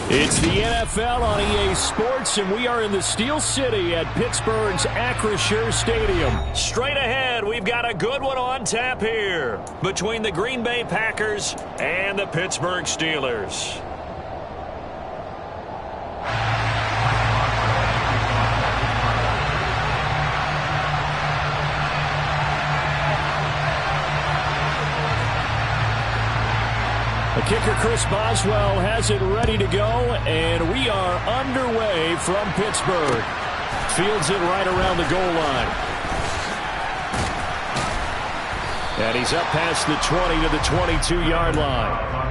It's the NFL on EA Sports, and we are in the Steel City at Pittsburgh's Acrisure Stadium. Straight ahead, we've got a good one on tap here between the Green Bay Packers and the Pittsburgh Steelers. The kicker, Chris Boswell, has it ready to go, and we are underway from Pittsburgh. Fields it right around the goal line. And he's up past the 20 to the 22-yard line.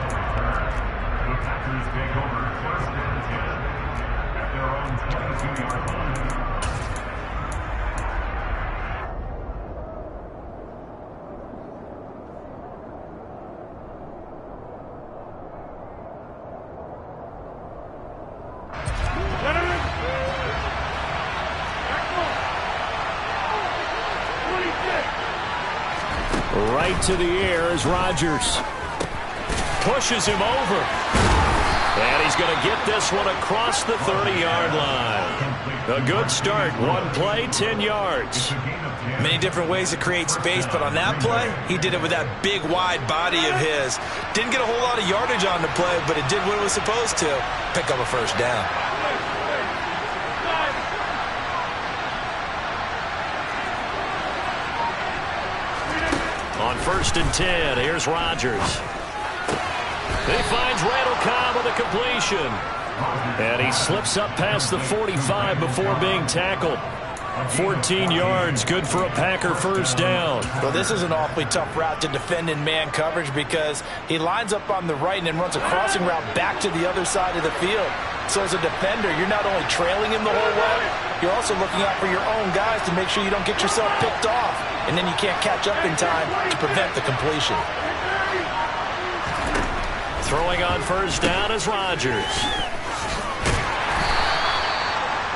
Right to the air is Rodgers. Pushes him over. And he's going to get this one across the 30-yard line. A good start. One play, 10 yards. Many different ways to create space, but on that play, he did it with that big, wide body of his. Didn't get a whole lot of yardage on the play, but it did what it was supposed to. Pick up a first down. On 1st and 10, here's Rodgers. He finds Randall Cobb with a completion. And he slips up past the 45 before being tackled. 14 yards, good for a Packer first down. Well, this is an awfully tough route to defend in man coverage because he lines up on the right and then runs a crossing route back to the other side of the field. So as a defender, you're not only trailing him the whole way, you're also looking out for your own guys to make sure you don't get yourself picked off. And then you can't catch up in time to prevent the completion. Throwing on first down is Rodgers.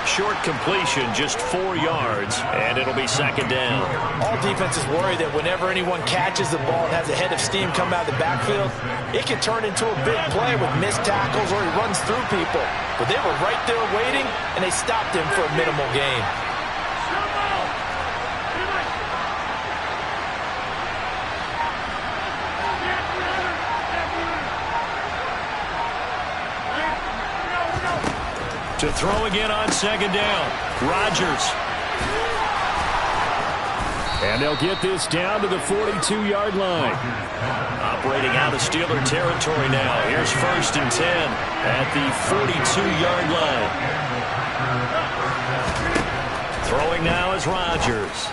Short completion, just 4 yards, and it'll be second down. All defenses worry that whenever anyone catches the ball and has a head of steam come out of the backfield, it can turn into a big play with missed tackles or he runs through people. But they were right there waiting, and they stopped him for a minimal gain. To throw again on second down, Rodgers. And they'll get this down to the 42-yard line. Operating out of Steeler territory now. Here's 1st and 10 at the 42-yard line. Throwing now is Rodgers.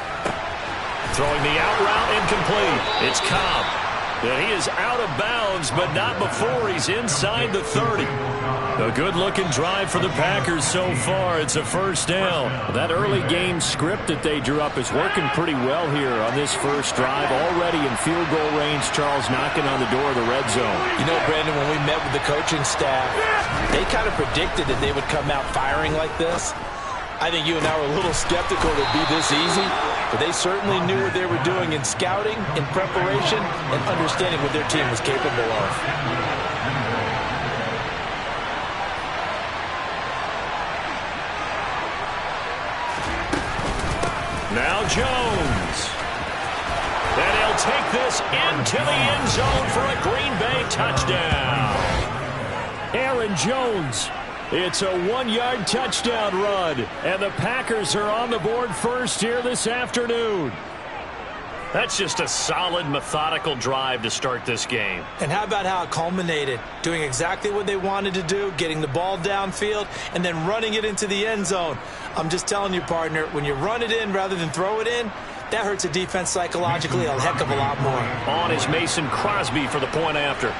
Throwing the out route incomplete. It's Cobb. And he is out of bounds, but not before he's inside the 30. A good-looking drive for the Packers so far. It's a first down. That early game script that they drew up is working pretty well here on this first drive. Already in field goal range, Charles knocking on the door of the red zone. You know, Brandon, when we met with the coaching staff, they kind of predicted that they would come out firing like this. I think you and I were a little skeptical it would be this easy, but they certainly knew what they were doing in scouting, in preparation, and understanding what their team was capable of. Now Jones. And he'll take this into the end zone for a Green Bay touchdown. Aaron Jones. It's a 1-yard touchdown run. And the Packers are on the board first here this afternoon. That's just a solid, methodical drive to start this game. And how about how it culminated? Doing exactly what they wanted to do, getting the ball downfield, and then running it into the end zone. I'm just telling you, partner, when you run it in rather than throw it in, that hurts a defense psychologically a heck of a lot more. On is Mason Crosby for the point after.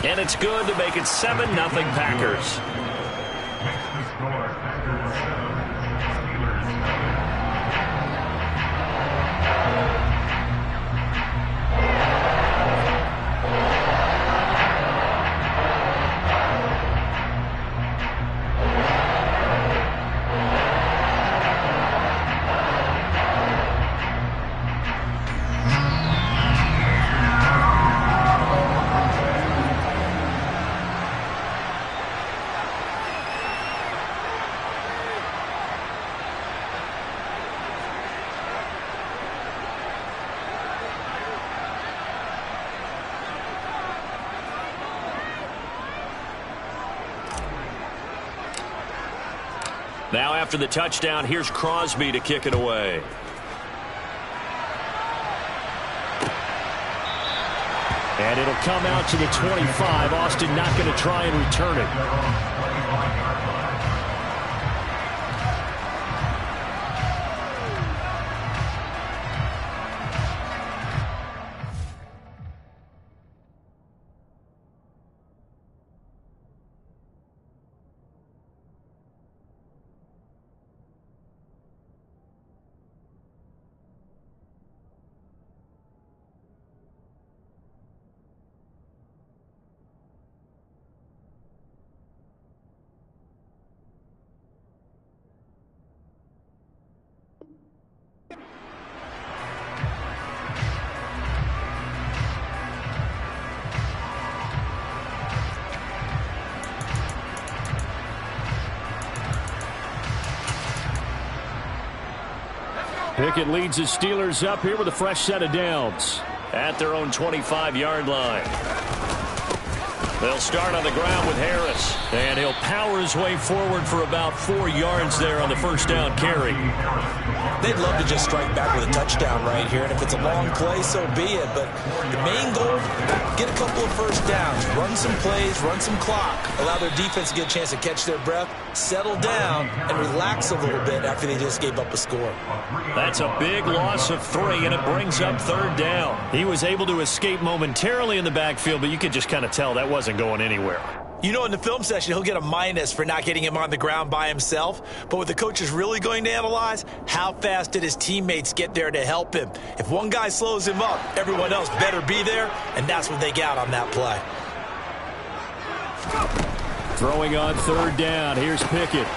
And it's good to make it 7-0 Packers. Now after the touchdown, here's Crosby to kick it away. And it'll come out to the 25. Austin not going to try and return it. Pickett leads his Steelers up here with a fresh set of downs at their own 25-yard line. They'll start on the ground with Harris, and he'll power his way forward for about 4 yards there on the first down carry. They'd love to just strike back with a touchdown right here, and if it's a long play, so be it. But the main goal, get a couple of first downs, run some plays, run some clock, allow their defense to get a chance to catch their breath, settle down, and relax a little bit after they just gave up a score. That's a big loss of 3, and it brings up third down. He was able to escape momentarily in the backfield, but you could just kind of tell that wasn't going anywhere. You know, in the film session, he'll get a minus for not getting him on the ground by himself. But what the coach is really going to analyze, how fast did his teammates get there to help him? If one guy slows him up, everyone else better be there, and that's what they got on that play. Throwing on third down, here's Pickett.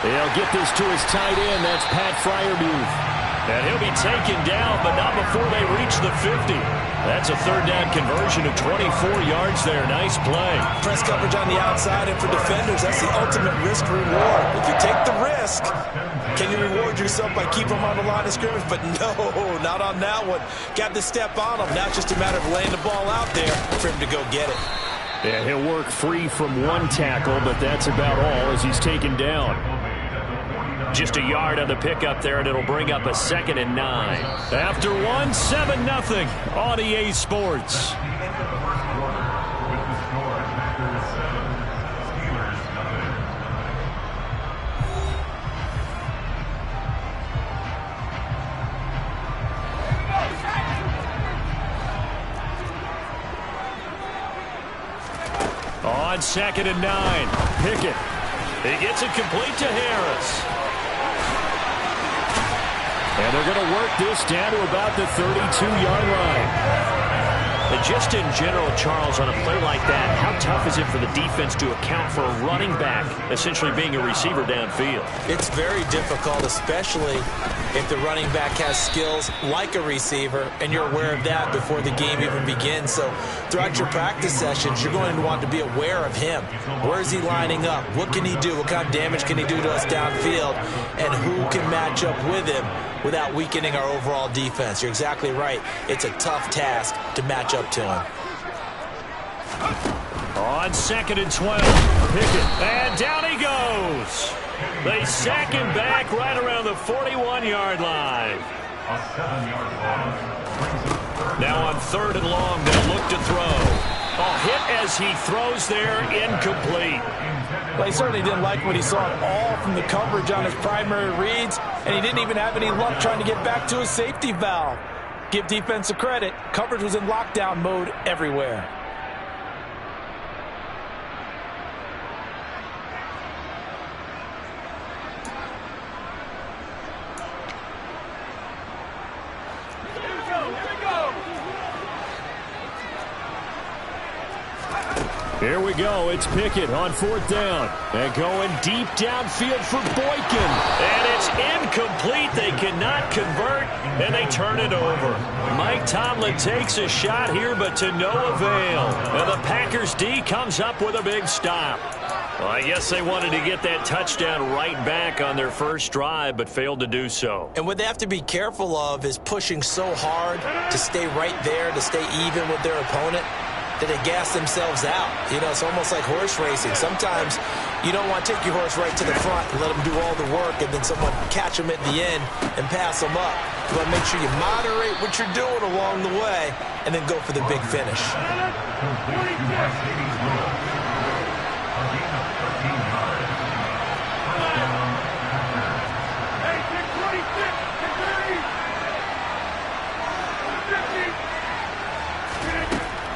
He'll get this to his tight end, that's Pat Freiermuth. And he'll be taken down, but not before they reach the 50. That's a third down conversion of 24 yards there. Nice play. Press coverage on the outside, and for defenders, that's the ultimate risk-reward. If you take the risk, can you reward yourself by keeping them on the line of scrimmage? But no, not on that one. Got the step on him. Now it's just a matter of laying the ball out there for him to go get it. Yeah, he'll work free from one tackle, but that's about all as he's taken down. Just a yard on the pickup there, and it'll bring up a 2nd and 9. After 1, 7-0 on EA Sports. On 2nd and 9, Pickett. He gets it complete to Harris. And they're going to work this down to about the 32-yard line. And just in general, Charles, on a play like that, how tough is it for the defense to account for a running back essentially being a receiver downfield? It's very difficult, especially if the running back has skills like a receiver, and you're aware of that before the game even begins. So throughout your practice sessions, you're going to want to be aware of him. Where is he lining up? What can he do? What kind of damage can he do to us downfield? And who can match up with him without weakening our overall defense? You're exactly right. It's a tough task to match up to him. On 2nd and 12, Pickett, and down he goes. They sack him back right around the 41-yard line. Now on 3rd and long, they'll look to throw. A hit as he throws there, incomplete. Well, he certainly didn't like what he saw at all from the coverage on his primary reads, and he didn't even have any luck trying to get back to his safety valve. Give defense a credit. Coverage was in lockdown mode everywhere. Here we go. It's Pickett on 4th down. And going deep downfield for Boykin. And it's incomplete. They cannot convert, and they turn it over. Mike Tomlin takes a shot here, but to no avail. And the Packers D comes up with a big stop. Well, I guess they wanted to get that touchdown right back on their first drive, but failed to do so. And what they have to be careful of is pushing so hard to stay right there, to stay even with their opponent. that they gas themselves out. You know, it's almost like horse racing. Sometimes you don't want to take your horse right to the front and let them do all the work and then someone catch them at the end and pass them up. You want to make sure you moderate what you're doing along the way and then go for the big finish.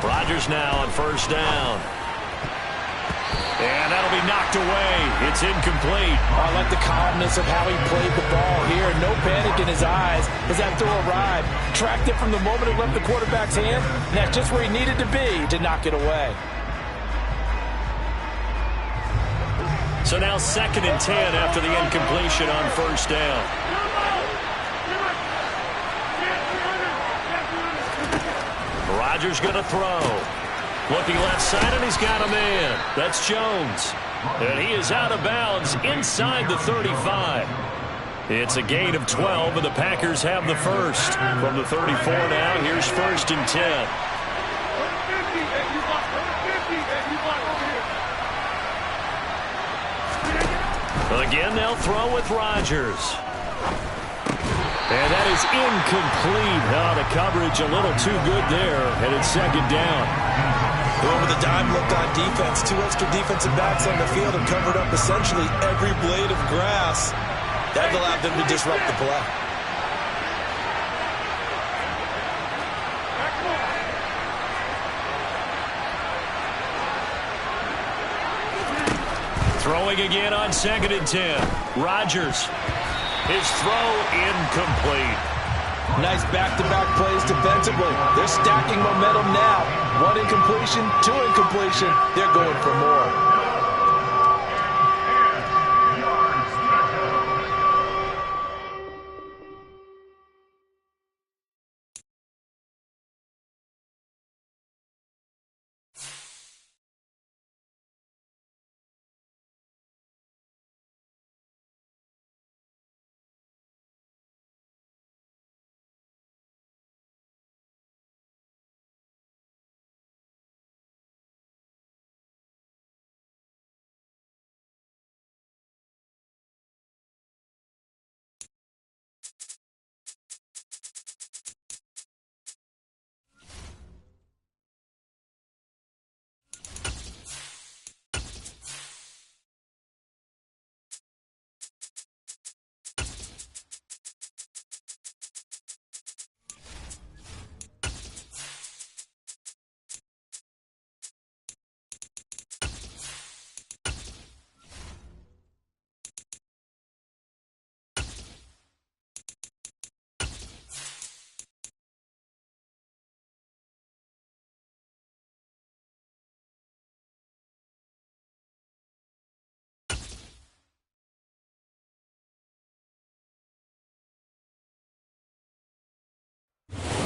Rodgers now on first down. And that'll be knocked away. It's incomplete. I like the calmness of how he played the ball here. No panic in his eyes as that throw arrived. Tracked it from the moment it left the quarterback's hand, and that's just where he needed to be to knock it away. So now 2nd and 10 after the incompletion on first down. Rodgers going to throw. Looking left side, and he's got a man. That's Jones. And he is out of bounds inside the 35. It's a gain of 12, and the Packers have the first. From the 34 now, here's 1st and 10. Again, they'll throw with Rodgers. And that is incomplete. Oh, the coverage a little too good there, and it's 2nd down. Over the dime look on defense. 2 extra defensive backs on the field and covered up essentially every blade of grass. That allowed them to disrupt the play. Throwing again on 2nd and 10. Rodgers. His throw incomplete. Nice back-to-back plays defensively. They're stacking momentum now. 1 incompletion, 2 incompletion. They're going for more.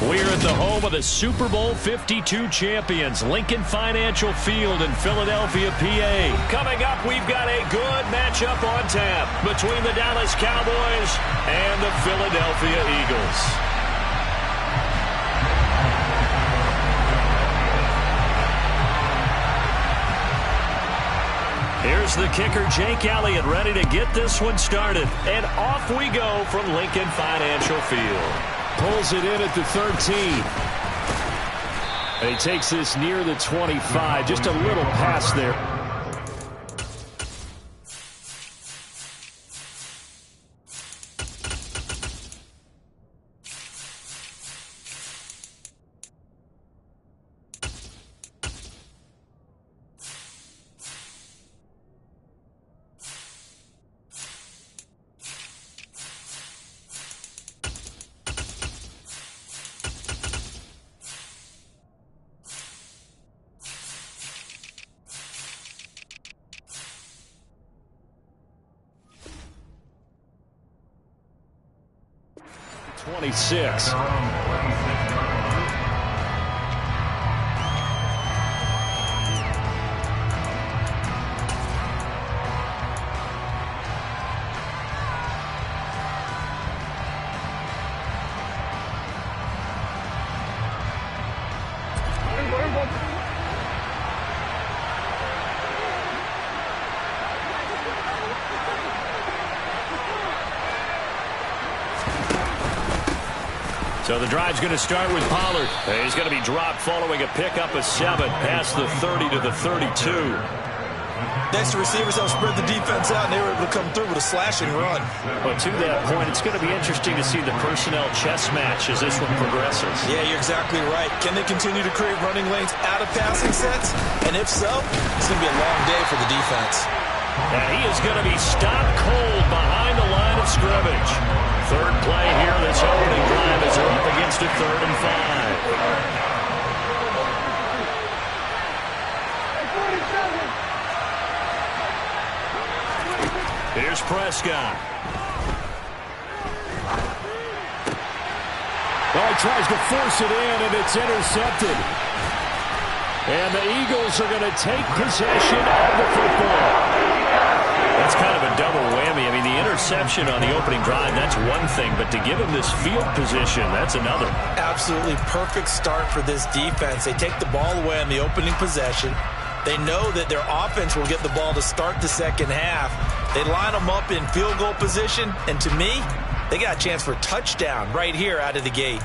We're at the home of the Super Bowl 52 champions, Lincoln Financial Field in Philadelphia, PA. Coming up, we've got a good matchup on tap between the Dallas Cowboys and the Philadelphia Eagles. Here's the kicker, Jake Elliott, ready to get this one started. And off we go from Lincoln Financial Field. Pulls it in at the 13. And he takes this near the 25. Just a little pass there. .26. So the drive's going to start with Pollard. He's going to be dropped following a pickup of 7 past the 30 to the 32. Next, the receivers help spread the defense out, and they were able to come through with a slashing run. Well, to that point, it's going to be interesting to see the personnel chess match as this one progresses. Yeah, you're exactly right. Can they continue to create running lanes out of passing sets? And if so, it's going to be a long day for the defense. And he is going to be stopped cold behind the line of scrimmage. Third play here, this opening drive as they're up against a 3rd and 5. Here's Prescott. Well, he tries to force it in, and it's intercepted. And the Eagles are going to take possession of the football. That's kind of a double whammy. I mean, the interception on the opening drive, that's one thing, but to give him this field position, that's another. Absolutely perfect start for this defense. They take the ball away on the opening possession. They know that their offense will get the ball to start the second half. They line them up in field goal position, and to me, they got a chance for a touchdown right here out of the gate.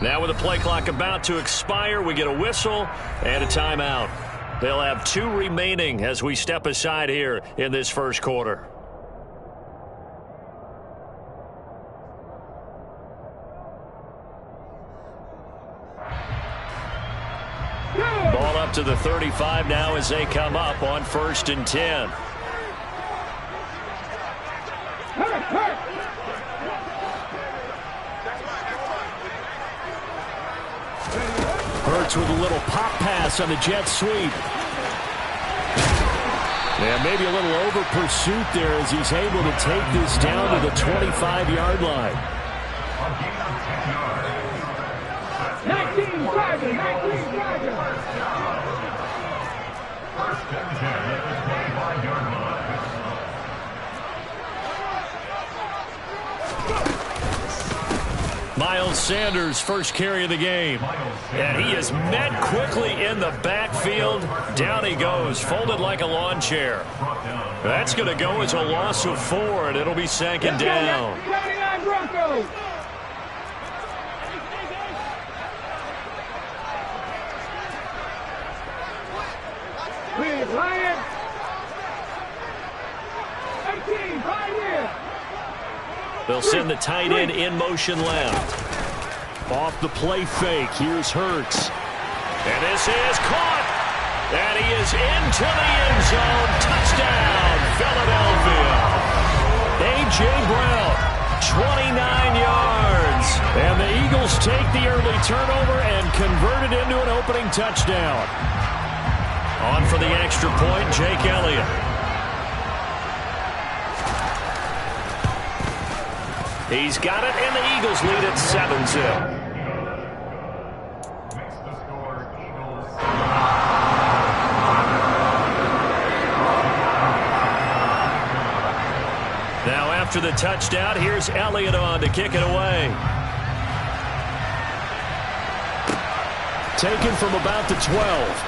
Now with the play clock about to expire, we get a whistle and a timeout. They'll have 2 remaining as we step aside here in this first quarter. Ball up to the 35 now as they come up on 1st and 10. Hurts with a little pop pass on the jet sweep. And maybe a little over pursuit there as he's able to take this down to the 25-yard line. 19 driving, 19 driving. First and 10 at the 25-yard line. Miles Sanders, first carry of the game. And he is met quickly in the backfield. Down he goes, folded like a lawn chair. That's going to go as a loss of 4, and it'll be 2nd down. Broncos. Please, Lions. 18, Pioneer. They'll send the tight end in motion left. Off the play fake, here's Hurts. And this is caught. And he is into the end zone. Touchdown, Philadelphia. A.J. Brown, 29 yards. And the Eagles take the early turnover and convert it into an opening touchdown. On for the extra point, Jake Elliott. He's got it, and the Eagles lead at 7-0. Now after the touchdown, here's Elliott on to kick it away. Taken from about the 12.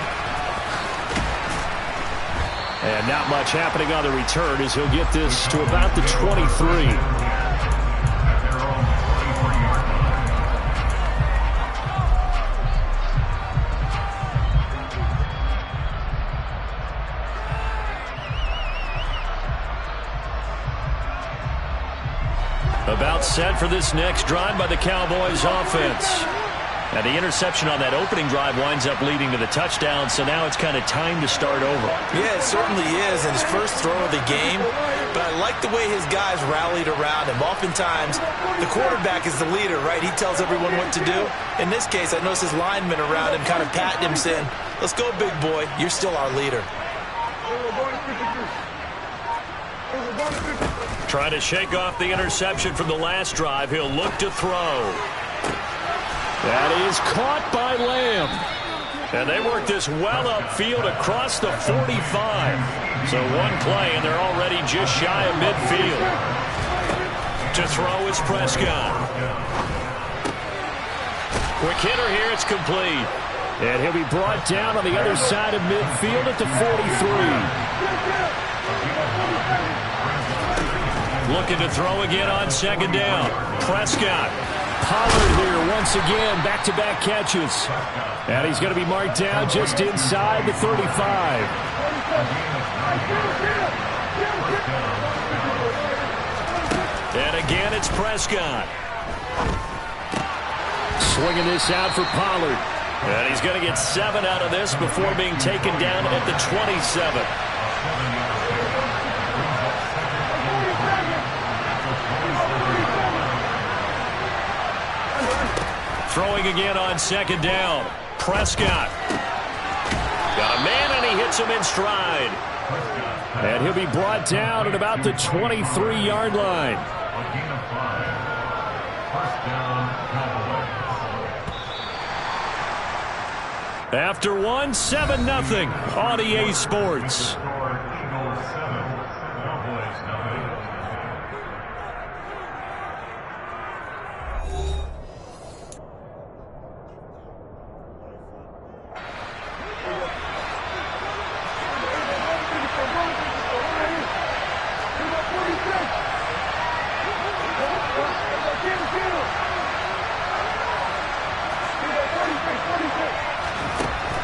And not much happening on the return as he'll get this to about the 23. About set for this next drive by the Cowboys offense. And the interception on that opening drive winds up leading to the touchdown, so now it's kind of time to start over. Yeah, it certainly is, and his first throw of the game. But I like the way his guys rallied around him. Oftentimes, the quarterback is the leader, right? He tells everyone what to do. In this case, I noticed his linemen around him kind of patting him, saying, "Let's go, big boy. You're still our leader." Trying to shake off the interception from the last drive. He'll look to throw. That is caught by Lamb. And they work this well upfield across the 45. So one play, and they're already just shy of midfield. To throw is Prescott. Quick hitter here. It's complete. And he'll be brought down on the other side of midfield at the 43. Looking to throw again on second down. Prescott. Pollard here once again. Back-to-back catches. And he's going to be marked down just inside the 35. And again, it's Prescott. Swinging this out for Pollard. And he's going to get 7 out of this before being taken down at the 27. Throwing again on second down. Prescott. Got a man, and he hits him in stride. And he'll be brought down at about the 23-yard line. After 1, 7-0 on EA Sports.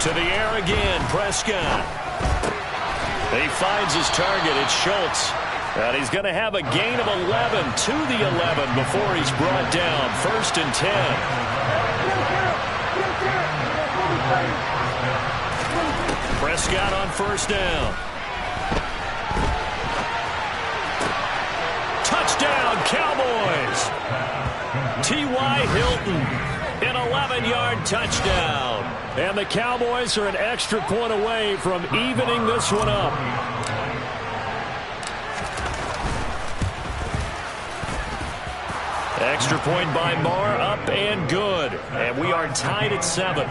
To the air again, Prescott. He finds his target. It's Schultz. And he's going to have a gain of 11 to the 11 before he's brought down. 1st and 10. Prescott on 1st down. Touchdown, Cowboys. T.Y. Hilton, an 11-yard touchdown. And the Cowboys are an extra point away from evening this one up. Extra point by Marr, up and good. And we are tied at 7.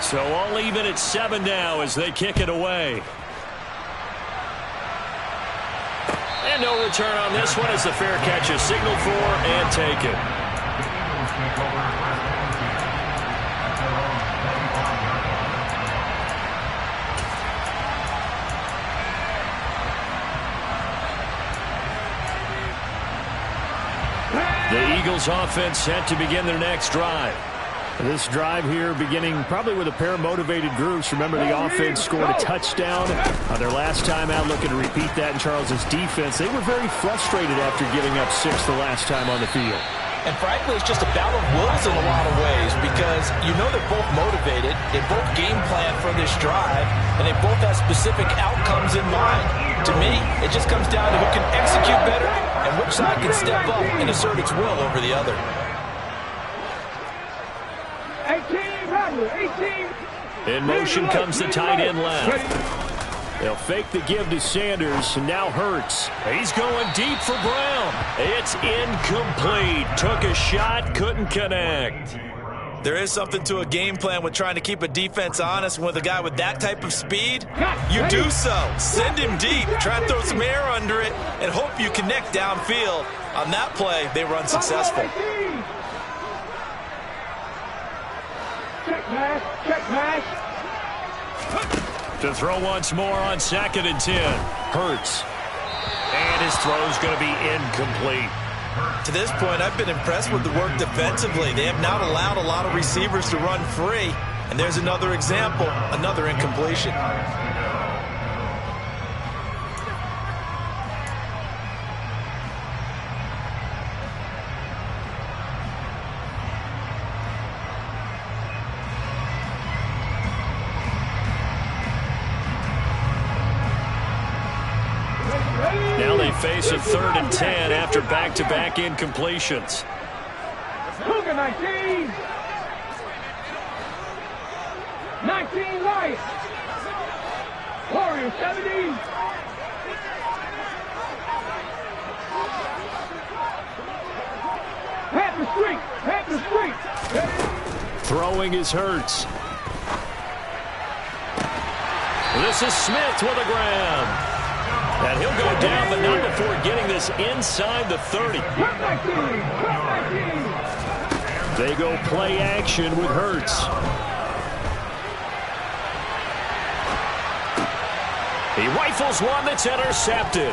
So all even at 7 now as they kick it away. And no return on this one as the fair catch is signaled for and taken. The Eagles offense set to begin their next drive. This drive here beginning probably with a pair of motivated groups. Remember, the offense scored a touchdown on their last time out, looking to repeat that in Charles's defense. They were very frustrated after giving up 6 the last time on the field. And frankly, it's just a battle of wills in a lot of ways because you know they're both motivated, they both game plan for this drive, and they both have specific outcomes in mind. To me, it just comes down to who can execute better and which side can step up and assert its will over the other. 18. In motion comes the tight end left. They'll fake the give to Sanders, and now Hurts. He's going deep for Brown. It's incomplete. Took a shot, couldn't connect. There is something to a game plan with trying to keep a defense honest. With a guy with that type of speed, you do so. Send him deep, try and throw some air under it, and hope you connect downfield. On that play, they were unsuccessful. Check pass. To throw once more on 2nd and 10. Hurts. And his throw's going to be incomplete. To this point, I've been impressed with the work defensively. They have not allowed a lot of receivers to run free. And there's another example, another incompletion. Now they face a 3rd and 10 after back-to-back incompletions. Cougar 19. 19 Lions. Warriors 70. Half the street. Throwing is Hurts. This is Smith with a grab. And he'll go down, but not before getting this inside the 30. They go play action with Hurts. He rifles one that's intercepted.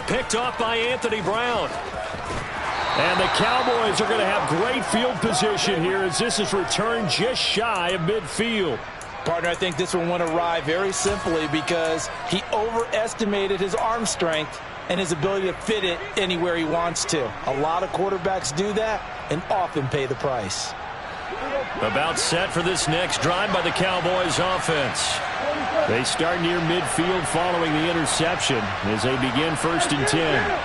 Picked off by Anthony Brown. And the Cowboys are going to have great field position here as this is returned just shy of midfield. Partner, I think this one went awry very simply because he overestimated his arm strength and his ability to fit it anywhere he wants to. A lot of quarterbacks do that and often pay the price. About set for this next drive by the Cowboys offense. They start near midfield following the interception as they begin 1st and 10.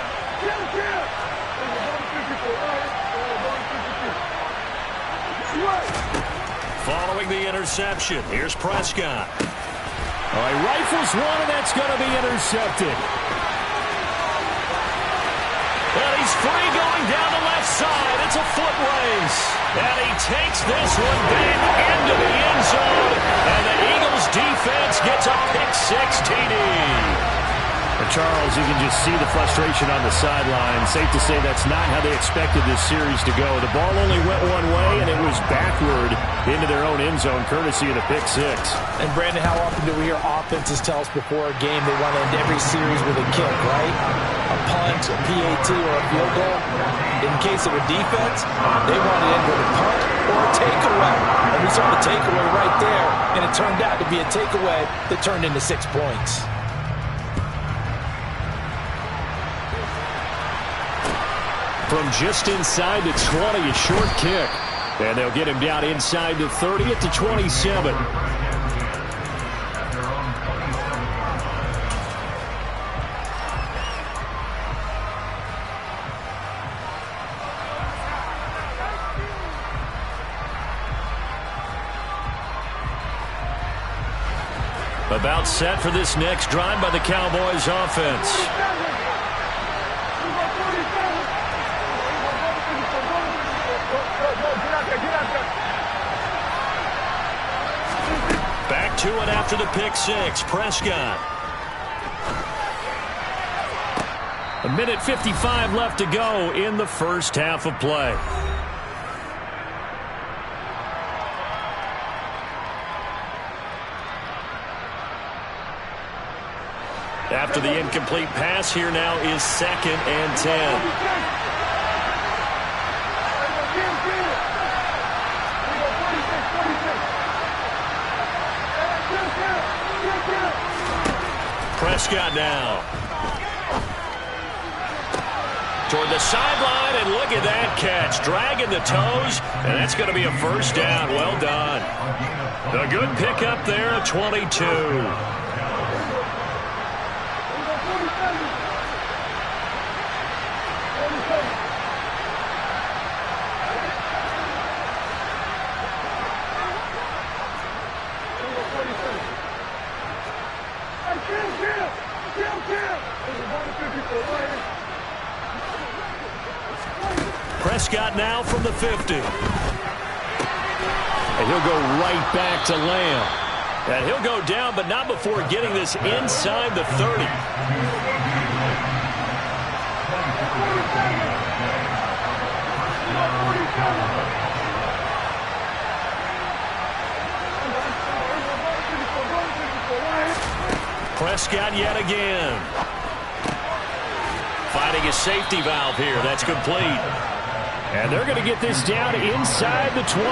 Following the interception, here's Prescott. All right, rifles one, and that's going to be intercepted. And he's free going down the left side. It's a foot race. And he takes this one back into the end zone. And the Eagles defense gets a pick-6 TD. Charles, you can just see the frustration on the sideline. Safe to say that's not how they expected this series to go. The ball only went one way, and it was backward into their own end zone, courtesy of the pick-6. And, Brandon, how often do we hear offenses tell us before a game they want to end every series with a kick, right? A punt, a PAT, or a field goal. In case of a defense, they want to end with a punt or a takeaway. And we saw the takeaway right there, and it turned out to be a takeaway that turned into 6 points. From just inside the 20, a short kick. And they'll get him down inside the 30 at the 27. About set for this next drive by the Cowboys offense. Back to it after the pick-6. Prescott. 1:55 left to go in the first half of play. After the incomplete pass, here now is 2nd and 10. Prescott now. Toward the sideline, and look at that catch. Dragging the toes, and that's going to be a first down. Well done. A good pickup there at 22. Prescott now from the 50. And he'll go right back to Lamb. And he'll go down, but not before getting this inside the 30. Prescott yet again. Finding a safety valve here. That's complete. And they're going to get this down inside the 20.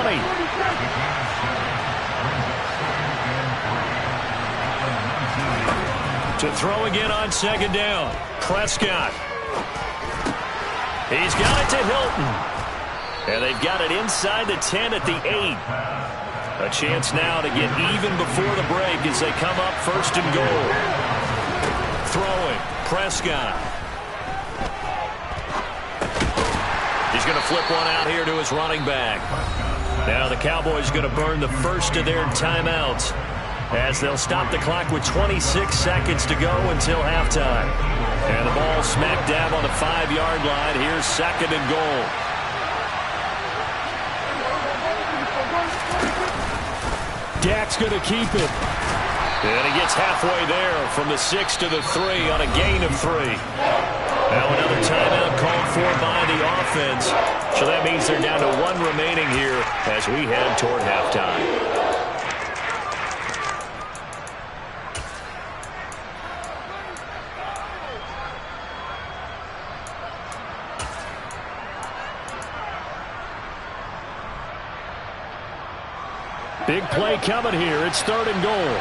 To throw again on 2nd down. Prescott. He's got it to Hilton. And they've got it inside the 10 at the 8. A chance now to get even before the break as they come up 1st and goal. Throwing. Prescott. He's going to flip one out here to his running back. Now the Cowboys going to burn the first of their timeouts as they'll stop the clock with 26 seconds to go until halftime. And the ball smack dab on the 5-yard line. Here's 2nd and goal. Dak's going to keep it. And he gets halfway there from the 6 to the 3 on a gain of 3. Now another timeout called for by the offense. So that means they're down to 1 remaining here as we head toward halftime. Big play coming here. It's 3rd and goal.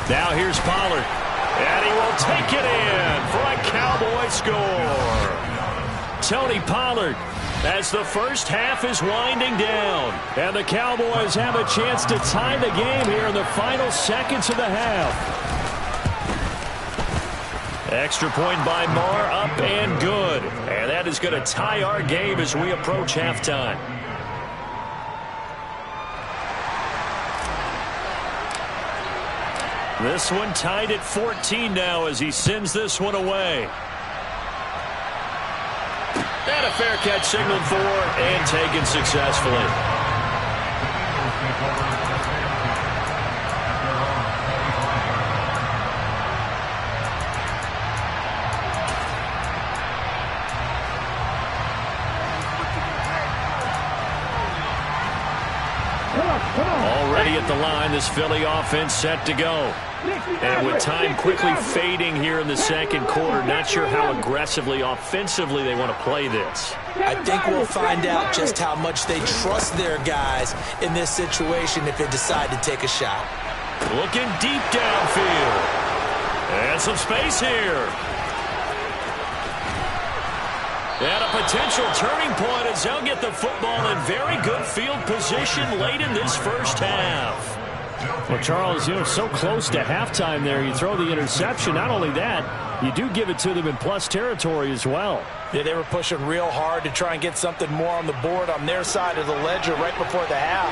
Now here's Pollard. And he will take it in for a Cowboy score. Tony Pollard as the first half is winding down. And the Cowboys have a chance to tie the game here in the final seconds of the half. Extra point by Marr, up and good. And that is going to tie our game as we approach halftime. This one tied at 14 now as he sends this one away. And a fair catch signaled for and taken successfully. Already at the line, this Philly offense set to go. And with time quickly fading here in the second quarter, not sure how aggressively, offensively they want to play this. I think we'll find out just how much they trust their guys in this situation if they decide to take a shot. Looking deep downfield. And some space here. And a potential turning point as they'll get the football in very good field position late in this first half. Well, Charles, so close to halftime there. You throw the interception. Not only that, you do give it to them in plus territory as well. Yeah, they were pushing real hard to try and get something more on the board on their side of the ledger right before the half.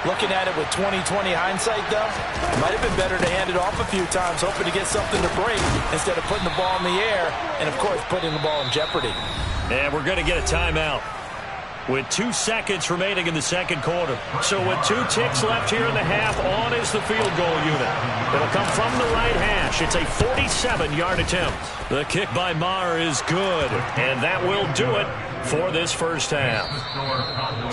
Looking at it with 20/20 hindsight, though, it might have been better to hand it off a few times, hoping to get something to break instead of putting the ball in the air and, of course, putting the ball in jeopardy. And we're going to get a timeout with 2 seconds remaining in the second quarter. So with 2 ticks left here in the half, on is the field goal unit. It'll come from the right hash. It's a 47-yard attempt. The kick by Marr is good, and that will do it for this first half.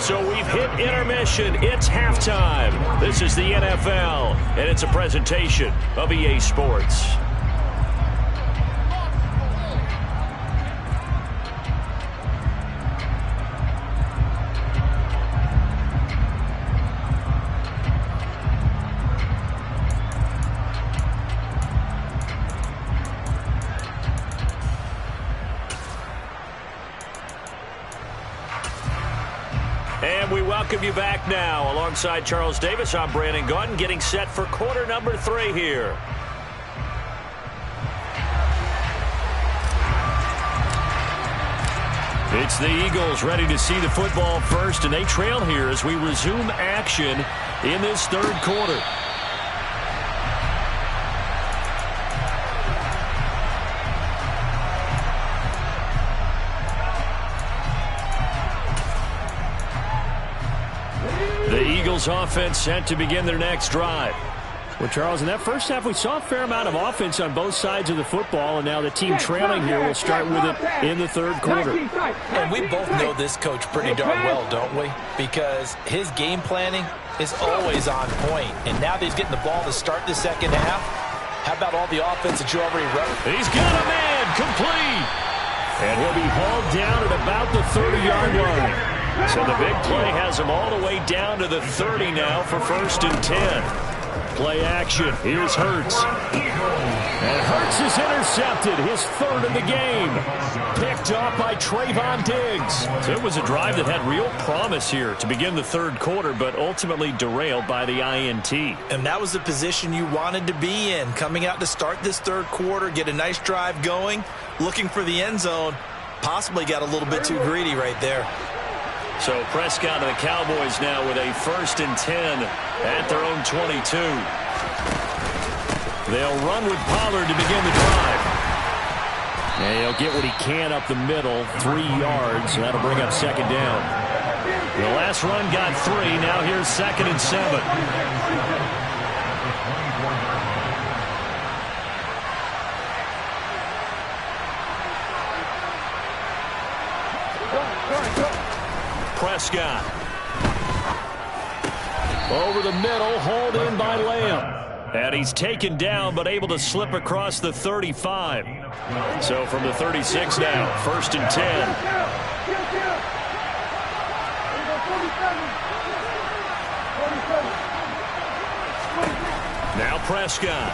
So we've hit intermission. It's halftime. This is the NFL, and it's a presentation of EA Sports. And we welcome you back now. Alongside Charles Davis, I'm Brandon Gaudin, getting set for quarter number 3 here. It's the Eagles ready to see the football first, and they trail here as we resume action in this third quarter. The Eagles offense set to begin their next drive. Well, Charles, in that first half, we saw a fair amount of offense on both sides of the football, and now the team trailing here will start with it in the third quarter. And we both know this coach pretty darn well, don't we? Because his game planning is always on point. And now that he's getting the ball to start the second half, how about all the offense that you already wrote? He's got a man complete. And he'll be hauled down at about the 30-yard line. So the big play has him all the way down to the 30 now for 1st and 10. Play action. Here's Hurts. And Hurts is intercepted. His 3rd of the game. Picked off by Trayvon Diggs. So it was a drive that had real promise here to begin the third quarter, but ultimately derailed by the INT. And that was the position you wanted to be in. Coming out to start this third quarter, get a nice drive going, looking for the end zone. Possibly got a little bit too greedy right there. So Prescott and the Cowboys now with a 1st and 10 at their own 22. They'll run with Pollard to begin the drive. And he'll get what he can up the middle, 3 yards, and that'll bring up 2nd down. The last run got 3. Now here's 2nd and 7. Prescott. Over the middle, hauled in by Lamb. And he's taken down, but able to slip across the 35. So from the 36 now, 1st and 10. Now Prescott.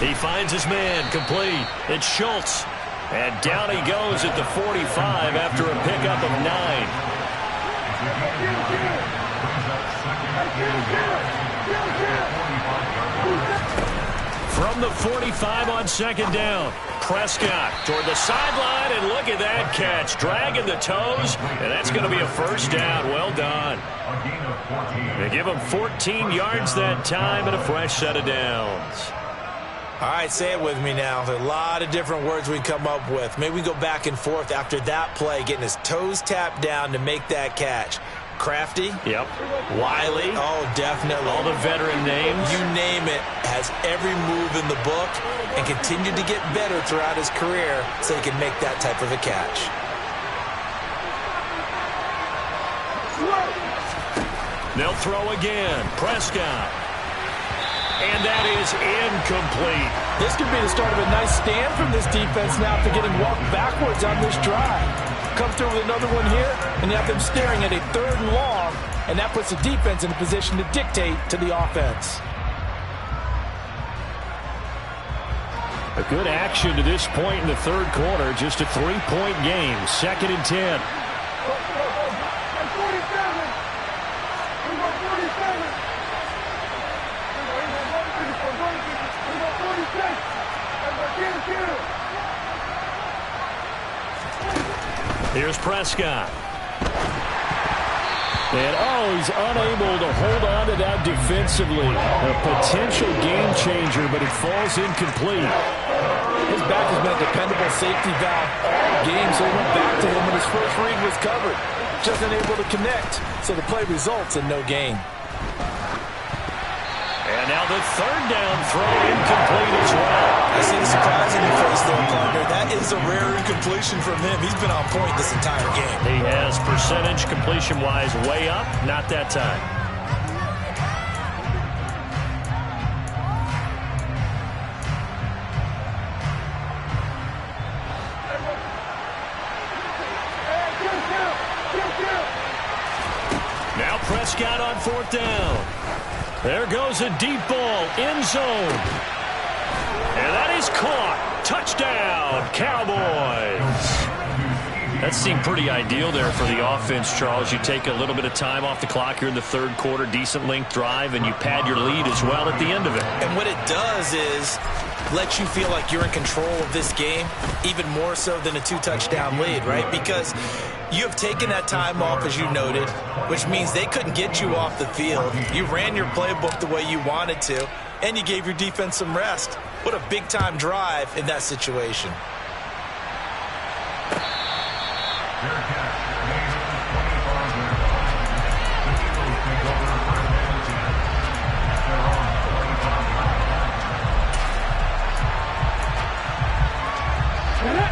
He finds his man, complete. It's Schultz. And down he goes at the 45 after a pickup of 9. From the 45 on 2nd down. Prescott toward the sideline, and look at that catch. Dragging the toes, and that's going to be a 1st down. Well done. They give him 14 yards that time and a fresh set of downs. All right, say it with me now. There are a lot of different words we can come up with. Maybe we go back and forth after that play, getting his toes tapped down to make that catch. Crafty? Yep. Wiley? Oh, definitely. All the veteran names? You name it. Has every move in the book and continued to get better throughout his career so he can make that type of a catch. They'll throw again. Prescott. And that is incomplete. This could be the start of a nice stand from this defense now after getting walked backwards on this drive. Come through with another one here, and you have them staring at a 3rd and long, and that puts the defense in a position to dictate to the offense. A good action to this point in the 3rd quarter. Just a 3-point game. 2nd and 10. Here's Prescott. And, he's unable to hold on to that defensively. A potential game changer, but it falls incomplete. His back has been a dependable safety valve all game, so he went back to him when his first read was covered. Just unable to connect, so the play results in no gain. And now the 3rd down throw incomplete as well. I see the surprise in your face there, partner. That is a rare incompletion from him. He's been on point this entire game. He has percentage completion-wise way up. Not that time. Now Prescott on 4th down. There goes a deep ball, end zone. And that is caught. Touchdown, Cowboys. That seemed pretty ideal there for the offense, Charles. You take a little bit of time off the clock here in the 3rd quarter, decent length drive, and you pad your lead as well at the end of it. And what it does is let you feel like you're in control of this game, even more so than a 2-touchdown lead, right? Because you have taken that time off, as you noted, which means they couldn't get you off the field. You ran your playbook the way you wanted to, and you gave your defense some rest. What a big-time drive in that situation.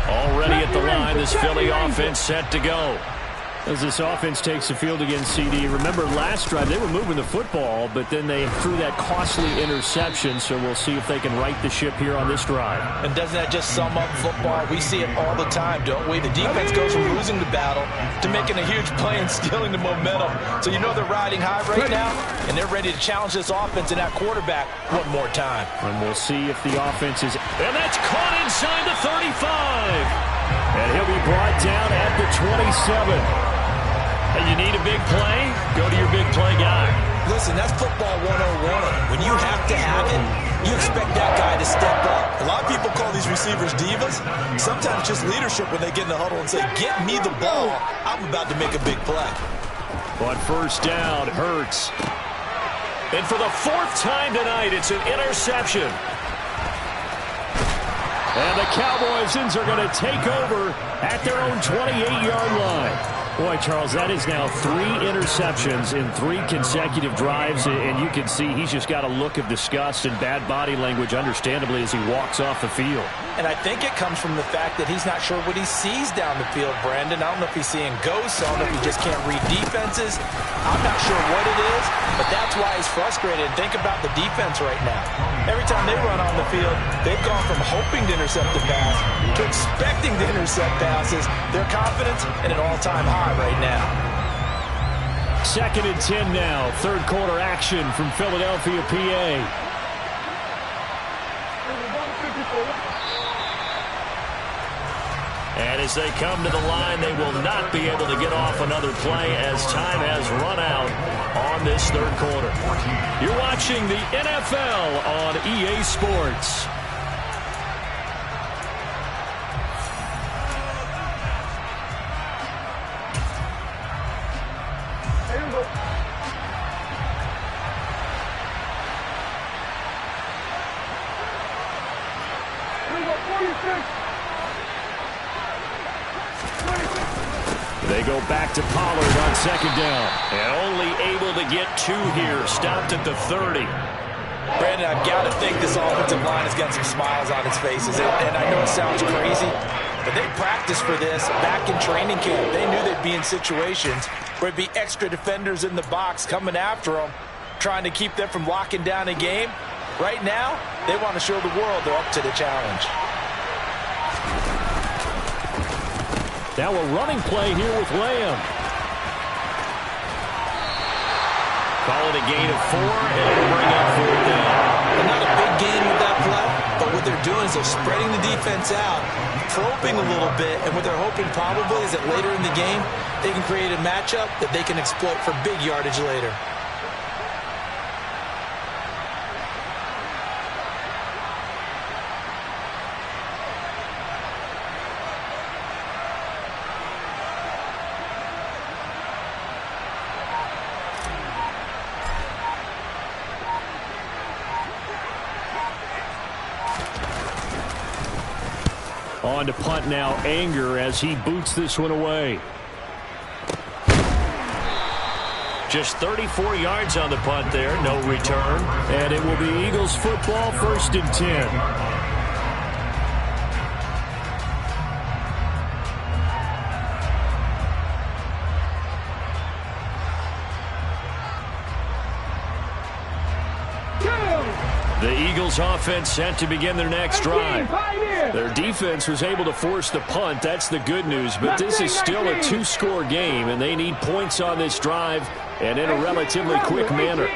Already at the line, this Philly offense set to go. As this offense takes the field against CD, remember last drive they were moving the football, but then they threw that costly interception, so we'll see if they can right the ship here on this drive. And doesn't that just sum up football? We see it all the time, don't we? The defense goes from losing the battle to making a huge play and stealing the momentum. So you know they're riding high right now, and they're ready to challenge this offense and that quarterback one more time. And we'll see if the offense is... And that's caught inside the 35. And he'll be brought down at the 27. And you need a big play? Go to your big play guy. Listen, that's football 101. When you have to have it, you expect that guy to step up. A lot of people call these receivers divas. Sometimes just leadership when they get in the huddle and say, get me the ball. I'm about to make a big play. On 1st down, Hurts. And for the 4th time tonight, it's an interception. And the Cowboys are going to take over at their own 28-yard line. Boy, Charles, that is now 3 interceptions in 3 consecutive drives, and you can see he's just got a look of disgust and bad body language, understandably, as he walks off the field. And I think it comes from the fact that he's not sure what he sees down the field, Brandon. I don't know if he's seeing ghosts. I don't know if he just can't read defenses. I'm not sure what it is, but that's why he's frustrated. Think about the defense right now. Every time they run on the field, they've gone from hoping to intercept the pass to expecting to intercept passes. Their confidence at an all-time high right now. 2nd and 10 now. 3rd quarter action from Philadelphia, PA. And as they come to the line, they will not be able to get off another play as time has run out on this 3rd quarter. You're watching the NFL on EA Sports. They go back to Pollard on 2nd down. And only able to get 2 here. Stopped at the 30. Brandon, I've got to think this offensive line has got some smiles on its faces. And I know it sounds crazy, but they practiced for this back in training camp. They knew they'd be in situations where it'd be extra defenders in the box coming after them, trying to keep them from locking down a game. Right now, they want to show the world they're up to the challenge. Now a running play here with Lamb. Call it a gain of 4, and it'll bring up 4th down. Not a big gain with that play, but what they're doing is they're spreading the defense out, probing a little bit, and what they're hoping probably is that later in the game, they can create a matchup that they can exploit for big yardage later. On to punt now, Anger, as he boots this one away. Just 34 yards on the punt there, no return. And it will be Eagles football, 1st and 10. The Eagles offense set to begin their next drive. Their defense was able to force the punt. That's the good news. But this is still a 2-score game, and they need points on this drive and in a relatively quick manner.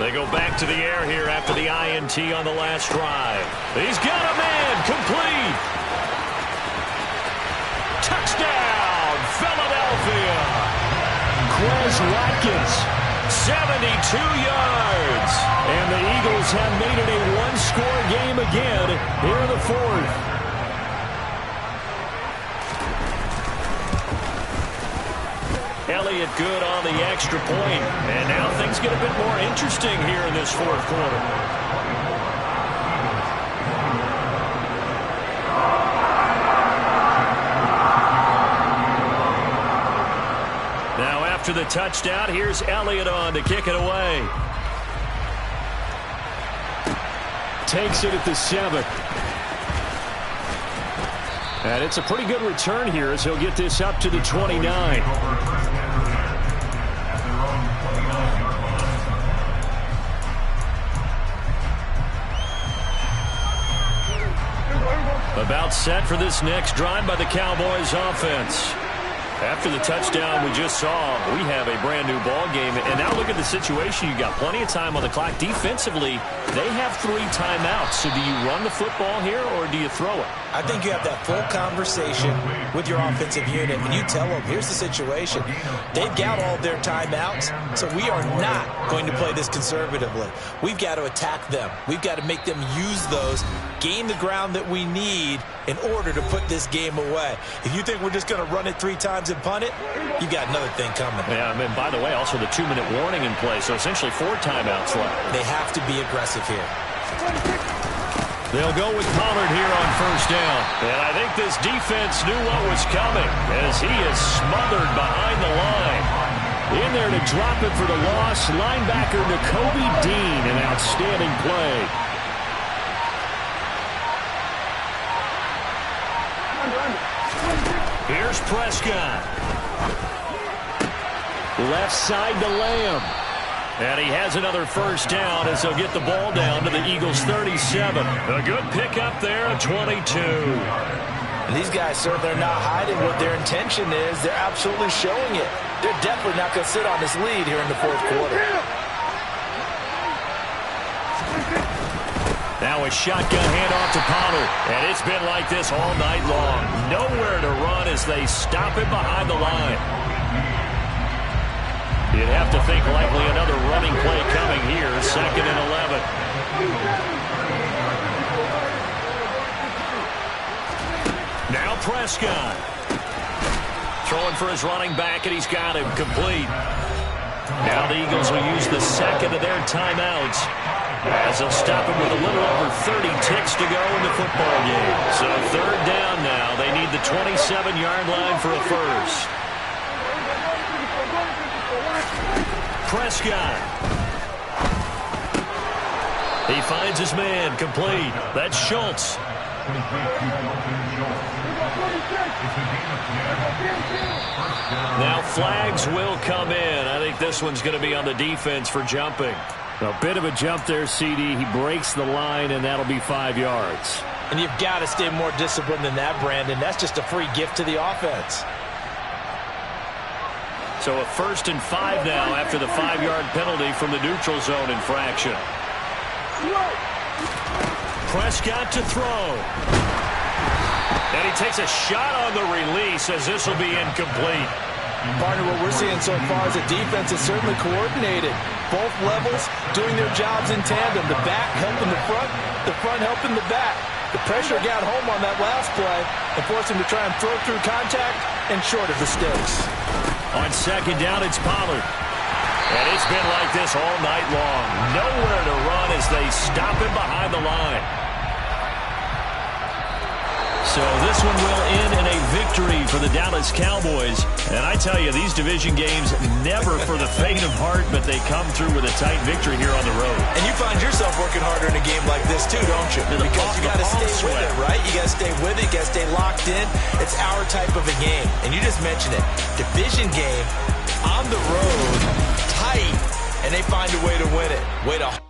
They go back to the air here after the INT on the last drive. He's got a man complete. Touchdown, Philadelphia. Quez Watkins, 72 yards. And the Eagles have made it a 1-score game again here in the 4th. Elliott good on the extra point. And now things get a bit more interesting here in this 4th quarter. After the touchdown, here's Elliott on to kick it away. Takes it at the 7. And it's a pretty good return here as he'll get this up to the 29. About set for this next drive by the Cowboys offense. After the touchdown we just saw, we have a brand new ball game. And now look at the situation. You got plenty of time on the clock. Defensively, they have 3 timeouts. So do you run the football here or do you throw it? I think you have that full conversation with your offensive unit, and you tell them, here's the situation. They've got all their timeouts, so we are not going to play this conservatively. We've got to attack them. We've got to make them use those, gain the ground that we need in order to put this game away. If you think we're just going to run it 3 times and punt it, you got another thing coming. Yeah, I mean, by the way, also the 2-minute warning in play, so essentially 4 timeouts left. They have to be aggressive here. They'll go with Pollard here on first down. And I think this defense knew what was coming as he is smothered behind the line. In there to drop it for the loss, linebacker Nakobe Dean, an outstanding play. Here's Prescott. Left side to Lamb. And he has another first down as he'll get the ball down to the Eagles' 37. A good pickup there, 22. And these guys certainly are not hiding what their intention is. They're absolutely showing it. They're definitely not going to sit on this lead here in the fourth quarter. Now a shotgun handoff to Pollard. And it's been like this all night long. Nowhere to run as they stop him behind the line. You'd have to think likely another running play coming here. 2nd and 11. Now Prescott. Throwing for his running back, and he's got him complete. Now the Eagles will use the second of their timeouts as they'll stop him with a little over 30 ticks to go in the football game. So 3rd down now. They need the 27-yard line for a first. Prescott. He finds his man, complete. That's Schultz. Now flags will come in. I think this one's going to be on the defense for jumping. A bit of a jump there, CD. He breaks the line, and that'll be 5 yards. And you've got to stay more disciplined than that, Brandon. That's just a free gift to the offense. So a 1st and 5 now after the 5-yard penalty from the neutral zone infraction. Prescott to throw. And he takes a shot on the release as this will be incomplete. Partner, what we're seeing so far is a defense is certainly coordinated. Both levels doing their jobs in tandem. The back helping the front helping the back. The pressure got home on that last play and forced him to try and throw through contact and short of the sticks. On 2nd down, it's Pollard. And it's been like this all night long. Nowhere to run as they stop him behind the line. So this one will end in a victory for the Dallas Cowboys. And I tell you, these division games, never for the faint of heart, but they come through with a tight victory here on the road. And you find yourself working harder in a game like this too, don't you? Because you got to stay with it, right? You got to stay with it. You got to stay locked in. It's our type of a game. And you just mentioned it. Division game, on the road, tight, and they find a way to win it. Way to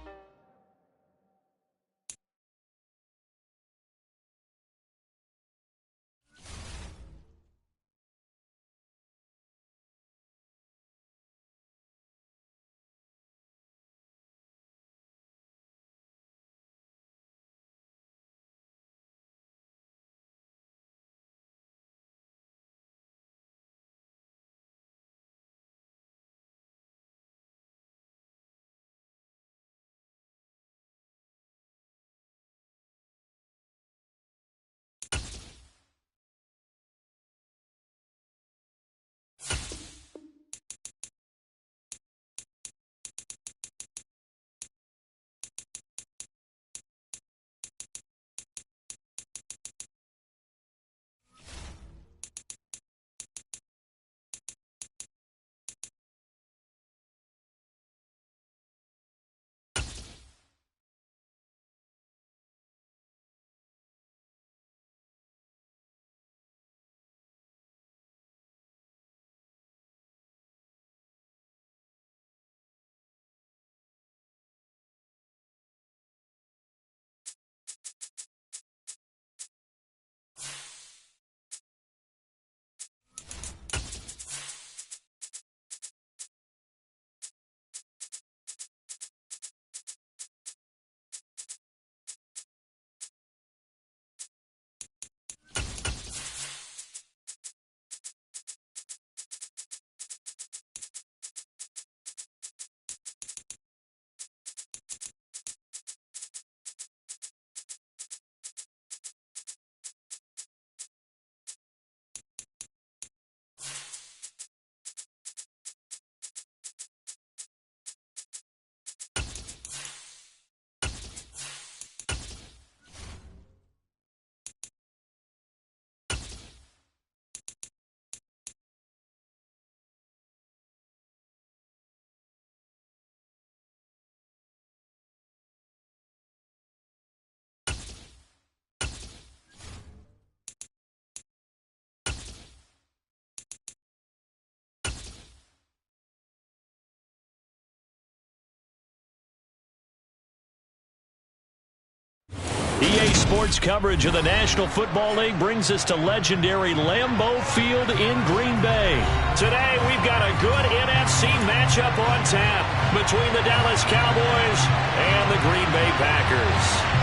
EA Sports coverage of the National Football League brings us to legendary Lambeau Field in Green Bay. Today, we've got a good NFC matchup on tap between the Dallas Cowboys and the Green Bay Packers.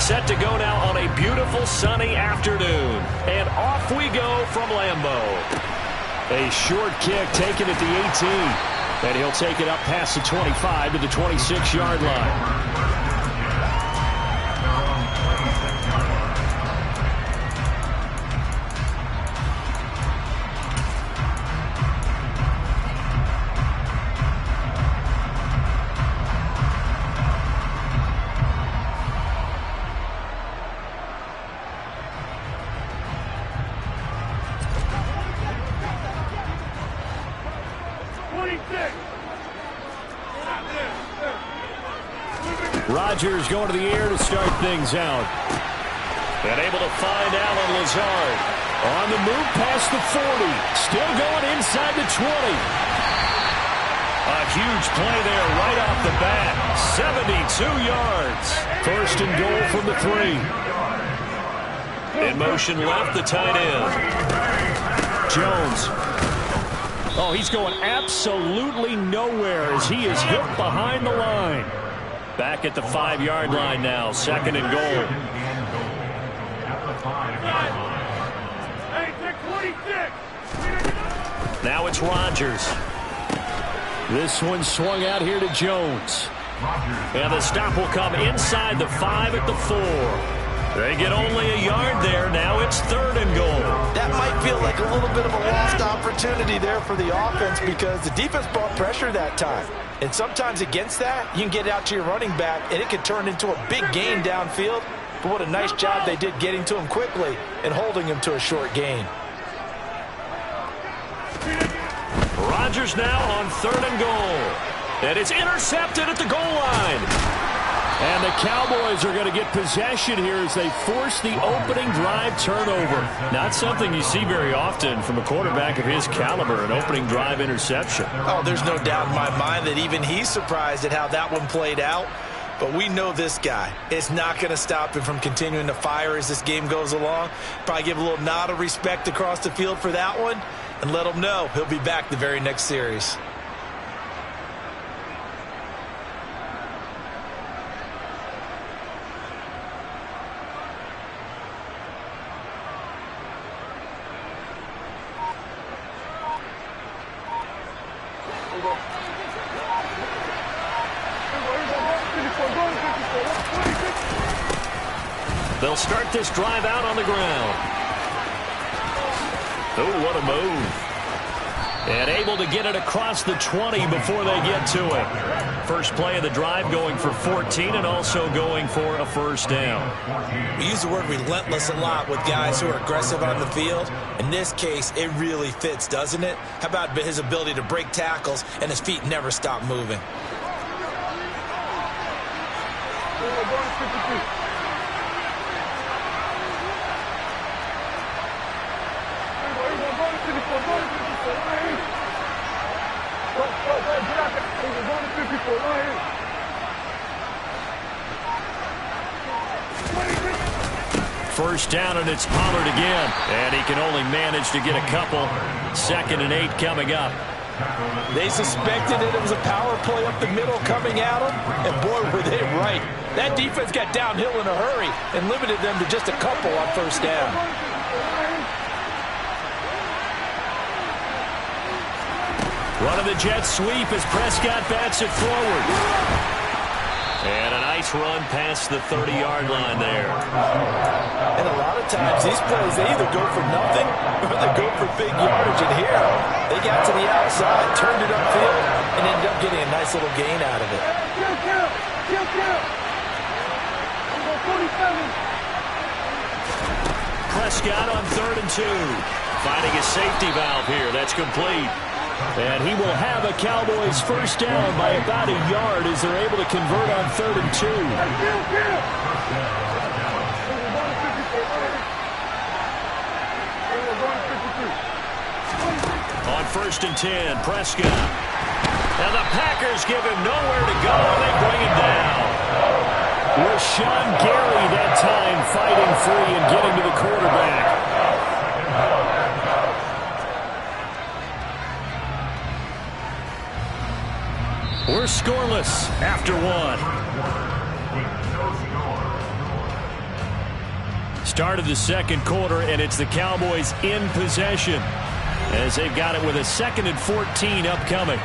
Set to go now on a beautiful sunny afternoon. And off we go from Lambeau. A short kick taken at the 18. And he'll take it up past the 25 to the 26-yard line. Rodgers going to the air to start things out. And able to find Allen Lazard. On the move past the 40. Still going inside the 20. A huge play there right off the bat. 72 yards. First and goal from the 3. In motion left, the tight end. Jones. Oh, he's going absolutely nowhere as he is hit behind the line. Back at the 5-yard line now. Second and goal. Now it's Rodgers. This one swung out here to Jones. And the stop will come inside the 5 at the 4. They get only a yard there. Now it's third and goal. That might feel like a little bit of a lost opportunity there for the offense because the defense brought pressure that time. And sometimes against that, you can get out to your running back, and it can turn into a big gain downfield. But what a nice job they did getting to him quickly and holding him to a short gain. Rodgers now on third and goal. And it's intercepted at the goal line. And the Cowboys are going to get possession here as they force the opening drive turnover. Not something you see very often from a quarterback of his caliber, an opening drive interception. Oh, there's no doubt in my mind that even he's surprised at how that one played out. But we know this guy. It's not going to stop him from continuing to fire as this game goes along. Probably give a little nod of respect across the field for that one and let him know he'll be back the very next series. They'll start this drive out on the ground. Oh, what a move. And able to get it across the 20 before they get to it. First play of the drive going for 14 and also going for a first down. We use the word relentless a lot with guys who are aggressive on the field. In this case, it really fits, doesn't it? How about his ability to break tackles and his feet never stop moving? First down, and it's Pollard again. And he can only manage to get a couple. 2nd and 8 coming up. They suspected it was a power play up the middle coming at them, and boy, were they right. That defense got downhill in a hurry and limited them to just a couple on first down. Running the jet sweep as Prescott bats it forward. And a nice run past the 30-yard line there. And a lot of times these plays, they either go for nothing or they go for big yardage. And here, they got to the outside, turned it upfield, and ended up getting a nice little gain out of it. Prescott on 3rd and 2. Finding a safety valve here. That's complete. And he will have a Cowboys first down by about a yard as they're able to convert on 3rd and 2. On 1st and 10, Prescott. And the Packers give him nowhere to go, and they bring him down. Rashawn Gary that time fighting free and getting to the quarterback. We're scoreless after 1. Start of the second quarter, and it's the Cowboys in possession as they've got it with a 2nd and 14 upcoming.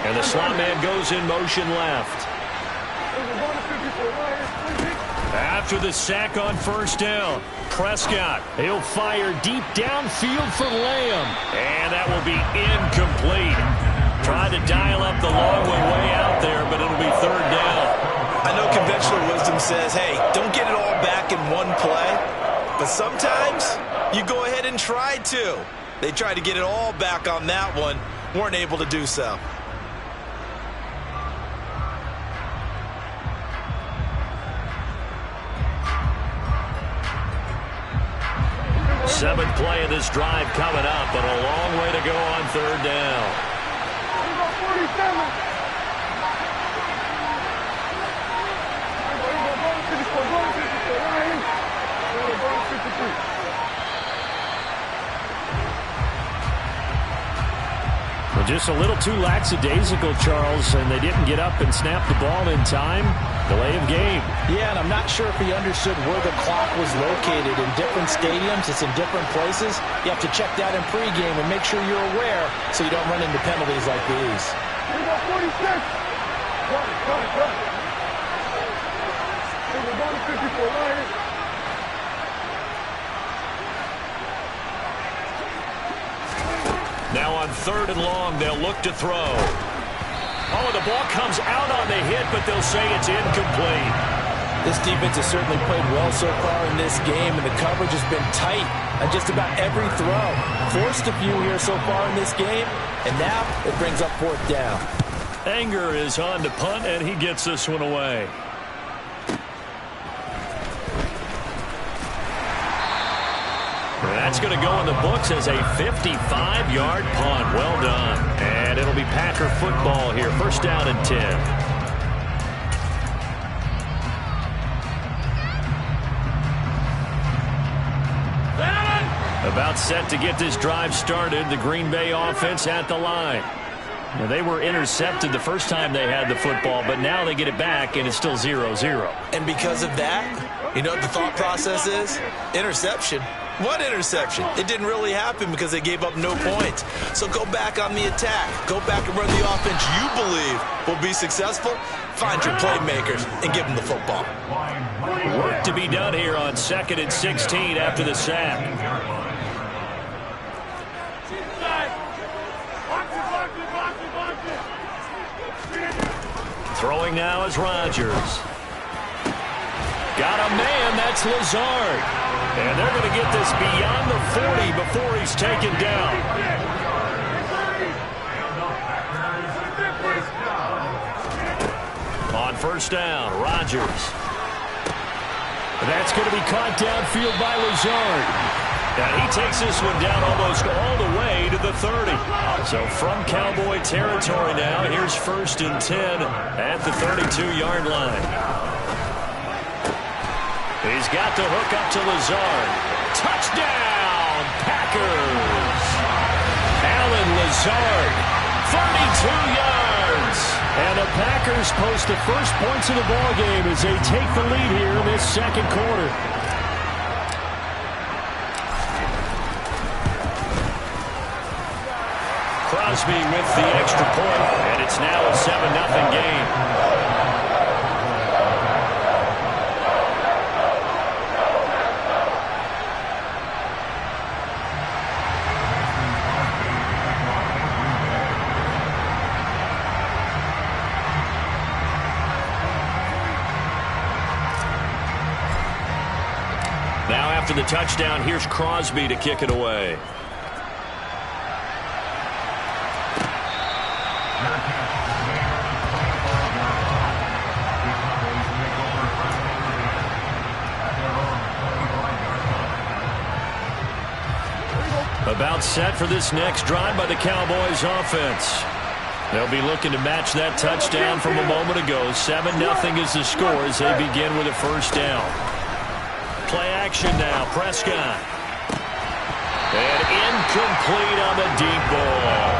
And the slot man goes in motion left. After the sack on 1st down, Prescott, he'll fire deep downfield for Lamb. And that will be incomplete. Tried to dial up the long one way out there, but it'll be 3rd down. I know conventional wisdom says, hey, don't get it all back in one play. But sometimes you go ahead and try to. They tried to get it all back on that one. Weren't able to do so. 7th play of this drive coming up, but a long way to go on 3rd down. Well, just a little too lackadaisical, Charles, and they didn't get up and snap the ball in time. Delay of game. Yeah, and I'm not sure if he understood where the clock was located. In different stadiums, it's in different places. You have to check that in pregame and make sure you're aware so you don't run into penalties like these. 46. Now on 3rd and long, they'll look to throw. Oh, the ball comes out on the hit, but they'll say it's incomplete. This defense has certainly played well so far in this game, and the coverage has been tight on just about every throw. Forced a few here so far in this game, and now it brings up 4th down. Anger is on to punt, and he gets this one away. That's going to go in the books as a 55-yard punt. Well done. And it'll be Packer football here. 1st down and 10. About set to get this drive started. The Green Bay offense at the line. Now, they were intercepted the first time they had the football, but now they get it back, and it's still 0-0. And because of that, you know what the thought process is? Interception. What interception? It didn't really happen because they gave up no points. So go back on the attack. Go back and run the offense you believe will be successful. Find your playmakers and give them the football. Work to be done here on 2nd and 16 after the sack. Throwing now is Rodgers. Got a man, that's Lazard. And they're going to get this beyond the 40 before he's taken down. On 1st down, Rodgers. That's going to be caught downfield by Lazard. And he takes this one down almost all the way to the 30. So from Cowboy territory now, here's 1st and 10 at the 32-yard line. He's got the hook up to Lazard. Touchdown, Packers! Allen Lazard, 32 yards. And the Packers post the first points of the ballgame as they take the lead here in this 2nd quarter. Crosby with the extra point, and it's now a 7-0 game. after the touchdown, here's Crosby to kick it away. About set for this next drive by the Cowboys offense. They'll be looking to match that touchdown from a moment ago. 7-0 is the score as they begin with a first down. Play action now. Prescott. And incomplete on the deep ball.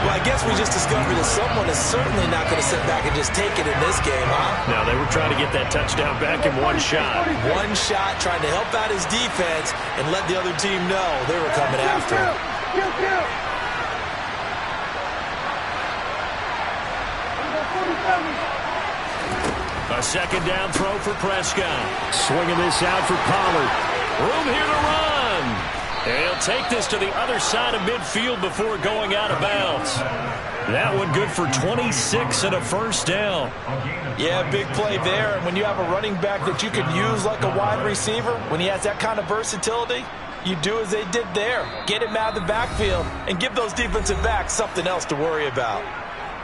Well, I guess we just discovered that someone is certainly not going to sit back and just take it in this game, huh? Now, they were trying to get that touchdown back in one shot. One shot, trying to help out his defense and let the other team know they were coming after him. A second down throw for Prescott. Swinging this out for Pollard. Room here to run. And he'll take this to the other side of midfield before going out of bounds. That one good for 26 and a first down. Yeah, big play there. And when you have a running back that you can use like a wide receiver, when he has that kind of versatility, you do as they did there. Get him out of the backfield and give those defensive backs something else to worry about.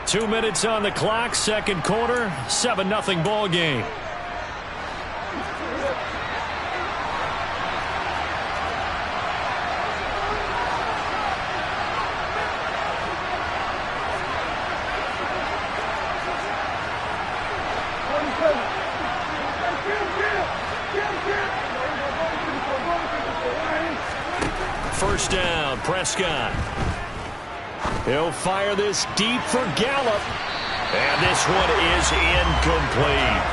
2 minutes on the clock, second quarter, 7-0 ball game. First down, Prescott. He'll fire this deep for Gallup. And this one is incomplete.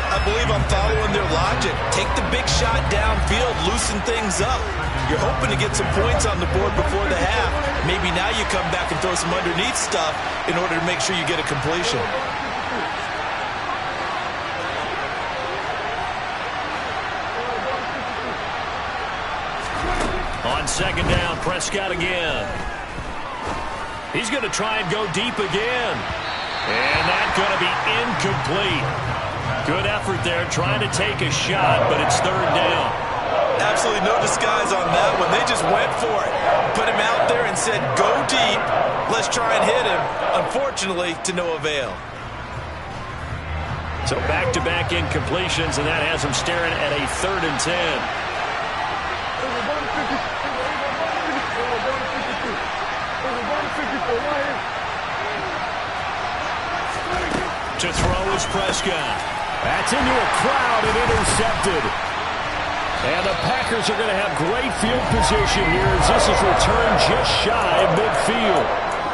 I believe I'm following their logic. Take the big shot downfield, loosen things up. You're hoping to get some points on the board before the half. Maybe now you come back and throw some underneath stuff in order to make sure you get a completion. On second down, Prescott again. He's going to try and go deep again. And that's going to be incomplete. Good effort there trying to take a shot, but it's third down. Absolutely no disguise on that one. They just went for it. Put him out there and said, go deep. Let's try and hit him. Unfortunately, to no avail. So back-to-back incompletions, and that has him staring at a 3rd and 10. To throw is Prescott. That's into a crowd and intercepted. And the Packers are going to have great field position here as this is returned just shy of midfield.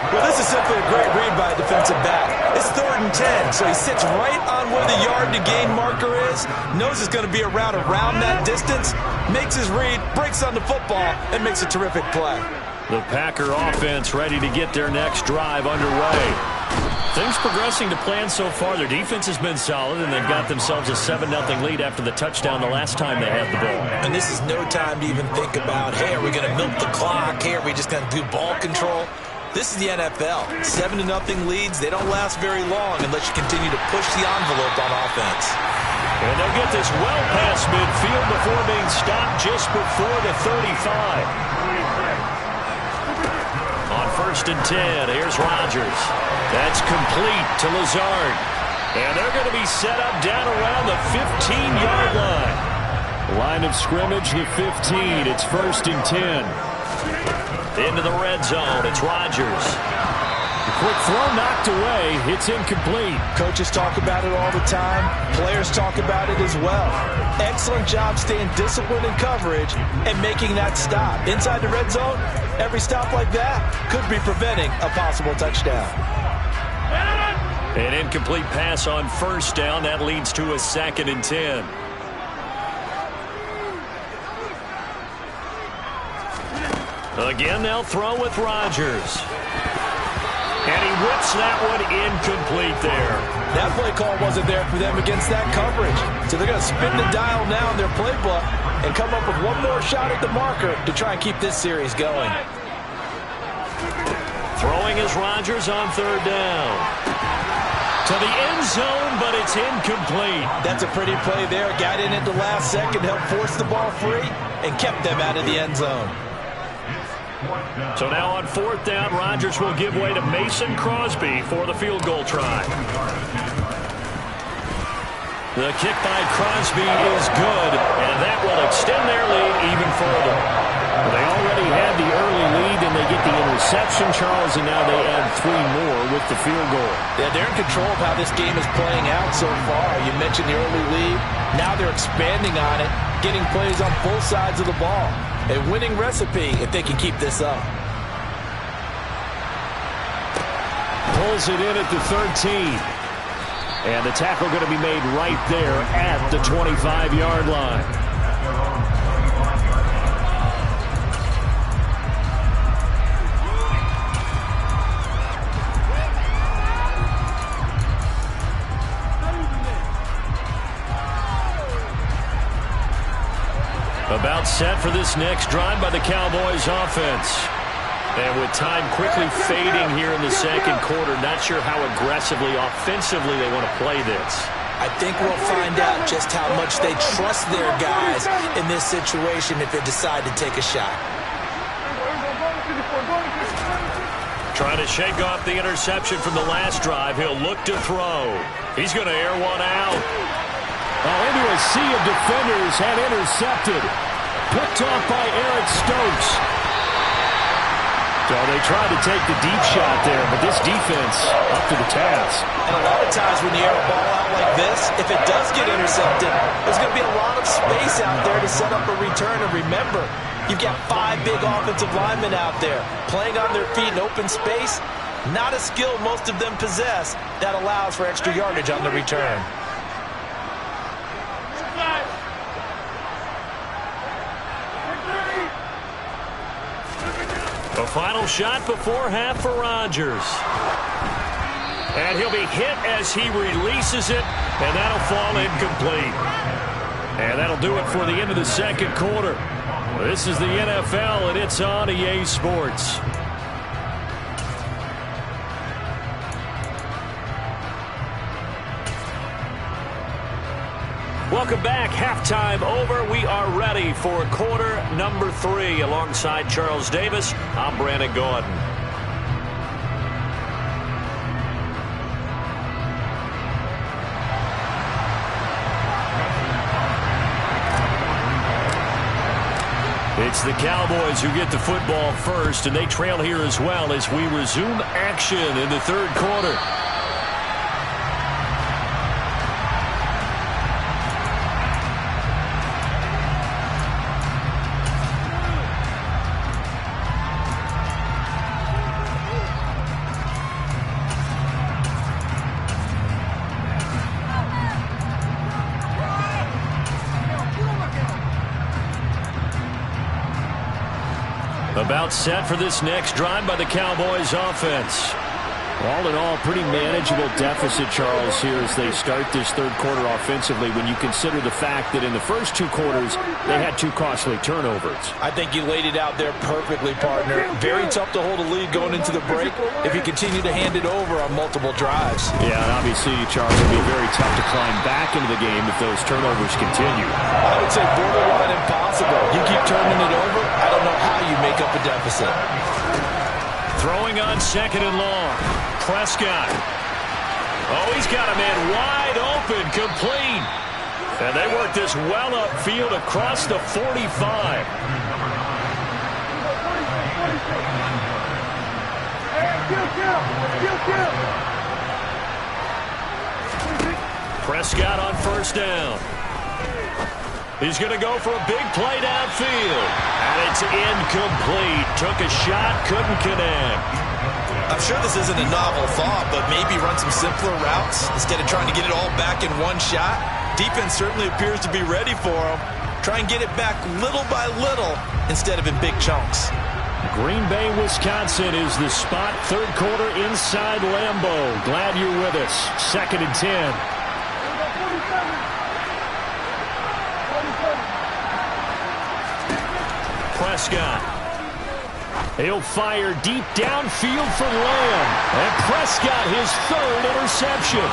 Well, this is simply a great read by a defensive back. It's 3rd and 10, so he sits right on where the yard-to-gain marker is, knows it's going to be a route around that distance, makes his read, breaks on the football, and makes a terrific play. The Packer offense ready to get their next drive underway. Things progressing to plan so far. Their defense has been solid, and they've got themselves a 7-0 lead after the touchdown the last time they had the ball. And this is no time to even think about, hey, are we going to milk the clock? Hey, are we just going to do ball control? This is the NFL. 7-0 leads, they don't last very long unless you continue to push the envelope on offense. And they'll get this well past midfield before being stopped just before the 35. On 1st and 10, here's Rodgers. That's complete to Lazard. And they're going to be set up down around the 15-yard line. Line of scrimmage, the 15. It's 1st and 10. Into the red zone, it's Rodgers. The quick throw knocked away. It's incomplete. Coaches talk about it all the time. Players talk about it as well. Excellent job staying disciplined in coverage and making that stop. Inside the red zone, every stop like that could be preventing a possible touchdown. An incomplete pass on 1st down. That leads to a 2nd and 10. Again, they'll throw with Rodgers. And he whips that one incomplete there. That play call wasn't there for them against that coverage. So they're going to spin the dial now in their playbook and come up with one more shot at the marker to try and keep this series going. Throwing is Rodgers on 3rd down. To the end zone, but it's incomplete. That's a pretty play there. Got in at the last second, helped force the ball free, and kept them out of the end zone. So now on 4th down, Rodgers will give way to Mason Crosby for the field goal try. The kick by Crosby is good, and that will extend their lead even further. They already had the early lead, and they get the interception, Charles, and now they add 3 more with the field goal. Yeah, they're in control of how this game is playing out so far. You mentioned the early lead. Now they're expanding on it, getting plays on both sides of the ball. A winning recipe if they can keep this up. Pulls it in at the 13. And the tackle going to be made right there at the 25-yard line. About set for this next drive by the Cowboys offense. And with time quickly fading here in the second quarter, not sure how aggressively, offensively they want to play this. I think we'll find out just how much they trust their guys in this situation if they decide to take a shot. Trying to shake off the interception from the last drive. He'll look to throw. He's going to air one out. Oh, into a sea of defenders and intercepted. Picked off by Eric Stokes. So they tried to take the deep shot there, but this defense up to the task. And a lot of times when you air a ball out like this, if it does get intercepted, there's going to be a lot of space out there to set up a return. And remember, you've got 5 big offensive linemen out there playing on their feet in open space. Not a skill most of them possess that allows for extra yardage on the return. A final shot before half for Rodgers. And he'll be hit as he releases it, and that'll fall incomplete. And that'll do it for the end of the second quarter. This is the NFL, and it's on EA Sports. Welcome back. Halftime over. We are ready for quarter number 3. Alongside Charles Davis, I'm Brandon Gaudin. It's the Cowboys who get the football first, and they trail here as well as we resume action in the third quarter. About set for this next drive by the Cowboys offense. All in all, pretty manageable deficit, Charles, here as they start this third quarter offensively when you consider the fact that in the first 2 quarters, they had 2 costly turnovers. I think you laid it out there perfectly, partner. Very tough to hold a lead going into the break if you continue to hand it over on multiple drives. Yeah, and obviously, Charles, it'll be very tough to climb back into the game if those turnovers continue. I would say borderline impossible. You keep turning it over, I don't know how you make up a deficit. Throwing on 2nd and long. Prescott. Oh, he's got a man wide open, complete. And they work this well upfield across the 45. Prescott on 1st down. He's going to go for a big play downfield. And it's incomplete. Took a shot, couldn't connect. I'm sure this isn't a novel thought, but maybe run some simpler routes instead of trying to get it all back in one shot. Defense certainly appears to be ready for him. Try and get it back little by little instead of in big chunks. Green Bay, Wisconsin is the spot. Third quarter inside Lambeau. Glad you're with us. 2nd and 10. Prescott. He'll fire deep downfield for Lamb. And Prescott, his third interception.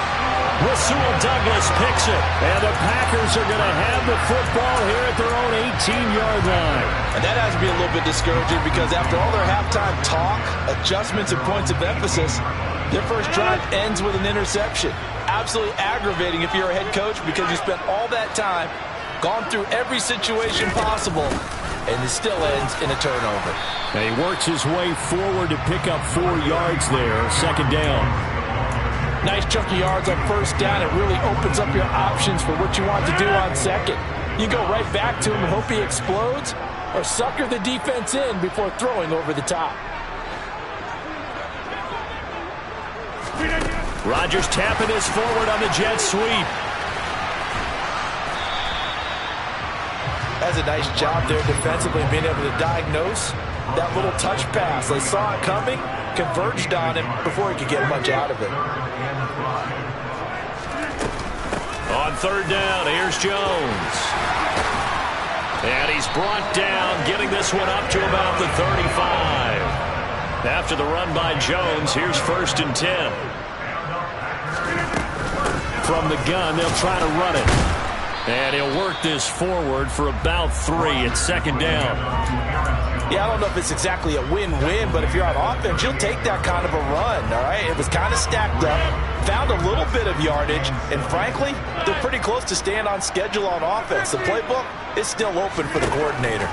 Rasul Douglas picks it. And the Packers are going to have the football here at their own 18-yard line. And that has to be a little bit discouraging because after all their halftime talk, adjustments, and points of emphasis, their first drive ends with an interception. Absolutely aggravating if you're a head coach because you spent all that time, gone through every situation possible, and it still ends in a turnover. And he works his way forward to pick up 4 yards there. Second down. Nice chunky yards on first down. It really opens up your options for what you want to do on second. You go right back to him and hope he explodes, or sucker the defense in before throwing over the top. Rodgers tapping this forward on the jet sweep. That's a nice job there defensively, being able to diagnose that little touch pass. They saw it coming, converged on him before he could get much out of it. On third down, here's Jones. And he's brought down, getting this one up to about the 35. After the run by Jones, here's 1st and 10. From the gun, they'll try to run it. And he'll work this forward for about 3 at second down. Yeah, I don't know if it's exactly a win-win, but if you're on offense, you'll take that kind of a run, all right? It was kind of stacked up, found a little bit of yardage, and frankly, they're pretty close to staying on schedule on offense. The playbook is still open for the coordinator.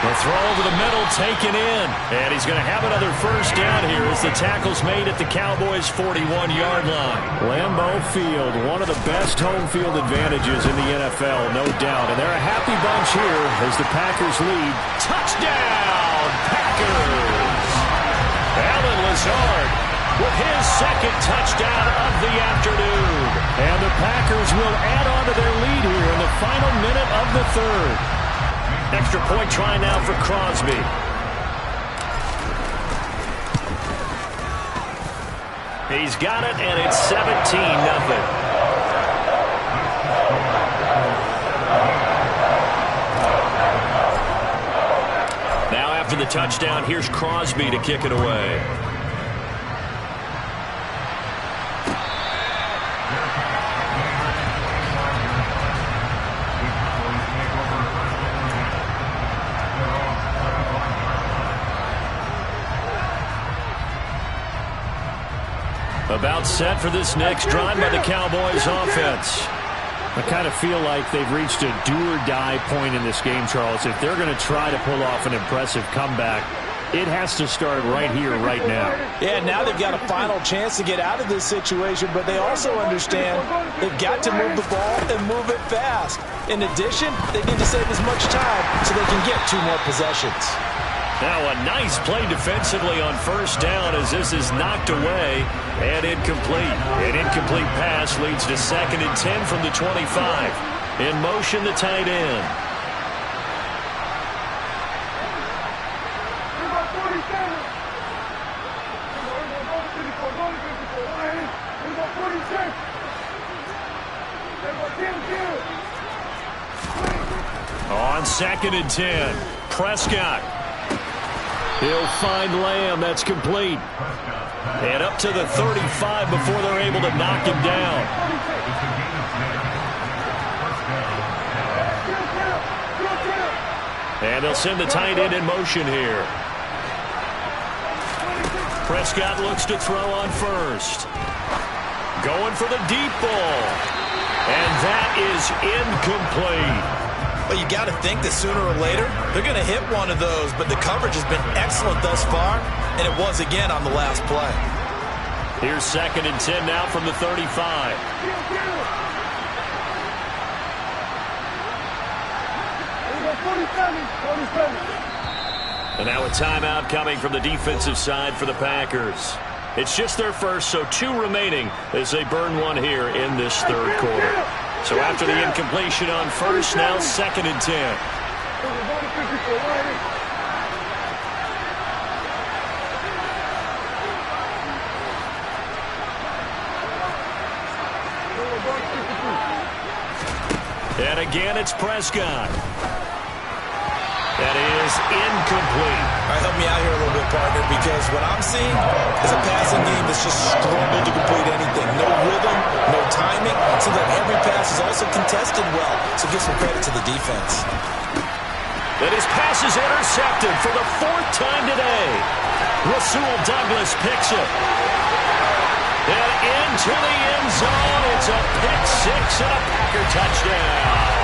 The throw over the middle, taken in. And he's going to have another first down here as the tackle's made at the Cowboys' 41-yard line. Lambeau Field, one of the best home field advantages in the NFL, no doubt. And they're a happy bunch here as the Packers lead. Touchdown, Packers! Allen Lazard with his second touchdown of the afternoon. And the Packers will add on to their lead here in the final minute of the third. Extra point try now for Crosby. He's got it, and it's 17-0. Now after the touchdown, here's Crosby to kick it away. About set for this next drive by the Cowboys offense. I kind of feel like they've reached a do-or-die point in this game, Charles. If they're going to try to pull off an impressive comeback, it has to start right here, right now. Yeah, now they've got a final chance to get out of this situation, but they also understand they've got to move the ball and move it fast. In addition, they need to save as much time so they can get 2 more possessions. Now a nice play defensively on first down as this is knocked away and incomplete. An incomplete pass leads to 2nd and 10 from the 25. In motion, the tight end. On 2nd and 10, Prescott. He'll find Lamb. That's complete. And up to the 35 before they're able to knock him down. And they'll send the tight end in motion here. Prescott looks to throw on first. Going for the deep ball. And that is incomplete. Well, you got to think that sooner or later they're going to hit one of those, but the coverage has been excellent thus far, and it was again on the last play. Here's 2nd and 10 now from the 35. And now a timeout coming from the defensive side for the Packers. It's just their first, so 2 remaining as they burn one here in this third quarter. So after the incompletion on first, now 2nd and 10. And again, it's Prescott. That is incomplete. All right, help me out here a little bit, partner, because what I'm seeing is a passing game that's just struggled to complete anything. No rhythm, no timing. It seems like every pass is also contested well, so give some credit to the defense. And his pass is intercepted for the 4th time today. Rasul Douglas picks it. And into the end zone. It's a pick six and a Packer touchdown.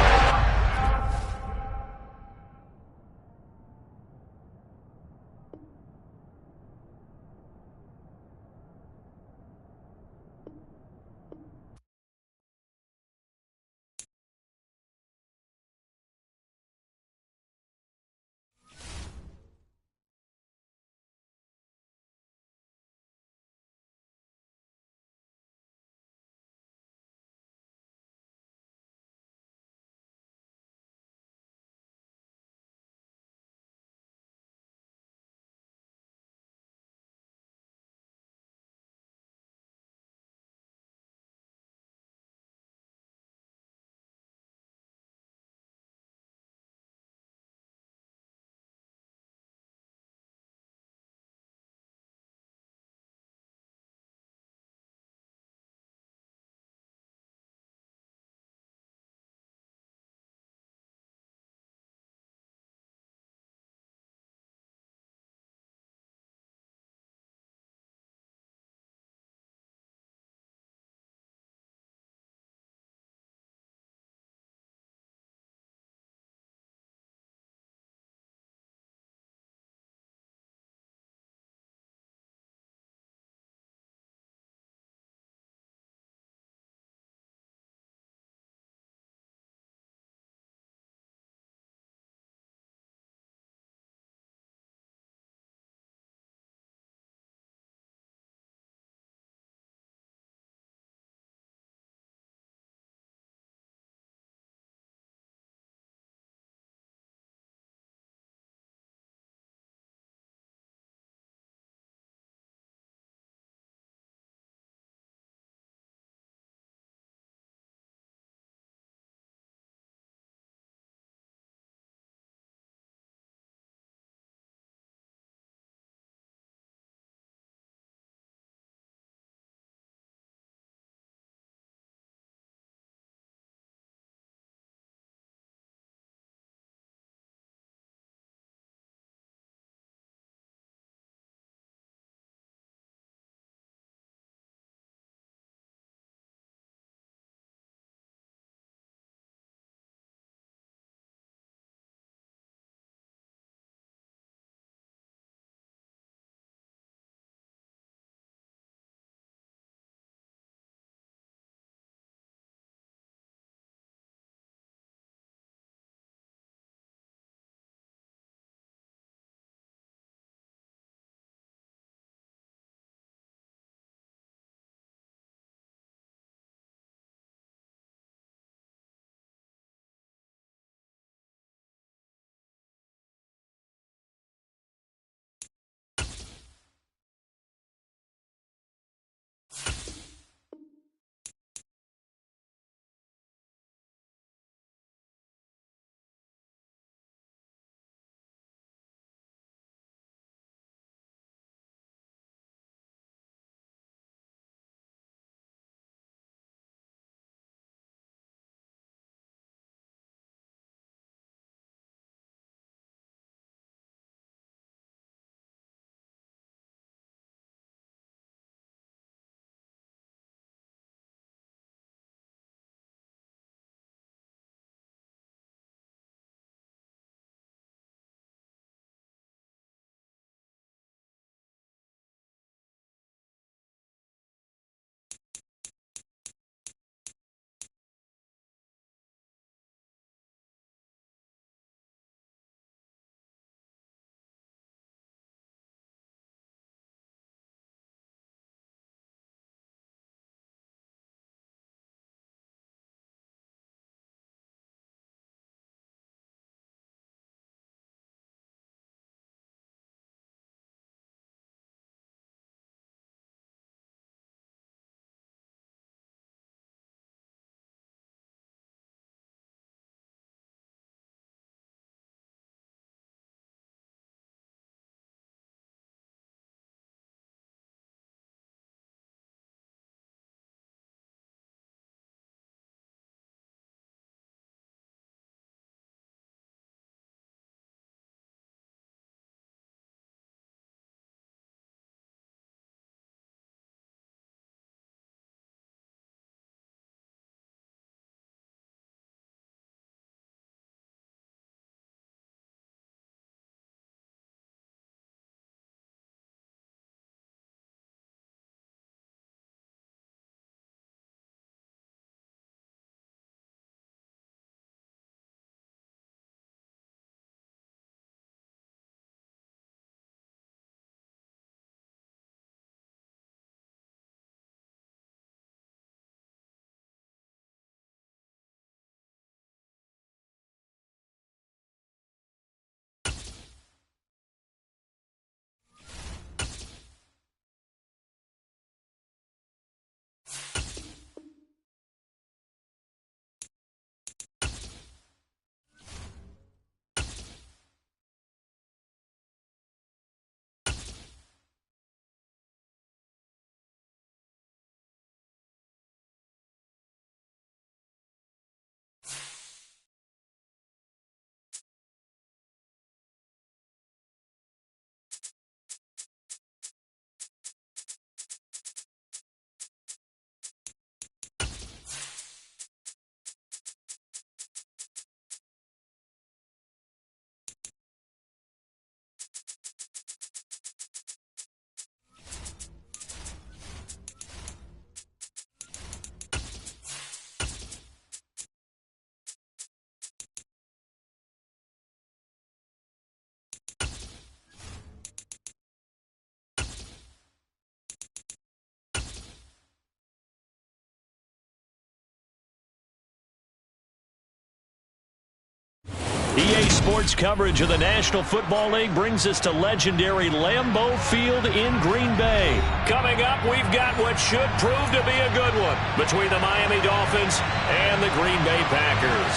EA Sports coverage of the National Football League brings us to legendary Lambeau Field in Green Bay. Coming up, we've got what should prove to be a good one between the Miami Dolphins and the Green Bay Packers.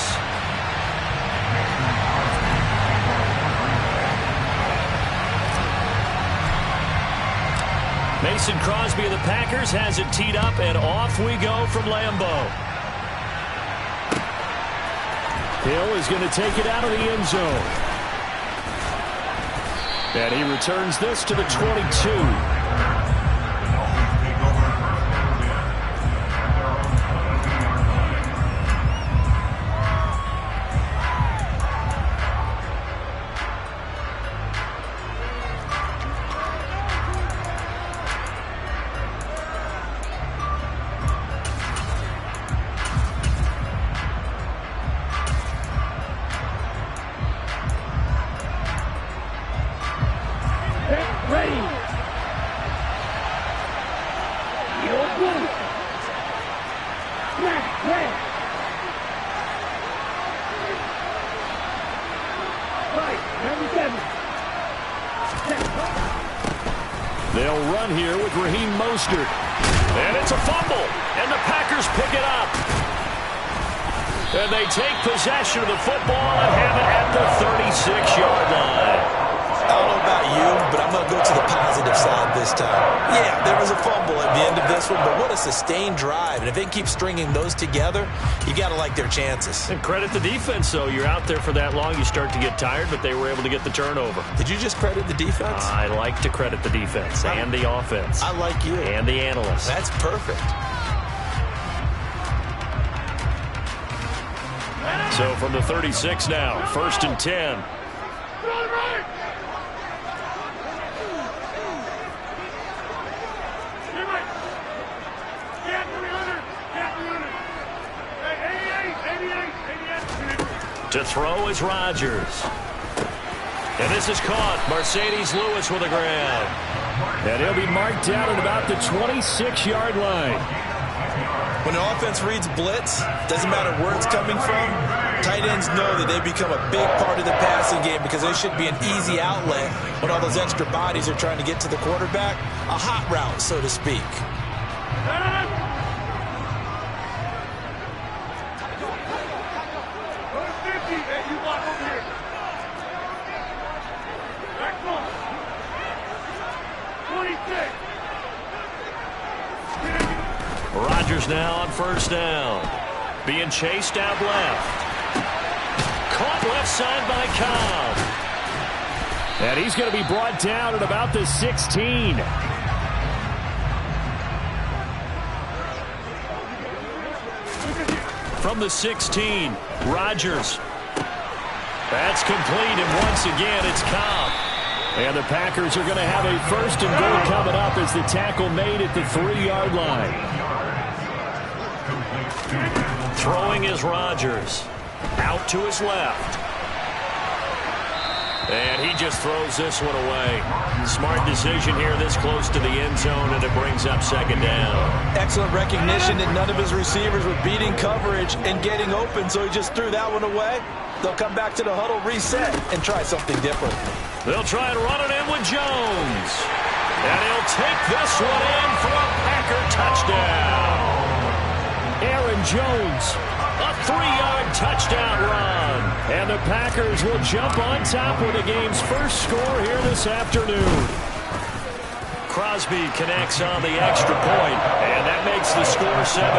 Mason Crosby of the Packers has it teed up, and off we go from Lambeau. Hill is going to take it out of the end zone. And he returns this to the 22. They'll run here with Raheem Mostert. And it's a fumble. And the Packers pick it up. And they take possession of the football and have it at the 36-yard line. I don't know about you, but I'm going to go to the positive side this time. Yeah, there was a fumble at the end of this one, but what a sustained drive. And if they can keep stringing those together, you got to like their chances. And credit the defense, though. You're out there for that long, you start to get tired, but they were able to get the turnover. Did you just credit the defense? I like to credit the defense and the offense. I like you. And the analysts. That's perfect. So from the 36 now, 1st and 10. To throw is Rodgers. And this is caught. Mercedes Lewis with a grab. And he'll be marked down at about the 26-yard line. When an offense reads blitz, doesn't matter where it's coming from, tight ends know that they become a big part of the passing game because they should be an easy outlet when all those extra bodies are trying to get to the quarterback. A hot route, so to speak. Rodgers now on 1st down. Being chased out left. Caught left side by Cobb. And he's going to be brought down at about the 16. From the 16, Rodgers. That's complete, and once again, it's Cobb. And the Packers are going to have a 1st and goal coming up as the tackle made at the 3-yard line. Throwing is Rodgers. Out to his left. And he just throws this one away. Smart decision here this close to the end zone, and it brings up 2nd down. Excellent recognition that none of his receivers were beating coverage and getting open, so he just threw that one away. They'll come back to the huddle, reset, and try something different. They'll try and run it in with Jones. And he'll take this one in for a Packer touchdown. Aaron Jones. A 3-yard touchdown run. And the Packers will jump on top with the game's first score here this afternoon. Crosby connects on the extra point, and that makes the score 7-0.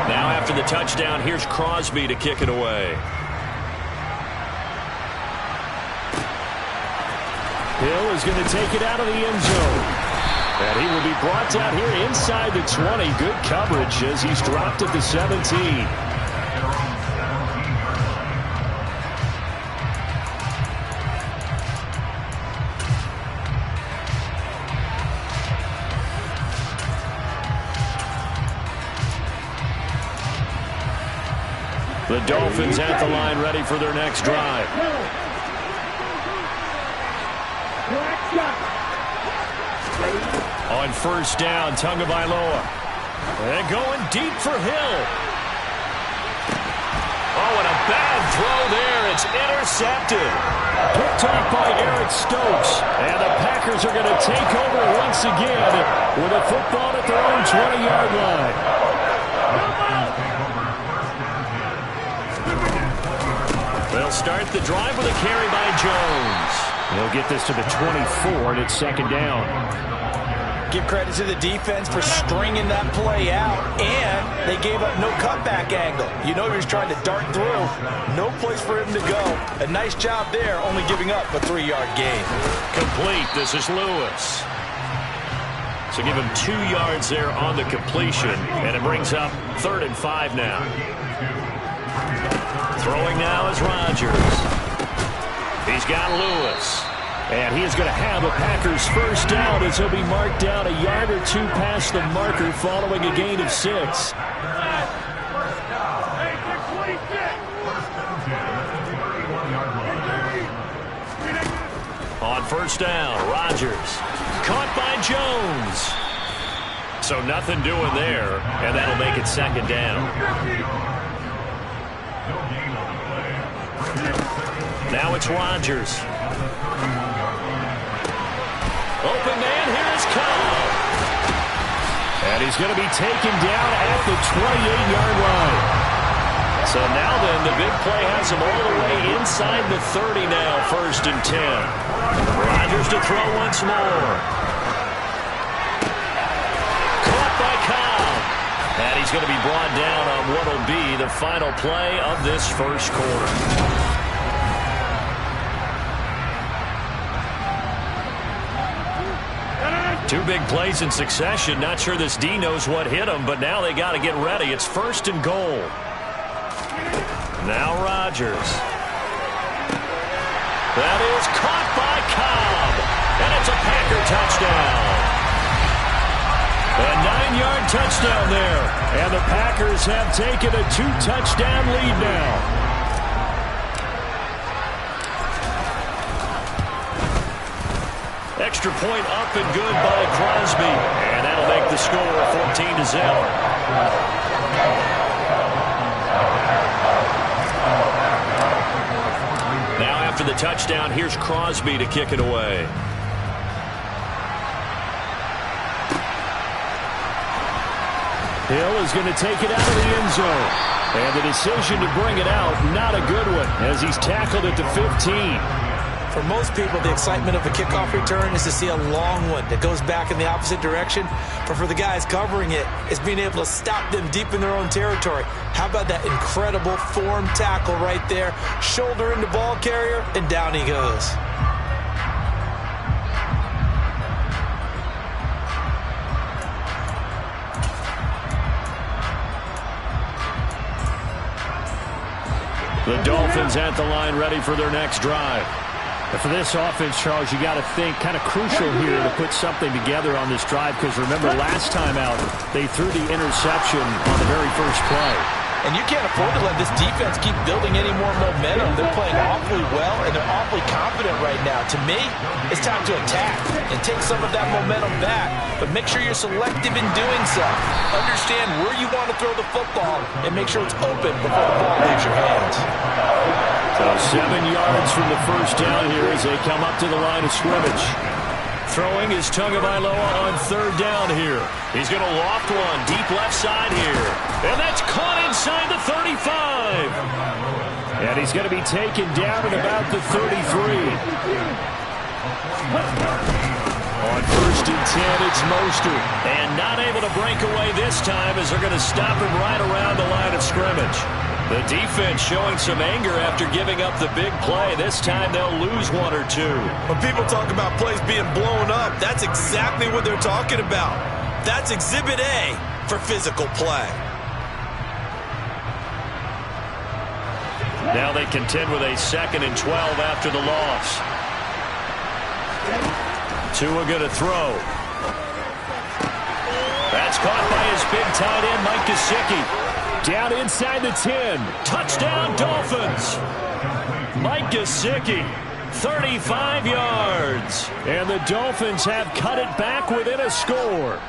Now after the touchdown, here's Crosby to kick it away. Hill is going to take it out of the end zone. And he will be brought down here inside the 20. Good coverage as he's dropped at the 17. The Dolphins at the line ready for their next drive. On 1st down, Tagovailoa. And going deep for Hill. Oh, and a bad throw there. It's intercepted. Picked off by Eric Stokes. And the Packers are going to take over once again with a football at their own 20-yard line. They'll start the drive with a carry by Jones. They'll get this to the 24, and it's second down. Give credit to the defense for stringing that play out, and they gave up no cutback angle. You know he was trying to dart through. No place for him to go. A nice job there, only giving up a 3-yard gain. Complete. This is Lewis. So give him 2 yards there on the completion, and it brings up 3rd and 5 now. Throwing now is Rodgers. He's got Lewis. And he is going to have a Packers first down as he'll be marked down a yard or 2 past the marker following a gain of 6. On first down, Rodgers. Caught by Jones. So nothing doing there, and that'll make it second down. Now it's Rodgers. Open man, here is Cobb. And he's going to be taken down at the 28-yard line. So now then, the big play has him all the way inside the 30 now, 1st and 10. Rodgers to throw once more. Caught by Cobb. And he's going to be brought down on what will be the final play of this first quarter. 2 big plays in succession. Not sure this D knows what hit him, but now they got to get ready. It's 1st and goal. Now Rodgers. That is caught by Cobb. And it's a Packer touchdown. A 9-yard touchdown there. And the Packers have taken a 2-touchdown lead now. Extra point up and good by Crosby. And that'll make the score 14-0. Now after the touchdown, here's Crosby to kick it away. Hill is going to take it out of the end zone. And the decision to bring it out, not a good one, as he's tackled at the 15. For most people, the excitement of a kickoff return is to see a long one that goes back in the opposite direction. But for the guys covering it, it's being able to stop them deep in their own territory. How about that incredible form tackle right there? Shoulder into ball carrier, and down he goes. The Dolphins at the line ready for their next drive. And for this offense, Charles, you got to think kind of crucial here to put something together on this drive, because remember last time out they threw the interception on the very first play. And you can't afford to let this defense keep building any more momentum. They're playing awfully well, and they're awfully confident right now. To me, it's time to attack and take some of that momentum back. But make sure you're selective in doing so. Understand where you want to throw the football and make sure it's open before the ball leaves your hands. So 7 yards from the first down here as they come up to the line of scrimmage. Throwing is Tagovailoa on 3rd down here. He's going to loft one deep left side here. And that's caught inside the 35. And he's going to be taken down at about the 33. On 1st and 10, it's Mostert. And not able to break away this time as they're going to stop him right around the line of scrimmage. The defense showing some anger after giving up the big play. This time they'll lose 1 or 2. When people talk about plays being blown up, that's exactly what they're talking about. That's Exhibit A for physical play. Now they contend with a 2nd and 12 after the loss. Tua going to throw. That's caught by his big tight end, Mike Gesicki. Down inside the 10. Touchdown, Dolphins. Mike Gesicki, 35 yards. And the Dolphins have cut it back within a score.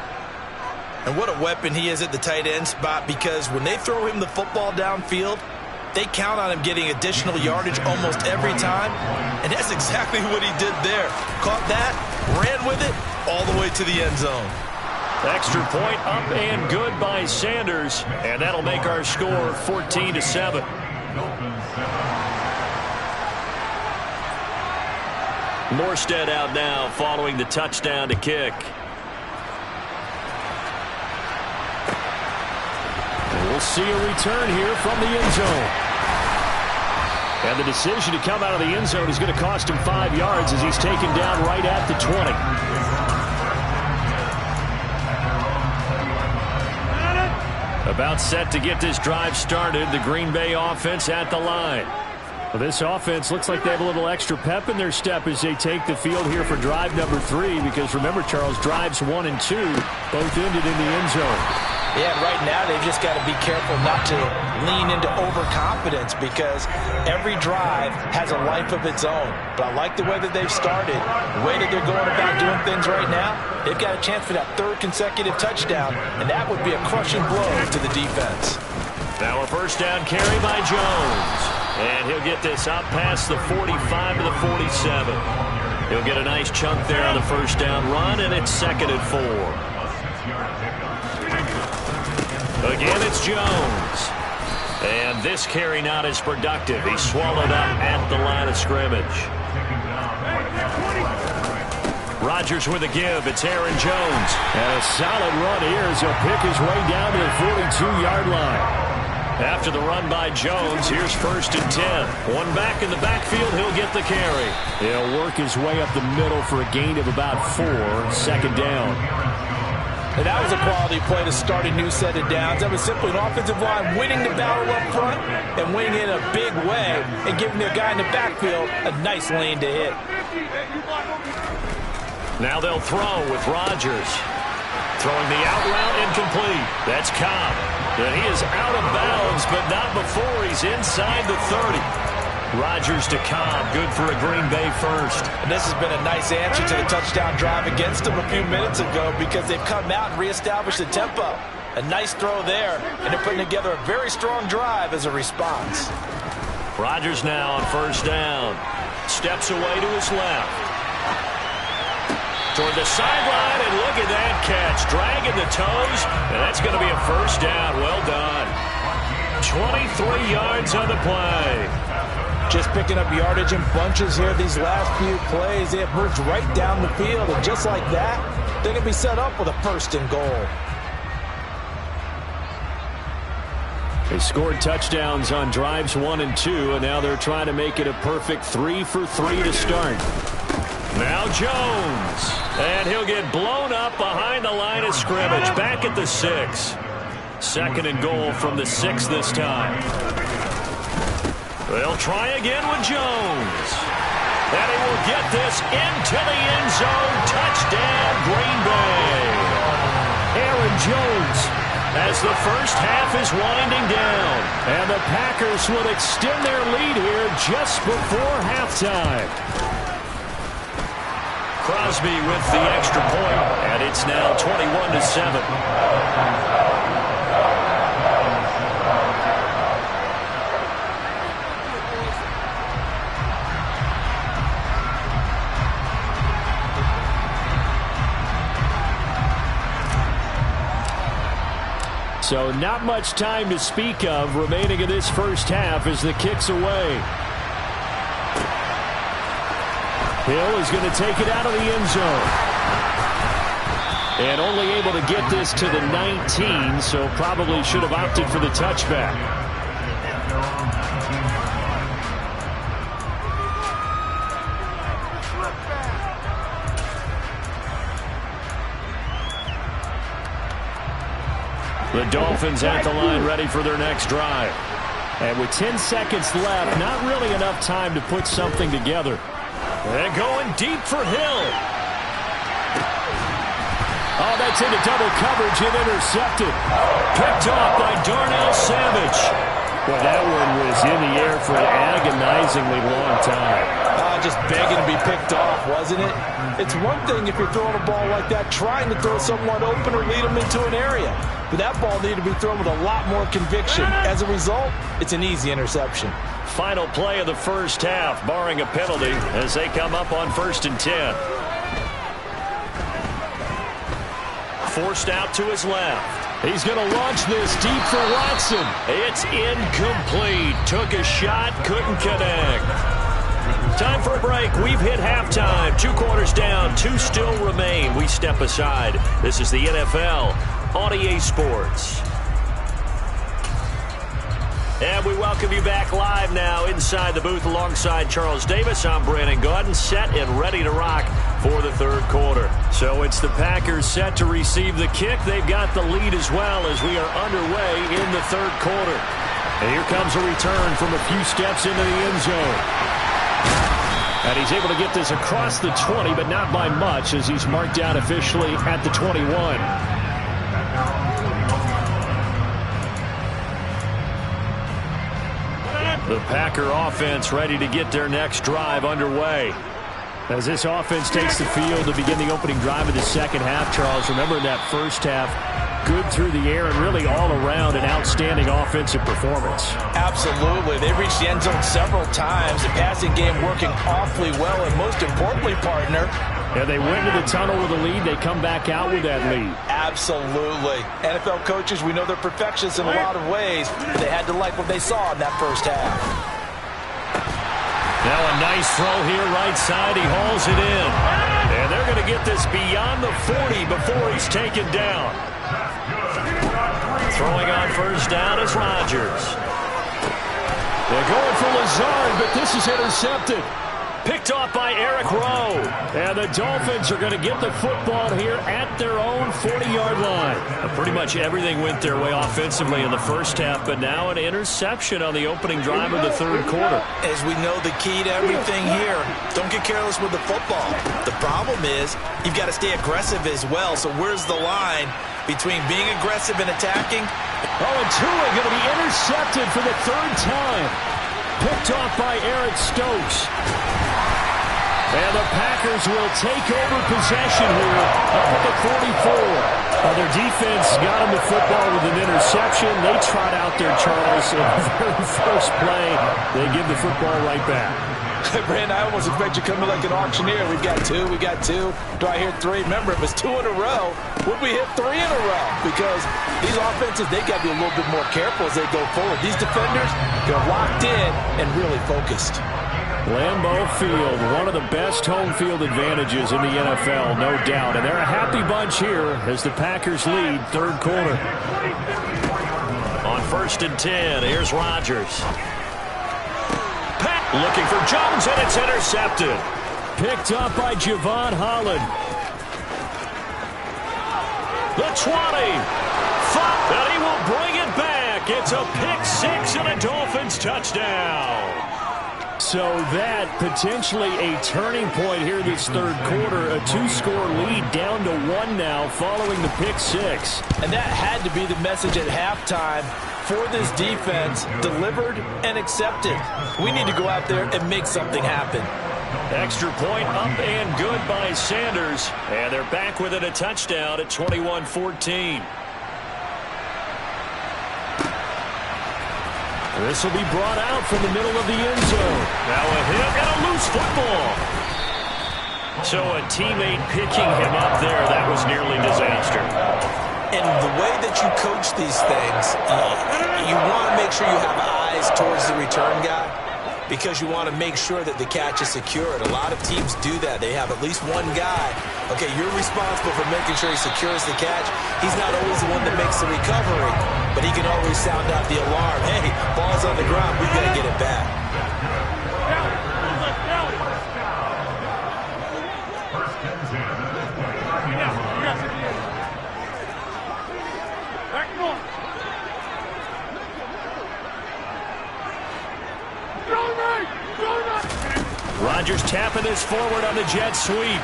And what a weapon he is at the tight end spot, because when they throw him the football downfield, they count on him getting additional yardage almost every time. And that's exactly what he did there. Caught that, ran with it, all the way to the end zone. Extra point up and good by Sanders. And that'll make our score 14-7. Morstead out now following the touchdown to kick. We'll see a return here from the end zone. And the decision to come out of the end zone is going to cost him 5 yards as he's taken down right at the 20. About set to get this drive started. The Green Bay offense at the line. Well, this offense looks like they have a little extra pep in their step as they take the field here for drive number 3. Because remember, Charles, drives 1 and 2 both ended in the end zone. Yeah, right now they've just got to be careful not to lean into overconfidence, because every drive has a life of its own. But I like the way that they've started, the way that they're going about doing things right now. They've got a chance for that 3rd consecutive touchdown, and that would be a crushing blow to the defense. Now a first down carry by Jones. And he'll get this up past the 45 to the 47. He'll get a nice chunk there on the first down run, and it's 2nd and 4. Again, it's Jones. And this carry not as productive. He's swallowed up at the line of scrimmage. Rodgers with a give. It's Aaron Jones. And a solid run here as he'll pick his way down to the 42-yard line. After the run by Jones, here's 1st and 10. One back in the backfield, he'll get the carry. He'll work his way up the middle for a gain of about 4. 2nd down. And that was a quality play to start a new set of downs. That was simply an offensive line winning the battle up front and winning in a big way and giving their guy in the backfield a nice lane to hit. Now they'll throw with Rodgers. Throwing the out route incomplete. That's Cobb. And he is out of bounds, but not before he's inside the 30. Rodgers to Cobb, good for a Green Bay first. And this has been a nice answer to the touchdown drive against them a few minutes ago, because they've come out and reestablished the tempo. A nice throw there, and they're putting together a very strong drive as a response. Rodgers now on first down. Steps away to his left. Toward the sideline, and look at that catch. Dragging the toes, and that's going to be a first down. Well done. 23 yards on the play. Just picking up yardage in bunches here these last few plays. They have moved right down the field, and just like that, they're going to be set up with a 1st and goal. They scored touchdowns on drives 1 and 2, and now they're trying to make it a perfect 3 for 3 to start. Now Jones, and he'll get blown up behind the line of scrimmage, back at the 6. 2nd and goal from the 6 this time. They'll try again with Jones. And he will get this into the end zone. Touchdown, Green Bay. Aaron Jones, as the first half is winding down. And the Packers will extend their lead here just before halftime. Crosby with the extra point, and it's now 21-7. So not much time to speak of remaining in this first half as the kick's away. Hill is going to take it out of the end zone. And only able to get this to the 19, so probably should have opted for the touchback. The Dolphins at the line, ready for their next drive. And with 10 seconds left, not really enough time to put something together. And going deep for Hill. Oh, that's into double coverage and intercepted. Picked off by Darnell Savage. Well, that one was in the air for an agonizingly long time. Just begging to be picked off, wasn't it? It's one thing if you're throwing a ball like that, trying to throw someone open or lead them into an area. But that ball needed to be thrown with a lot more conviction. As a result, it's an easy interception. Final play of the first half, barring a penalty, as they come up on 1st and 10. Forced out to his left. He's going to launch this deep for Watson. It's incomplete. Took a shot, couldn't connect. Time for a break. We've hit halftime. 2 quarters down, 2 still remain. We step aside. This is the NFL on EA Sports. And we welcome you back live now inside the booth alongside Charles Davis. I'm Brandon Gaudin, set and ready to rock for the 3rd quarter. So it's the Packers set to receive the kick. They've got the lead as well as we are underway in the 3rd quarter. And here comes a return from a few steps into the end zone. And he's able to get this across the 20, but not by much as he's marked out officially at the 21. The Packer offense ready to get their next drive underway. As this offense takes the field to begin the opening drive of the 2nd half, Charles, remember in that first half, good through the air and really all around an outstanding offensive performance. Absolutely. They reached the end zone several times. The passing game working awfully well, and most importantly, partner, yeah, they went to the tunnel with a lead. They come back out with that lead. Absolutely. NFL coaches, we know they're perfectionists in a lot of ways. They had to like what they saw in that first half. Now a nice throw here right side. He hauls it in. And they're going to get this beyond the 40 before he's taken down. Throwing on 1st down is Rodgers. They're going for Lazard, but this is intercepted. Picked off by Eric Rowe. And the Dolphins are going to get the football here at their own 40-yard line. Pretty much everything went their way offensively in the first half, but now an interception on the opening drive of the 3rd quarter. As we know, the key to everything here, don't get careless with the football. The problem is you've got to stay aggressive as well. So where's the line between being aggressive and attacking? Oh, and Tua going to be intercepted for the 3rd time. Picked off by Eric Stokes. And the Packers will take over possession here up at the 44. Their defense got them the football with an interception. They trot out there, Charles, in the very first play. They give the football right back. Brand, I almost expect you to come in like an auctioneer. We've got 2, we got 2. Do I hear 3? Remember, if it's 2 in a row, would we hit 3 in a row? Because these offenses, they got to be a little bit more careful as they go forward. These defenders, they're locked in and really focused. Lambeau Field, one of the best home field advantages in the NFL, no doubt. And they're a happy bunch here as the Packers lead 3rd quarter. On 1st and 10, here's Rodgers. Looking for Jones, and it's intercepted. Picked up by Javon Holland. The 20. And he will bring it back. It's a pick-6 and a Dolphins touchdown. So that potentially a turning point here this 3rd quarter. A 2-score lead down to 1 now following the pick-6. And that had to be the message at halftime for this defense, delivered and accepted. We need to go out there and make something happen. Extra point up and good by Sanders. And they're back within a touchdown at 21-14. This will be brought out from the middle of the end zone. Now a hit and a loose football. So a teammate picking him up there, that was nearly disaster. And the way that you coach these things, you want to make sure you have eyes towards the return guy because you want to make sure that the catch is secured. A lot of teams do that. They have at least one guy. Okay, you're responsible for making sure he secures the catch. He's not always the one that makes the recovery, but he can always sound out the alarm. Hey, ball's on the ground. We've got to get it back. Rodgers tapping this forward on the jet sweep.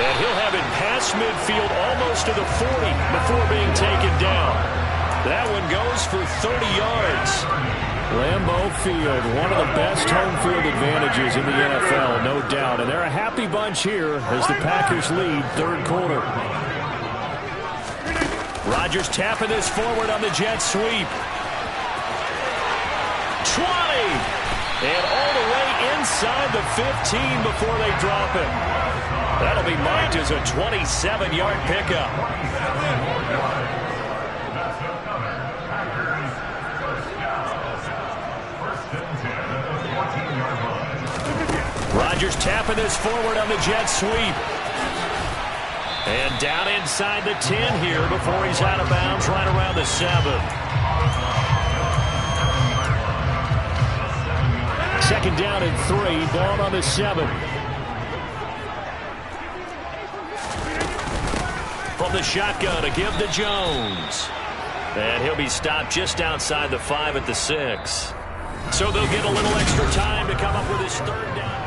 And he'll have it past midfield almost to the 40 before being taken down. That one goes for 30 yards. Lambeau Field, one of the best home field advantages in the NFL, no doubt. And they're a happy bunch here as the Packers lead third quarter. Rodgers tapping this forward on the jet sweep. 20! And all the way inside the 15 before they drop it. That'll be marked as a 27-yard pickup. Rodgers tapping this forward on the jet sweep. And down inside the 10 here before he's out of bounds right around the 7. Second down and 3, ball on the 7. From the shotgun to give to Jones. And he'll be stopped just outside the 5 at the 6. So they'll get a little extra time to come up with his third down.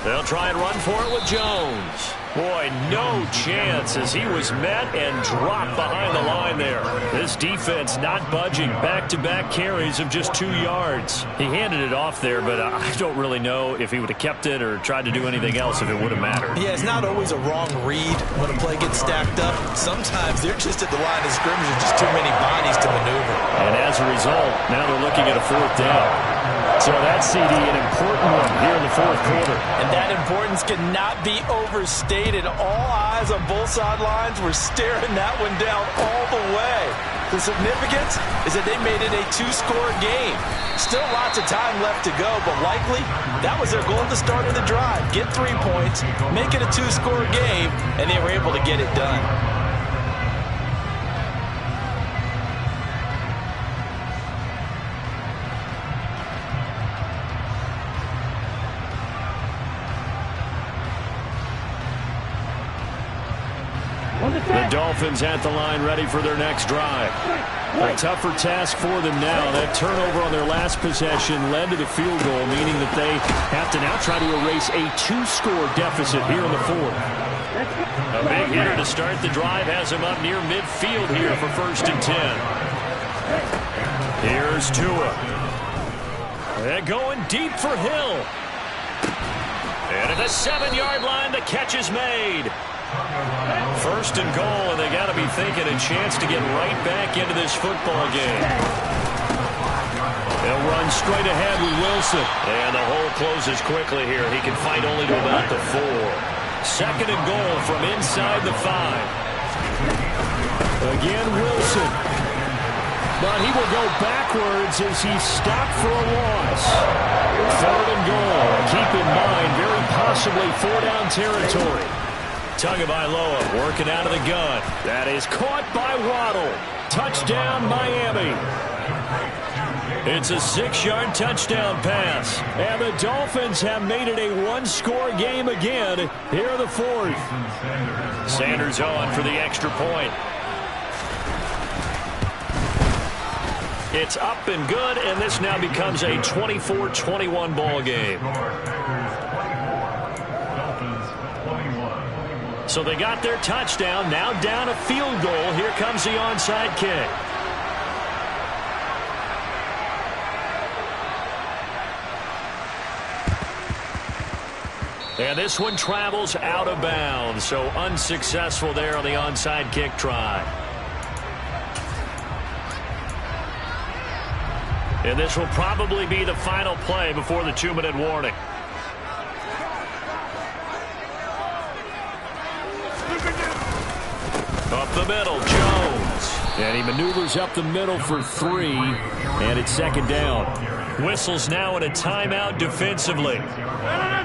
They'll try and run for it with Jones. Boy, no chance as he was met and dropped behind the line there. This defense not budging. Back-to-back carries of just 2 yards. He handed it off there, but I don't really know if he would have kept it or tried to do anything else if it would have mattered. Yeah, it's not always a wrong read when a play gets stacked up. Sometimes they're just at the line of scrimmage with just too many bodies to maneuver. And as a result, now they're looking at a 4th down. So that's, CD, an important one here in the 4th quarter. And that importance cannot be overstated. All eyes on both sidelines were staring that one down all the way. The significance is that they made it a 2-score game. Still lots of time left to go, but likely that was their goal at the start of the drive. Get 3 points, make it a 2-score game, and they were able to get it done. The Dolphins at the line ready for their next drive. A tougher task for them now. That turnover on their last possession led to the field goal, meaning that they have to now try to erase a 2-score deficit here in the 4th. A big hitter to start the drive has him up near midfield here for 1st and 10. Here's Tua. They're going deep for Hill. And at the 7-yard line, the catch is made. 1st and goal, and they got to be thinking a chance to get right back into this football game. They'll run straight ahead with Wilson. And the hole closes quickly here. He can fight only to about the 4. 2nd and goal from inside the 5. Again, Wilson. But he will go backwards as he's stopped for a loss. 3rd and goal. Keep in mind, very possibly 4-down territory. Tagovailoa working out of the gun. That is caught by Waddle. Touchdown, Miami. It's a 6-yard touchdown pass. And the Dolphins have made it a 1-score game again here in the 4th. Sanders on for the extra point. It's up and good, and this now becomes a 24-21 ball game. So they got their touchdown, now down a field goal. Here comes the onside kick. And this one travels out of bounds, so unsuccessful there on the onside kick try. And this will probably be the final play before the 2-minute warning. Up the middle, Jones. And he maneuvers up the middle for 3, and it's 2nd down. Whistles now in a timeout defensively.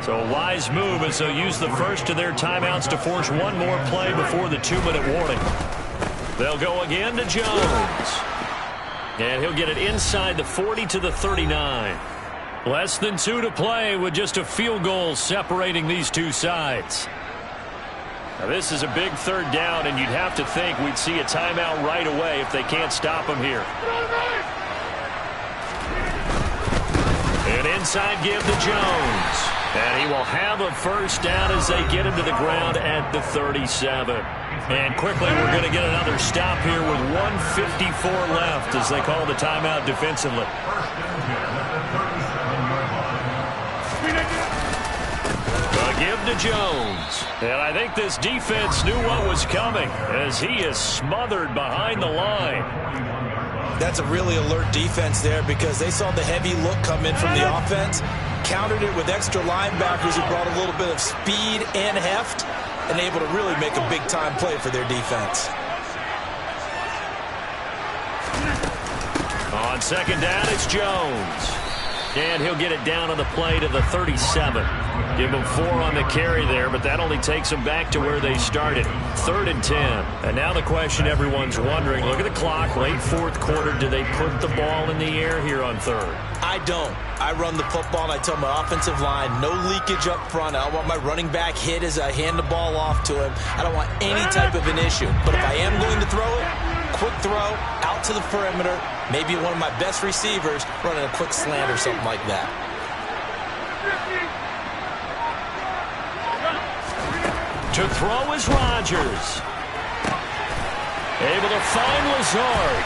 So a wise move as they'll use the first of their timeouts to force one more play before the 2-minute warning. They'll go again to Jones. And he'll get it inside the 40 to the 39. Less than 2 to play with just a field goal separating these two sides. Now this is a big third down, and you'd have to think we'd see a timeout right away if they can't stop him here. An inside give to Jones. And he will have a first down as they get him to the ground at the 37. And quickly we're going to get another stop here with 1:54 left as they call the timeout defensively. A give to Jones. And I think this defense knew what was coming as he is smothered behind the line. That's a really alert defense there because they saw the heavy look come in from the offense, countered it with extra linebackers who brought a little bit of speed and heft, and able to really make a big-time play for their defense. On second down, it's Jones. And he'll get it down on the play to the 37. Give him 4 on the carry there, but that only takes them back to where they started. 3rd and 10. And now the question everyone's wondering, look at the clock, late fourth quarter. Do they put the ball in the air here on 3rd? I don't. I run the football, and I tell my offensive line, no leakage up front. I don't want my running back hit as I hand the ball off to him. I don't want any type of an issue. But if I am going to throw it, quick throw, out to the perimeter, maybe one of my best receivers running a quick slant or something like that. To throw is Rodgers. Able to find Lazard.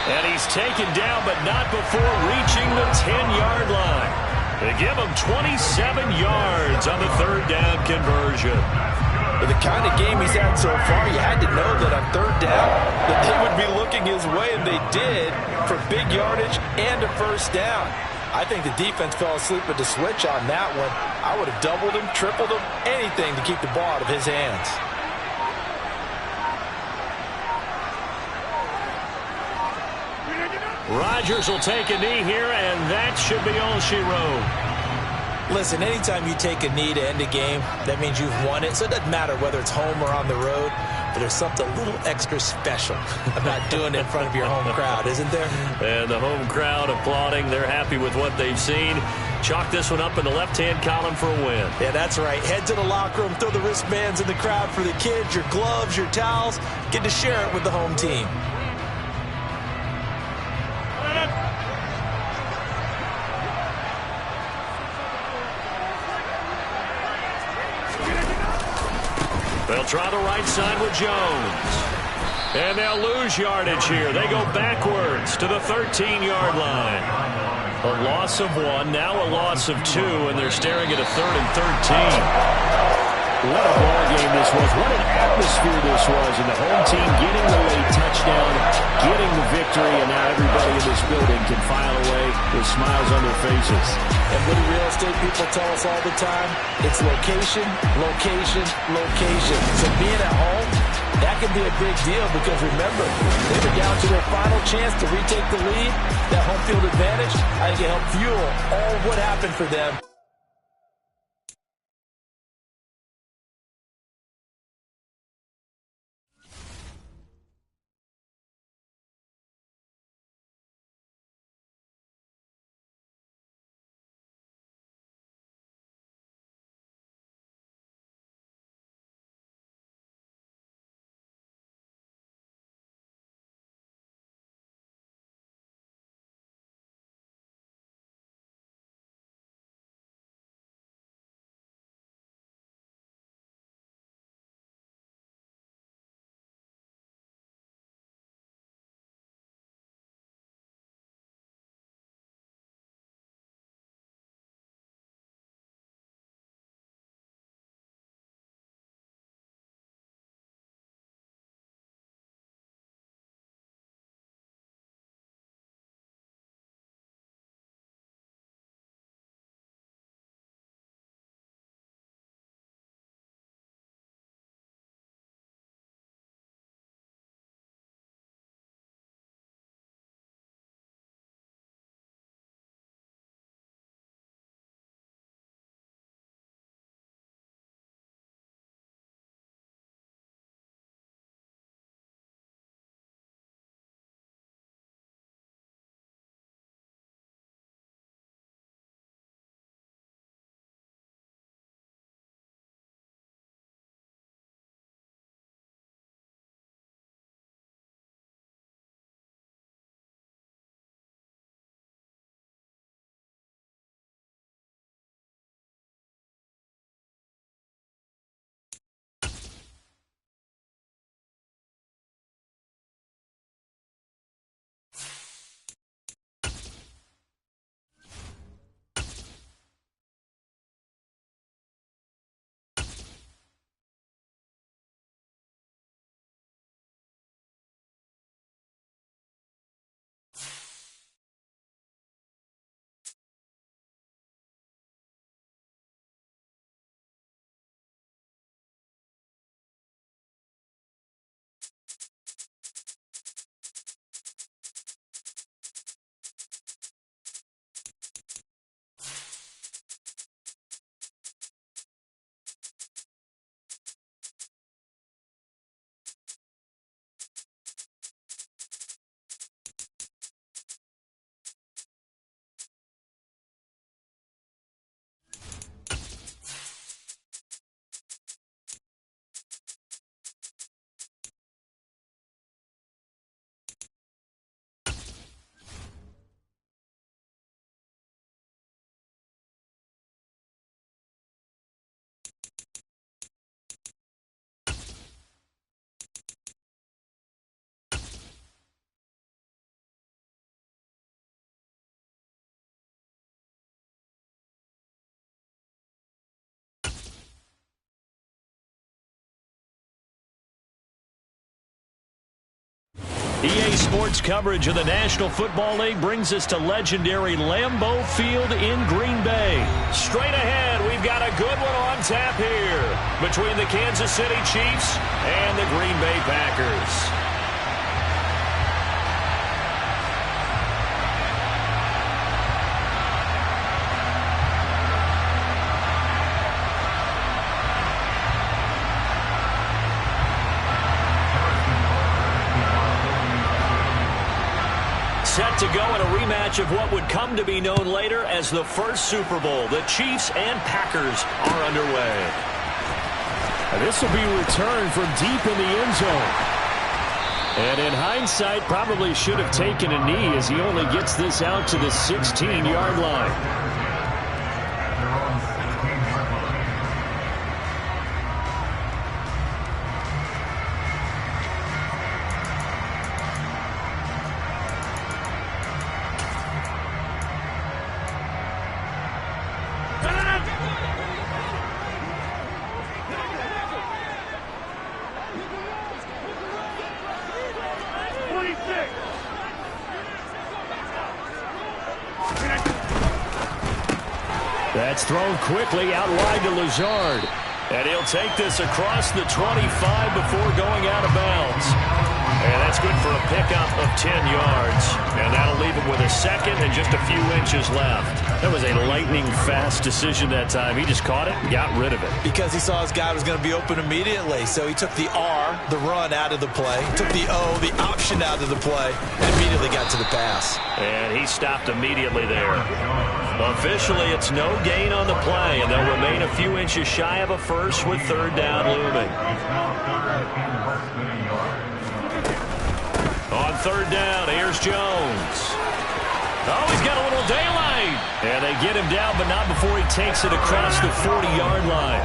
And he's taken down, but not before reaching the 10-yard line. They give him 27 yards on the 3rd down conversion. With the kind of game he's had so far, you had to know that on 3rd down that they would be looking his way, and they did, for big yardage and a first down. I think the defense fell asleep at the switch on that one. I would have doubled him, tripled him, anything to keep the ball out of his hands. Rodgers will take a knee here, and that should be all she wrote. Listen, anytime you take a knee to end a game, that means you've won it. So it doesn't matter whether it's home or on the road, but there's something a little extra special about doing it in front of your home crowd, isn't there? And the home crowd applauding. They're happy with what they've seen. Chalk this one up in the left-hand column for a win. Yeah, that's right. Head to the locker room, throw the wristbands in the crowd for the kids, your gloves, your towels. Get to share it with the home team. They'll try the right side with Jones. And they'll lose yardage here. They go backwards to the 13-yard line. A loss of 1, now a loss of 2, and they're staring at a 3rd and 13. What a ball game this was. What an atmosphere this was. And the home team getting the late touchdown, getting the victory, and now everybody in this building can file away with smiles on their faces. And what do real estate people tell us all the time? It's location, location, location. So being at home, that can be a big deal because remember, they were down to their final chance to retake the lead. That home field advantage, I think it helped fuel all what happened for them. EA Sports coverage of the National Football League brings us to legendary Lambeau Field in Green Bay. Straight ahead, we've got a good one on tap here between the Kansas City Chiefs and the Green Bay Packers. Set to go in a rematch of what would come to be known later as the first Super Bowl. The Chiefs and Packers are underway. This will be returned from deep in the end zone. And in hindsight, probably should have taken a knee as he only gets this out to the 16-yard line. That's thrown quickly out wide to Lazard. And he'll take this across the 25 before going out of bounds. And that's good for a pickup of 10 yards. And that'll leave him with a second and just a few inches left. That was a lightning-fast decision that time. He just caught it and got rid of it. Because he saw his guy was going to be open immediately. So he took the R, the run, out of the play. Took the O, the option, out of the play. And immediately got to the pass. And he stopped immediately there. Officially, it's no gain on the play, and they'll remain a few inches shy of a first with third down looming. On third down, here's Jones. Oh, he's got a little daylight. And they get him down, but not before he takes it across the 40-yard line.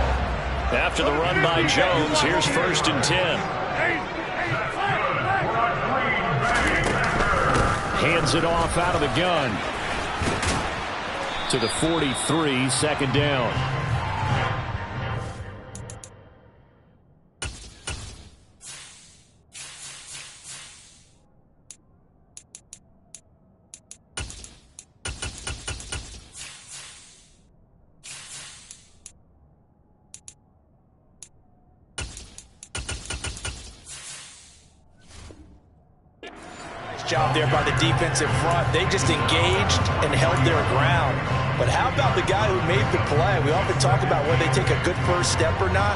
After the run by Jones, here's first and 10. Hands it off out of the gun. To the 43, second down. Job there by the defense in front. They just engaged and held their ground. But how about the guy who made the play? We often talk about whether they take a good first step or not.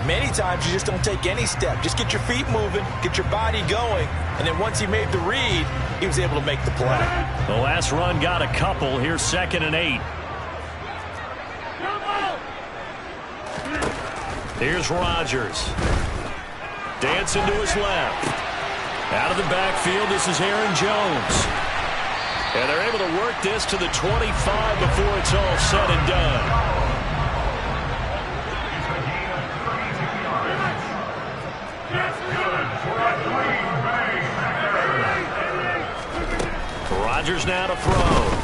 Many times you just don't take any step. Just get your feet moving, get your body going, and then once he made the read, he was able to make the play. The last run got a couple. Here's second and 8. Here's Rodgers. Dancing to his left. Out of the backfield, this is Aaron Jones. And they're able to work this to the 25 before it's all said and done. Rodgers now to throw.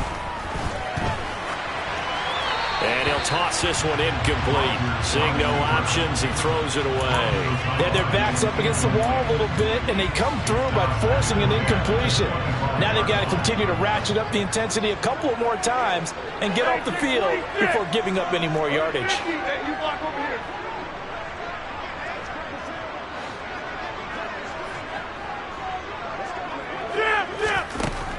And he'll toss this one incomplete. Seeing no options, he throws it away. They had their backs up against the wall a little bit, and they come through by forcing an incompletion. Now they've got to continue to ratchet up the intensity a couple of more times and get off the field before giving up any more yardage.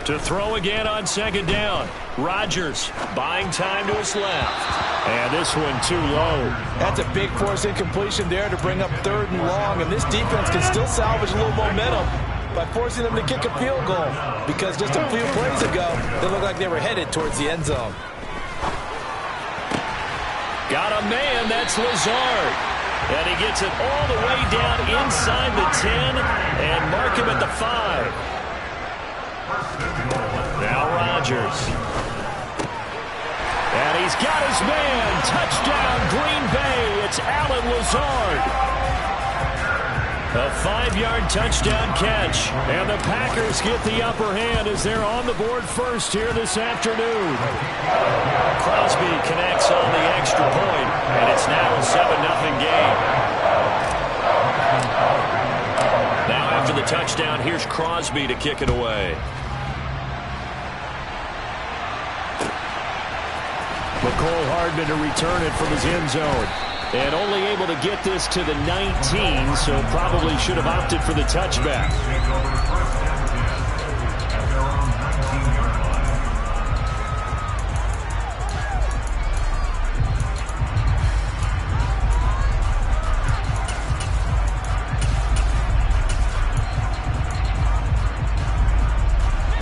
To throw again on second down. Rodgers buying time to his left. And this one too low. That's a big force incompletion there to bring up third and long. And this defense can still salvage a little momentum by forcing them to kick a field goal. Because just a few plays ago, they looked like they were headed towards the end zone. Got a man, that's Lazard. And he gets it all the way down inside the 10 and mark him at the 5. Now Rodgers. And he's got his man. Touchdown, Green Bay. It's Allen Lazard. A 5-yard touchdown catch. And the Packers get the upper hand as they're on the board first here this afternoon. Crosby connects on the extra point, and it's now a 7-0 game. Now after the touchdown, here's Crosby to kick it away. McCole Hardman to return it from his end zone. And only able to get this to the 19, so probably should have opted for the touchback.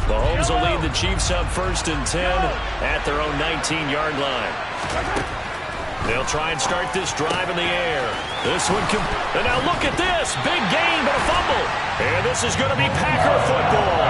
Mahomes will lead the Chiefs up 1st and 10 at their own 19-yard line. They'll try and start this drive in the air. This one and now look at this. Big gain, but a fumble. And this is going to be Packer football.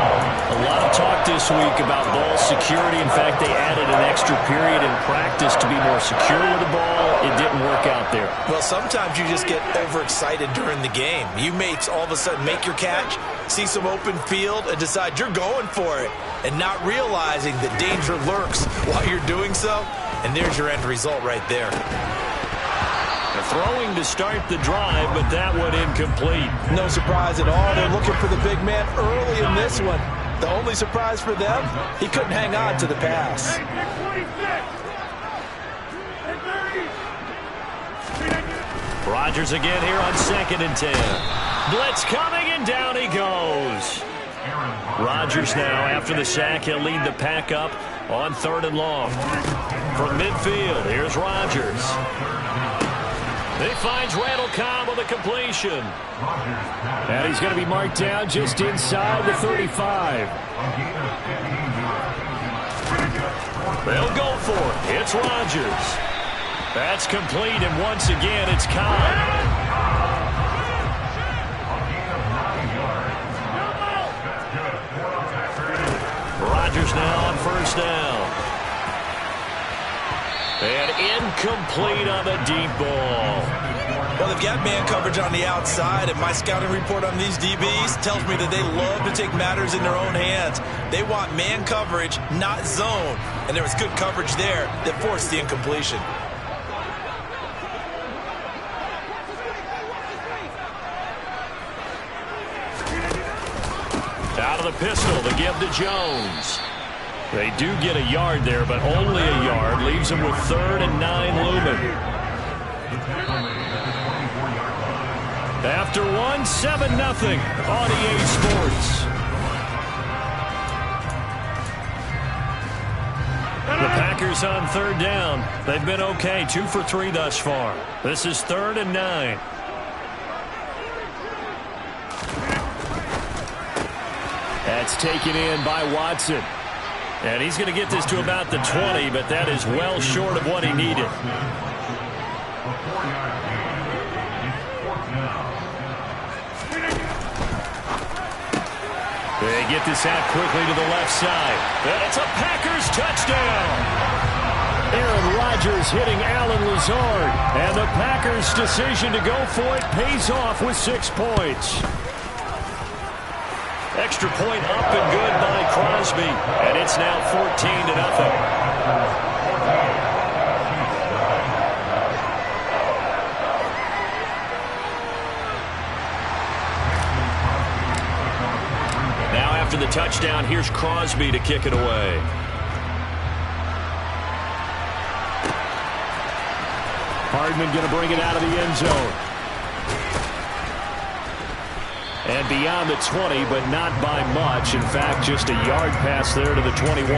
A lot of talk this week about ball security. In fact, they added an extra period in practice to be more secure with the ball. It didn't work out there. Well, sometimes you just get overexcited during the game. You may all of a sudden make your catch, see some open field, and decide you're going for it, and not realizing that danger lurks while you're doing so. And there's your end result right there. They're throwing to start the drive, but that one incomplete. No surprise at all. They're looking for the big man early in this one. The only surprise for them, he couldn't hang on to the pass. Rodgers again here on 2nd and 10. Blitz coming, and down he goes. Rodgers now, after the sack, he'll lead the pack up on 3rd and long. From midfield, here's Rodgers. He finds Randall Cobb with a completion. And he's going to be marked down just inside the 35. They'll go for it. It's Rodgers. That's complete, and once again, it's Cobb. Rodgers now on 1st down. And incomplete on the deep ball. Well, they've got man coverage on the outside, and my scouting report on these DBs tells me that they love to take matters in their own hands. They want man coverage, not zone. And there was good coverage there that forced the incompletion. Out of the pistol, the give to Jones. They do get a yard there, but only a yard. Leaves them with 3rd and 9 looming. After 7-0 on EA Sports. The Packers on 3rd down. They've been okay, 2 for 3 thus far. This is 3rd and 9. That's taken in by Watson. And he's going to get this to about the 20, but that is well short of what he needed. They get this out quickly to the left side. And it's a Packers touchdown. Aaron Rodgers hitting Alan Lazard. And the Packers' decision to go for it pays off with 6 points. Extra point up and good by Crosby. And it's now 14-0. Now after the touchdown, here's Crosby to kick it away. Hardman going to bring it out of the end zone. And beyond the 20, but not by much. In fact, just a yard pass there to the 21.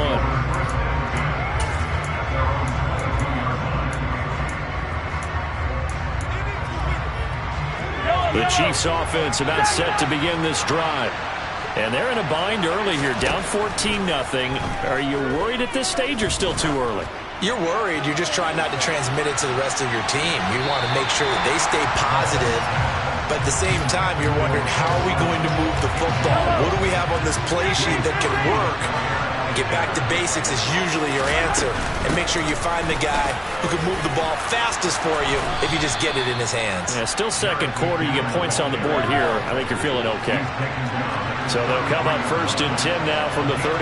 The Chiefs offense about set to begin this drive. And they're in a bind early here, down 14-0. Are you worried at this stage or still too early? You're worried. You're just trying not to transmit it to the rest of your team. You want to make sure that they stay positive. But at the same time, you're wondering, how are we going to move the football? What do we have on this play sheet that can work? Get back to basics is usually your answer. And make sure you find the guy who can move the ball fastest for you if you just get it in his hands. Yeah, still second quarter. You get points on the board here. I think you're feeling okay. So they'll come up 1st and 10 now from the 33.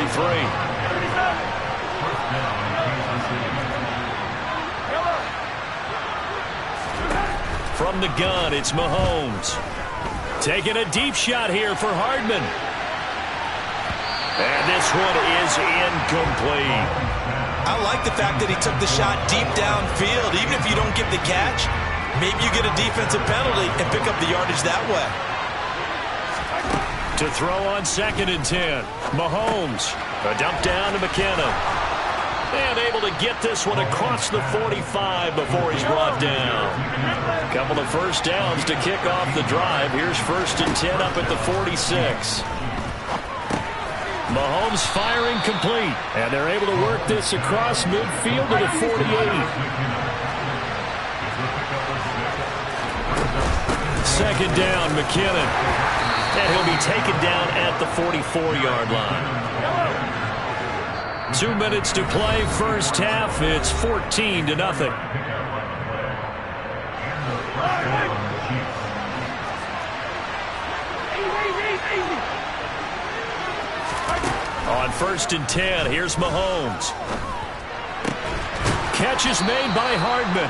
From the gun, it's Mahomes. Taking a deep shot here for Hardman. And this one is incomplete. I like the fact that he took the shot deep downfield. Even if you don't get the catch, maybe you get a defensive penalty and pick up the yardage that way. To throw on 2nd and 10. Mahomes. A dump down to McKinnon. And able to get this one across the 45 before he's brought down. A couple of first downs to kick off the drive. Here's 1st and 10 up at the 46. Mahomes firing complete. And they're able to work this across midfield to the 48. 2nd down, McKinnon. And he'll be taken down at the 44-yard line. 2 minutes to play, first half. It's 14-0. On 1st and 10, here's Mahomes. Catch is made by Hardman.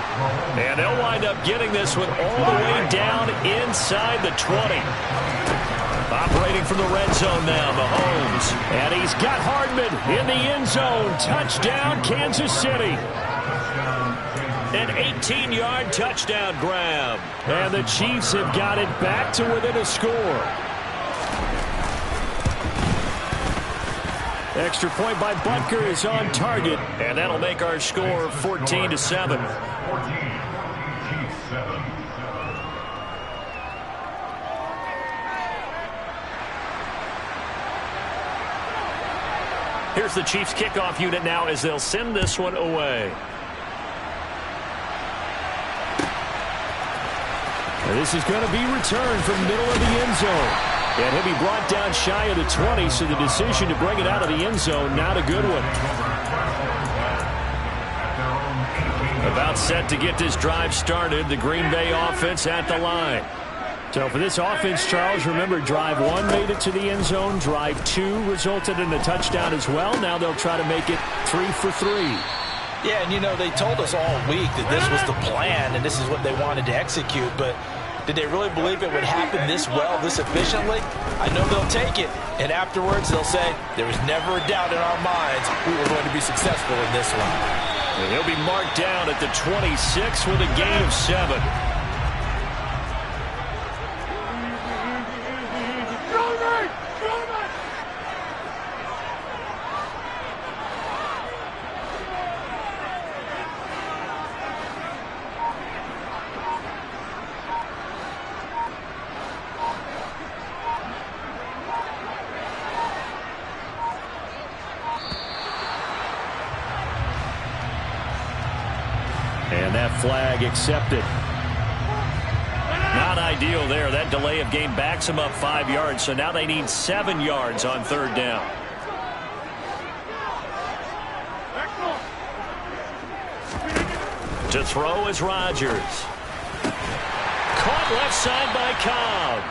And they'll wind up getting this one all the way down inside the 20. Operating from the red zone now, Mahomes. And he's got Hardman in the end zone. Touchdown, Kansas City. An 18-yard touchdown grab. And the Chiefs have got it back to within a score. Extra point by Butker is on target. And that'll make our score 14-7. Here's the Chiefs kickoff unit now as they'll send this one away. And this is going to be returned from middle of the end zone. And he'll be brought down shy of the 20, so the decision to bring it out of the end zone, not a good one. About set to get this drive started, the Green Bay offense at the line. So for this offense, Charles, remember, drive 1 made it to the end zone. Drive 2 resulted in a touchdown as well. Now they'll try to make it 3 for 3. Yeah, and you know, they told us all week that this was the plan and this is what they wanted to execute, but did they really believe it would happen this well, this efficiently? I know they'll take it, and afterwards they'll say, there was never a doubt in our minds we were going to be successful in this one. And he'll be marked down at the 26 with a gain of 7. And that flag accepted. Not ideal there. That delay of game backs them up 5 yards. So now they need 7 yards on 3rd down. To throw is Rodgers. Caught left side by Cobb.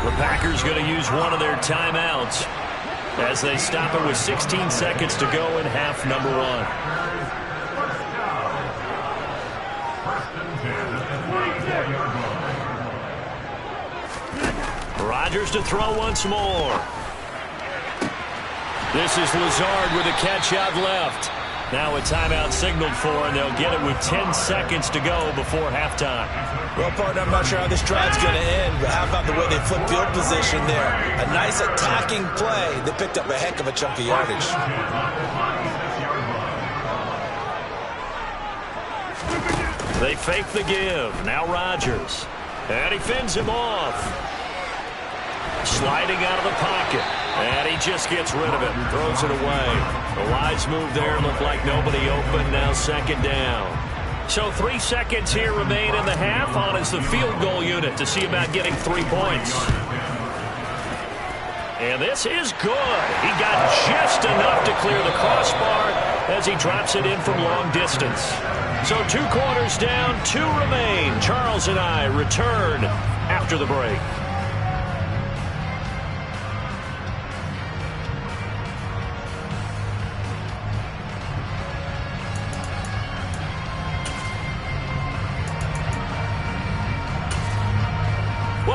The Packers going to use one of their timeouts as they stop it with 16 seconds to go in half number 1. Rodgers to throw once more. This is Lazard with a catch out left. Now a timeout signaled for, and they'll get it with 10 seconds to go before halftime. Well, partner, I'm not sure how this drive's going to end, but how about the way they flip field position there? A nice attacking play. They picked up a heck of a chunk of yardage. They fake the give. Now Rodgers. And he fends him off. Sliding out of the pocket. And he just gets rid of it and throws it away. The wise move there. Looked like nobody open. Now 2nd down. So 3 seconds here remain in the half. On is the field goal unit to see about getting 3 points. And this is good. He got just enough to clear the crossbar as he drops it in from long distance. So 2 quarters down, 2 remain. Charles and I return after the break.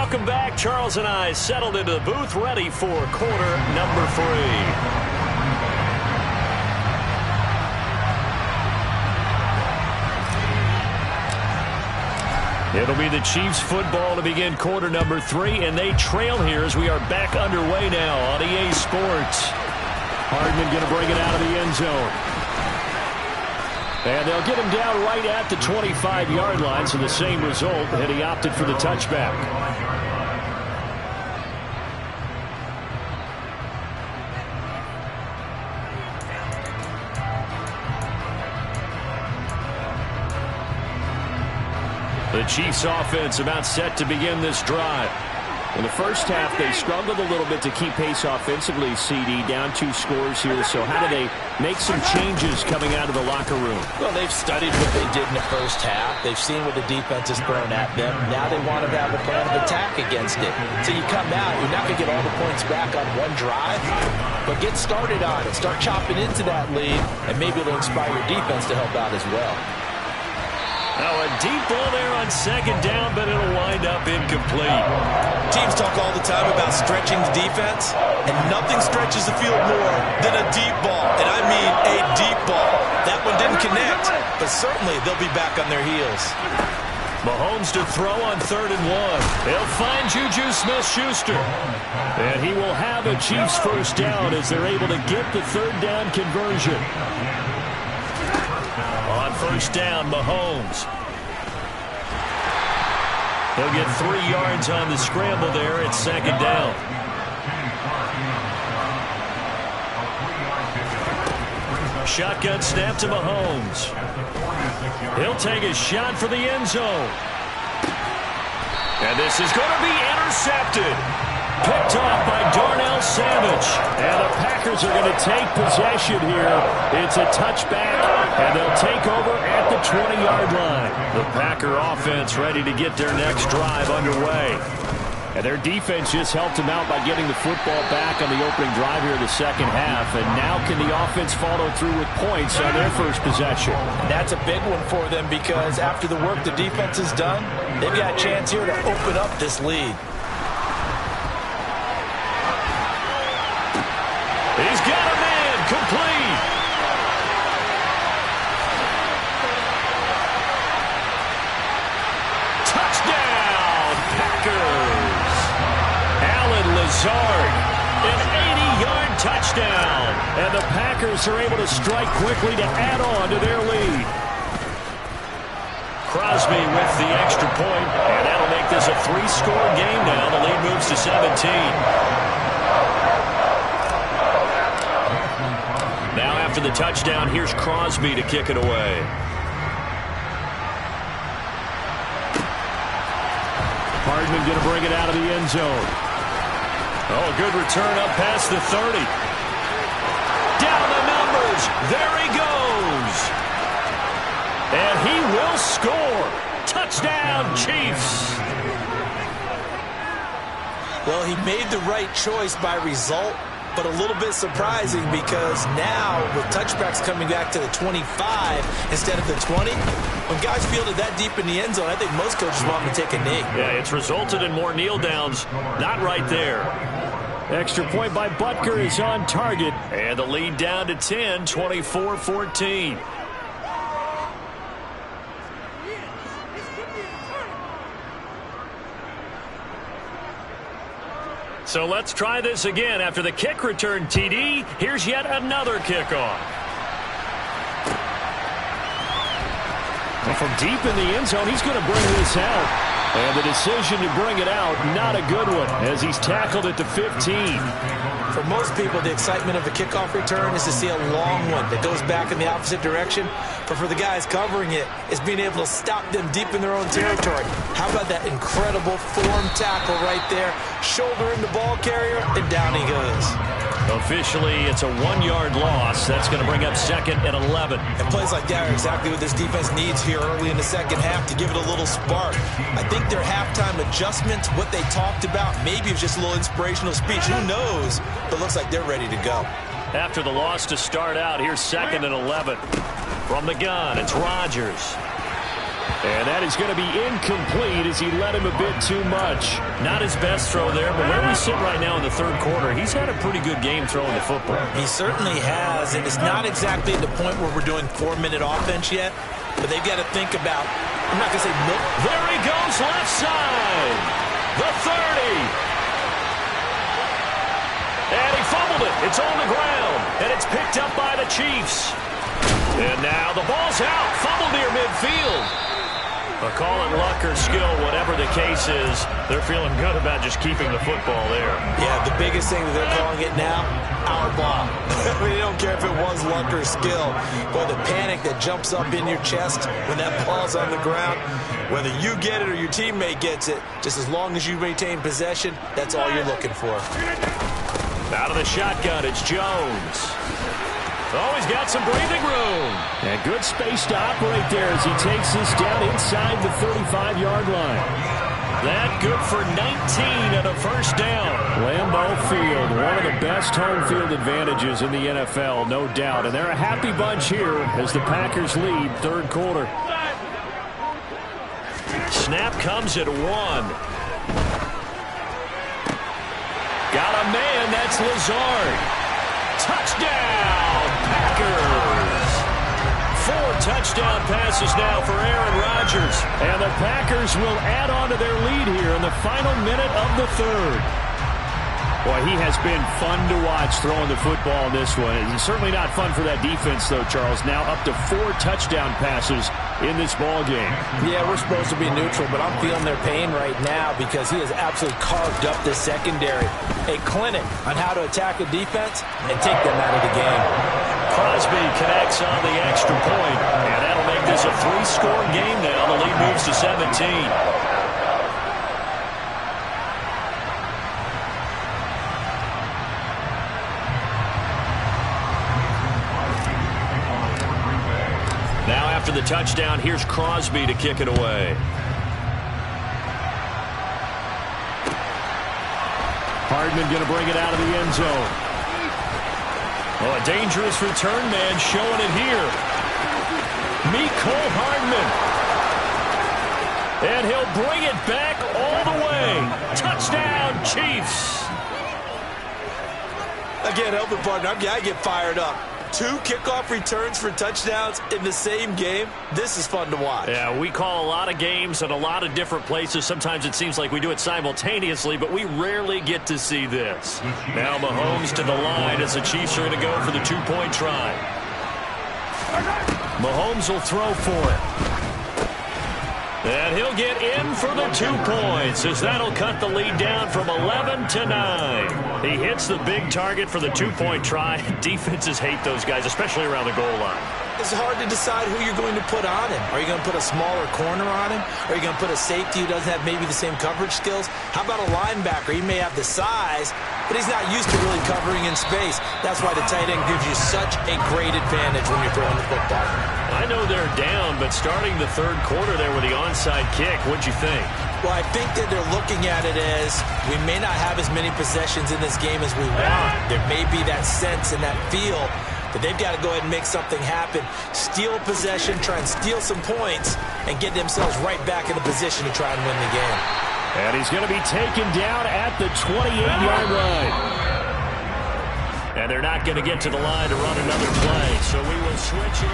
Welcome back. Charles and I settled into the booth, ready for quarter number 3. It'll be the Chiefs football to begin quarter number 3, and they trail here as we are back underway now on EA Sports. Hardman going to bring it out of the end zone. And they'll get him down right at the 25-yard line, so the same result, and he opted for the touchback. The Chiefs offense about set to begin this drive. In the first half, they struggled a little bit to keep pace offensively, CD, down 2 scores here. So how do they make some changes coming out of the locker room? Well, they've studied what they did in the first half. They've seen what the defense has thrown at them. Now they want to have a plan of attack against it. So you come out, you're not going to get all the points back on one drive, but get started on it. Start chopping into that lead, and maybe it'll inspire your defense to help out as well. Now a deep ball there on second down, but it'll wind up incomplete. Teams talk all the time about stretching the defense, and nothing stretches the field more than a deep ball. And I mean a deep ball. That one didn't connect, but certainly they'll be back on their heels. Mahomes to throw on 3rd and 1. They'll find Juju Smith-Schuster. And he will have a Chiefs first down as they're able to get the 3rd down conversion. On first down, Mahomes. He'll get 3 yards on the scramble there at 2nd down. Shotgun snap to Mahomes. He'll take a shot for the end zone. And this is going to be intercepted. Picked off by Darnell Savage. And the Packers are going to take possession here. It's a touchback, and they'll take over at the 20-yard line. The Packer offense ready to get their next drive underway. And their defense just helped them out by getting the football back on the opening drive here in the second half. And now can the offense follow through with points on their first possession? And that's a big one for them because after the work the defense has done, they've got a chance here to open up this lead. He's got a man complete. Touchdown, Packers. Allen Lazard, an 80-yard touchdown. And the Packers are able to strike quickly to add on to their lead. Crosby with the extra point, and that'll make this a 3-score game now. The lead moves to 17. Now after the touchdown, here's Crosby to kick it away. Hardman going to bring it out of the end zone. Oh, a good return up past the 30. Down the numbers. There he goes. And he will score. Touchdown, Chiefs. Well, he made the right choice by result, but a little bit surprising because now with touchbacks coming back to the 25 instead of the 20, when guys fielded that deep in the end zone, I think most coaches want them to take a knee. Yeah, it's resulted in more kneel downs. Not right there. Extra point by Butker is on target. And the lead down to 10, 24-14. So let's try this again. After the kick return TD, here's yet another kickoff. Well, from deep in the end zone, he's going to bring this out. And the decision to bring it out, not a good one, as he's tackled at the 15. For most people, the excitement of the kickoff return is to see a long one that goes back in the opposite direction. But for the guys covering it, it's being able to stop them deep in their own territory. How about that incredible form tackle right there? Shouldering the ball carrier, and down he goes. Officially, it's a 1-yard loss. That's going to bring up 2nd and 11. And plays like that are exactly what this defense needs here early in the second half to give it a little spark. I think their halftime adjustments, what they talked about, maybe it's just a little inspirational speech. Who knows? But looks like they're ready to go. After the loss to start out, here's 2nd and 11. From the gun, it's Rodgers. And that is going to be incomplete as he led him a bit too much. Not his best throw there, but where we sit right now in the third quarter, he's had a pretty good game throwing the football. He certainly has, and it's not exactly at the point where we're doing 4-minute offense yet, but they've got to think about, I'm not going to say milk. There he goes, left side. The 30. And he fumbled it. It's on the ground, and it's picked up by the Chiefs. And now the ball's out. Fumble near midfield. But call it luck or skill, whatever the case is, they're feeling good about just keeping the football there. Yeah, the biggest thing that they're calling it now, our ball. I mean, they don't care if it was luck or skill. But the panic that jumps up in your chest when that ball's on the ground, whether you get it or your teammate gets it, just as long as you maintain possession, that's all you're looking for. Out of the shotgun, it's Jones. Oh, he's got some breathing room. And good space to operate there as he takes this down inside the 35-yard line. That good for 19 and a first down. Lambeau Field, one of the best home field advantages in the NFL, no doubt. And they're a happy bunch here as the Packers lead third quarter. Snap comes at 1. Got a man, that's Lazard. Touchdown, Packers. 4 touchdown passes now for Aaron Rodgers. And the Packers will add on to their lead here in the final minute of the third. Boy, he has been fun to watch throwing the football in this one. It's certainly not fun for that defense, though, Charles. Now up to 4 touchdown passes in this ball game. Yeah, we're supposed to be neutral, but I'm feeling their pain right now because he has absolutely carved up this secondary. A clinic on how to attack a defense and take them out of the game. Crosby connects on the extra point, and that'll make this a 3-score game now. The lead moves to 17. Now after the touchdown, here's Crosby to kick it away. Hardman going to bring it out of the end zone. Oh, a dangerous return man showing it here. Mecole Hardman. And he'll bring it back all the way. Touchdown, Chiefs. Again, help it, partner. I get fired up. 2 kickoff returns for touchdowns in the same game. This is fun to watch. Yeah, we call a lot of games at a lot of different places. Sometimes it seems like we do it simultaneously, but we rarely get to see this. Now Mahomes to the line as the Chiefs are going to go for the 2-point try. Mahomes will throw for it. And he'll get in for the 2 points as that'll cut the lead down from 11 to 9. He hits the big target for the 2-point try. Defenses hate those guys, especially around the goal line. It's hard to decide who you're going to put on him. Are you going to put a smaller corner on him? Are you going to put a safety who doesn't have maybe the same coverage skills? How about a linebacker? He may have the size, but he's not used to really covering in space. That's why the tight end gives you such a great advantage when you're throwing the football. I know they're down, but starting the third quarter there with the onside kick, what'd you think? Well, I think that they're looking at it as we may not have as many possessions in this game as we want. There may be that sense and that feel that they've got to go ahead and make something happen, steal possession, try and steal some points, and get themselves right back in a position to try and win the game. And he's going to be taken down at the 28-yard line. And they're not going to get to the line to run another play, so we will switch it.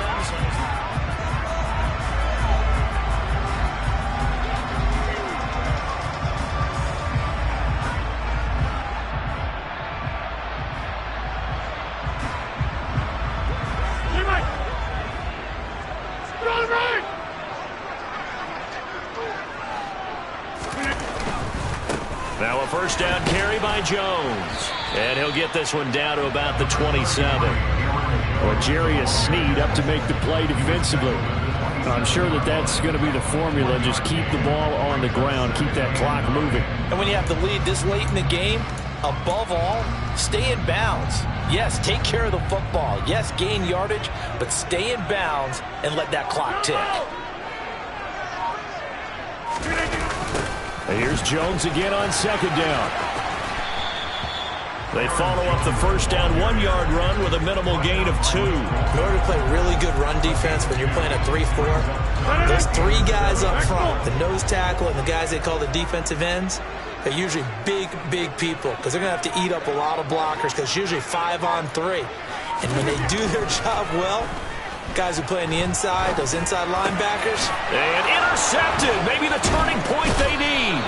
Now a first down carry by Jones. And he'll get this one down to about the 27. Well, Jarius Sneed up to make the play defensively. I'm sure that's going to be the formula. Just keep the ball on the ground. Keep that clock moving. And when you have the lead this late in the game, above all, stay in bounds. Yes, take care of the football. Yes, gain yardage, but stay in bounds and let that clock tick. And here's Jones again on second down. They follow up the first down 1-yard run with a minimal gain of 2. In order to play really good run defense when you're playing a 3-4, those 3 guys up front, the nose tackle and the guys they call the defensive ends, they're usually big, big people because they're going to have to eat up a lot of blockers because it's usually 5-on-3. And when they do their job well, guys who play on the inside, those inside linebackers. And intercepted. Maybe the turning point they need.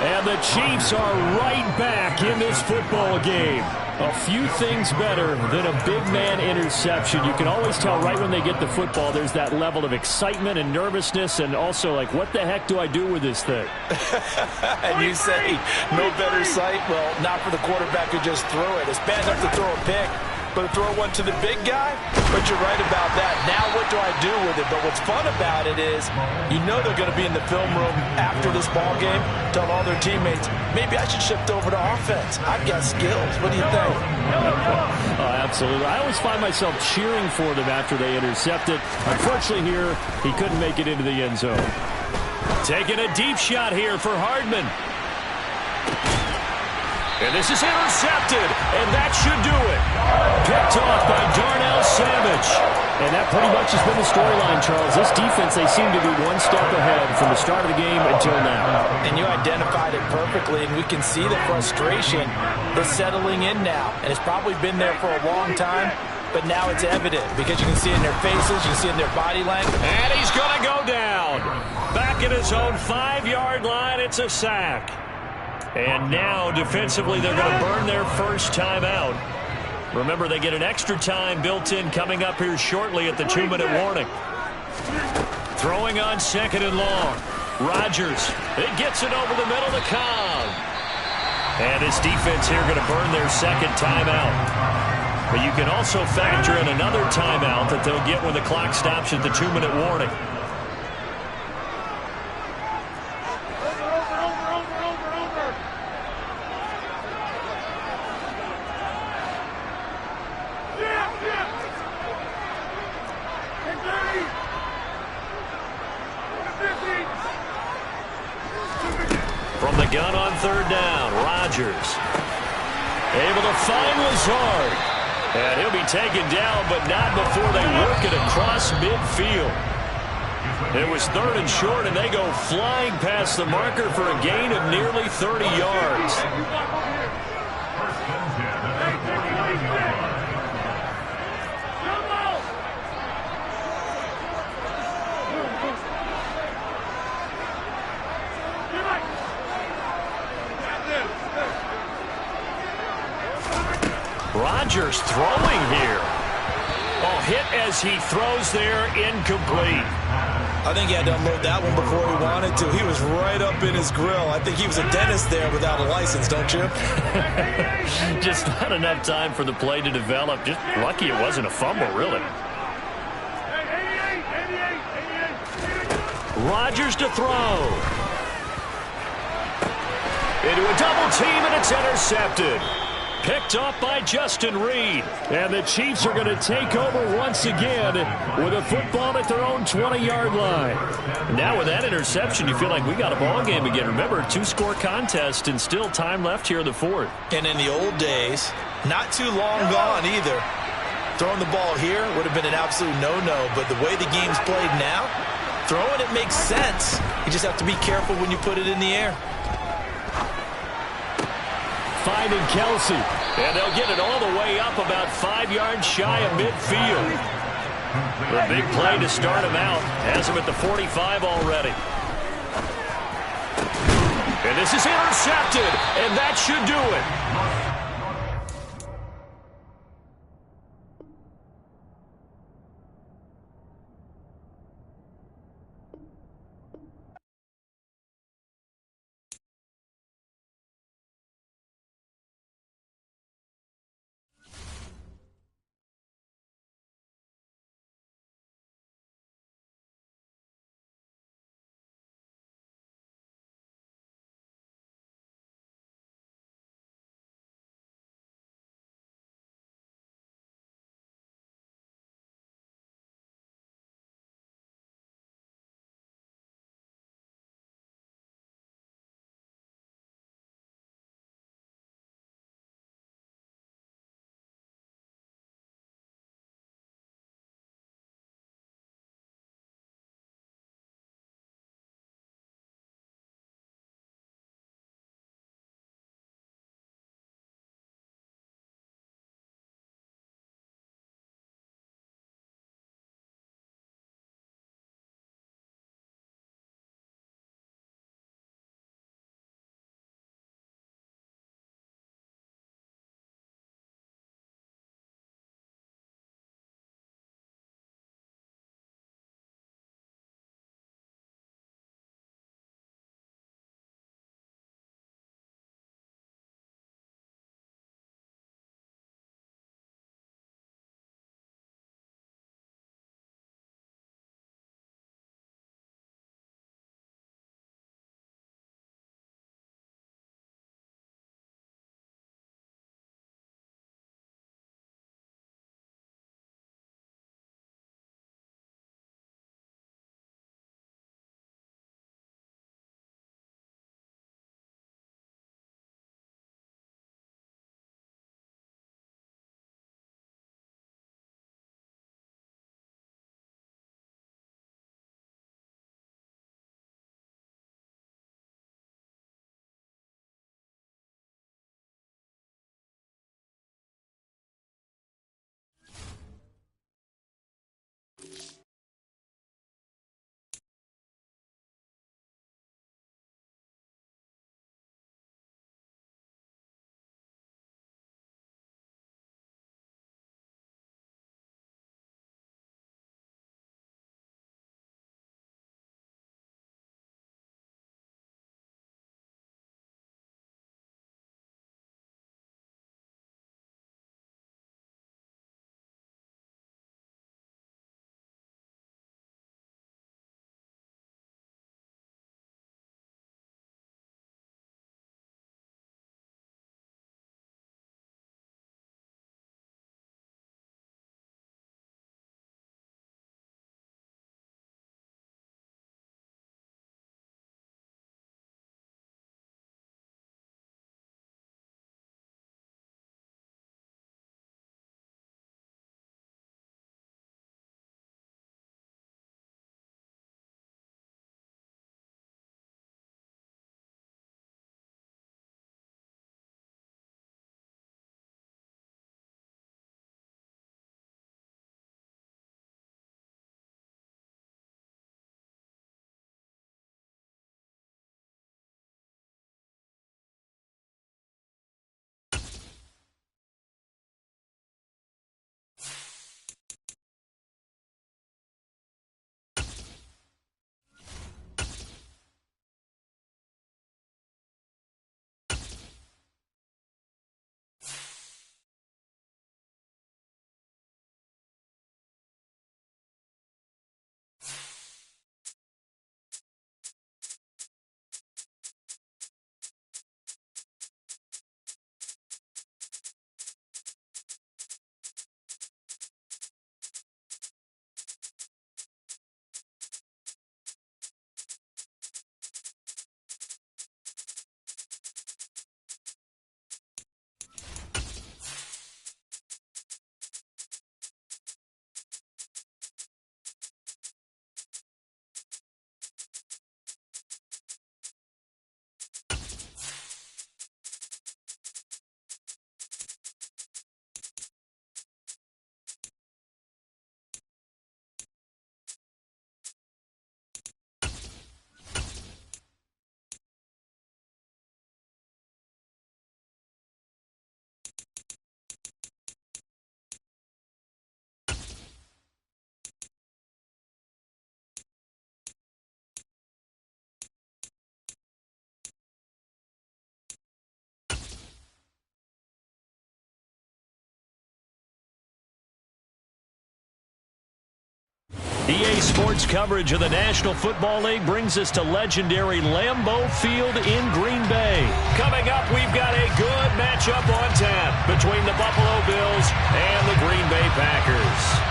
And the Chiefs are right back in this football game. A few things better than a big man interception. You can always tell right when they get the football, there's that level of excitement and nervousness and also like, what the heck do I do with this thing? And you say, no better sight? Well, not for the quarterback who just threw it. It's bad enough to throw a pick, but to throw one to the big guy? But you're right about that. Now what do I do with it? But what's fun about it is you know they're going to be in the film room after this ball game, tell all their teammates, maybe I should shift over to offense. I've got skills. What do you think? Absolutely. I always find myself cheering for them after they intercept it. Unfortunately here, he couldn't make it into the end zone. Taking a deep shot here for Hardman. And this is intercepted, and that should do it. Picked off by Darnell Savage. And that pretty much has been the storyline, Charles. This defense, they seem to be one step ahead from the start of the game until now. And you identified it perfectly, and we can see the frustration. They're settling in now, and it's probably been there for a long time, but now it's evident because you can see it in their faces, you can see it in their body language. And he's going to go down. Back at his own 5-yard line, it's a sack. And now, defensively, they're going to burn their first time out. Remember, they get an extra time built in coming up here shortly at the 2-minute warning. Throwing on 2nd and long. Rodgers, it gets it over the middle to Cobb. And this defense here going to burn their second timeout. But you can also factor in another timeout that they'll get when the clock stops at the 2-minute warning. From the gun on 3rd down, Rodgers able to find Lazard. And he'll be taken down, but not before they work it across midfield. It was 3rd and short, and they go flying past the marker for a gain of nearly 30 yards. Rodgers throwing here. Oh, hit as he throws there, incomplete. I think he had to unload that one before he wanted to. He was right up in his grill. I think he was a dentist there without a license, don't you? Just not enough time for the play to develop. Just lucky it wasn't a fumble, really. Rodgers to throw. Into a double team, and it's intercepted. Picked off by Justin Reed. And the Chiefs are going to take over once again with a football at their own 20-yard line. Now with that interception, you feel like we got a ball game again. Remember, 2-score contest and still time left here in the 4th. And in the old days, not too long gone either. Throwing the ball here would have been an absolute no-no, but the way the game's played now, throwing it makes sense. You just have to be careful when you put it in the air. Finding Kelsey. And they'll get it all the way up about 5 yards shy of midfield. The big play to start him out. Has him at the 45 already. And this is intercepted. And that should do it. EA Sports coverage of the National Football League brings us to legendary Lambeau Field in Green Bay. Coming up, we've got a good matchup on tap between the Buffalo Bills and the Green Bay Packers.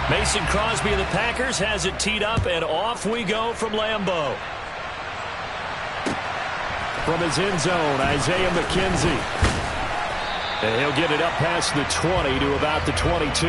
Mason Crosby of the Packers has it teed up, and off we go from Lambeau. From his end zone, Isaiah McKenzie. And he'll get it up past the 20 to about the 22.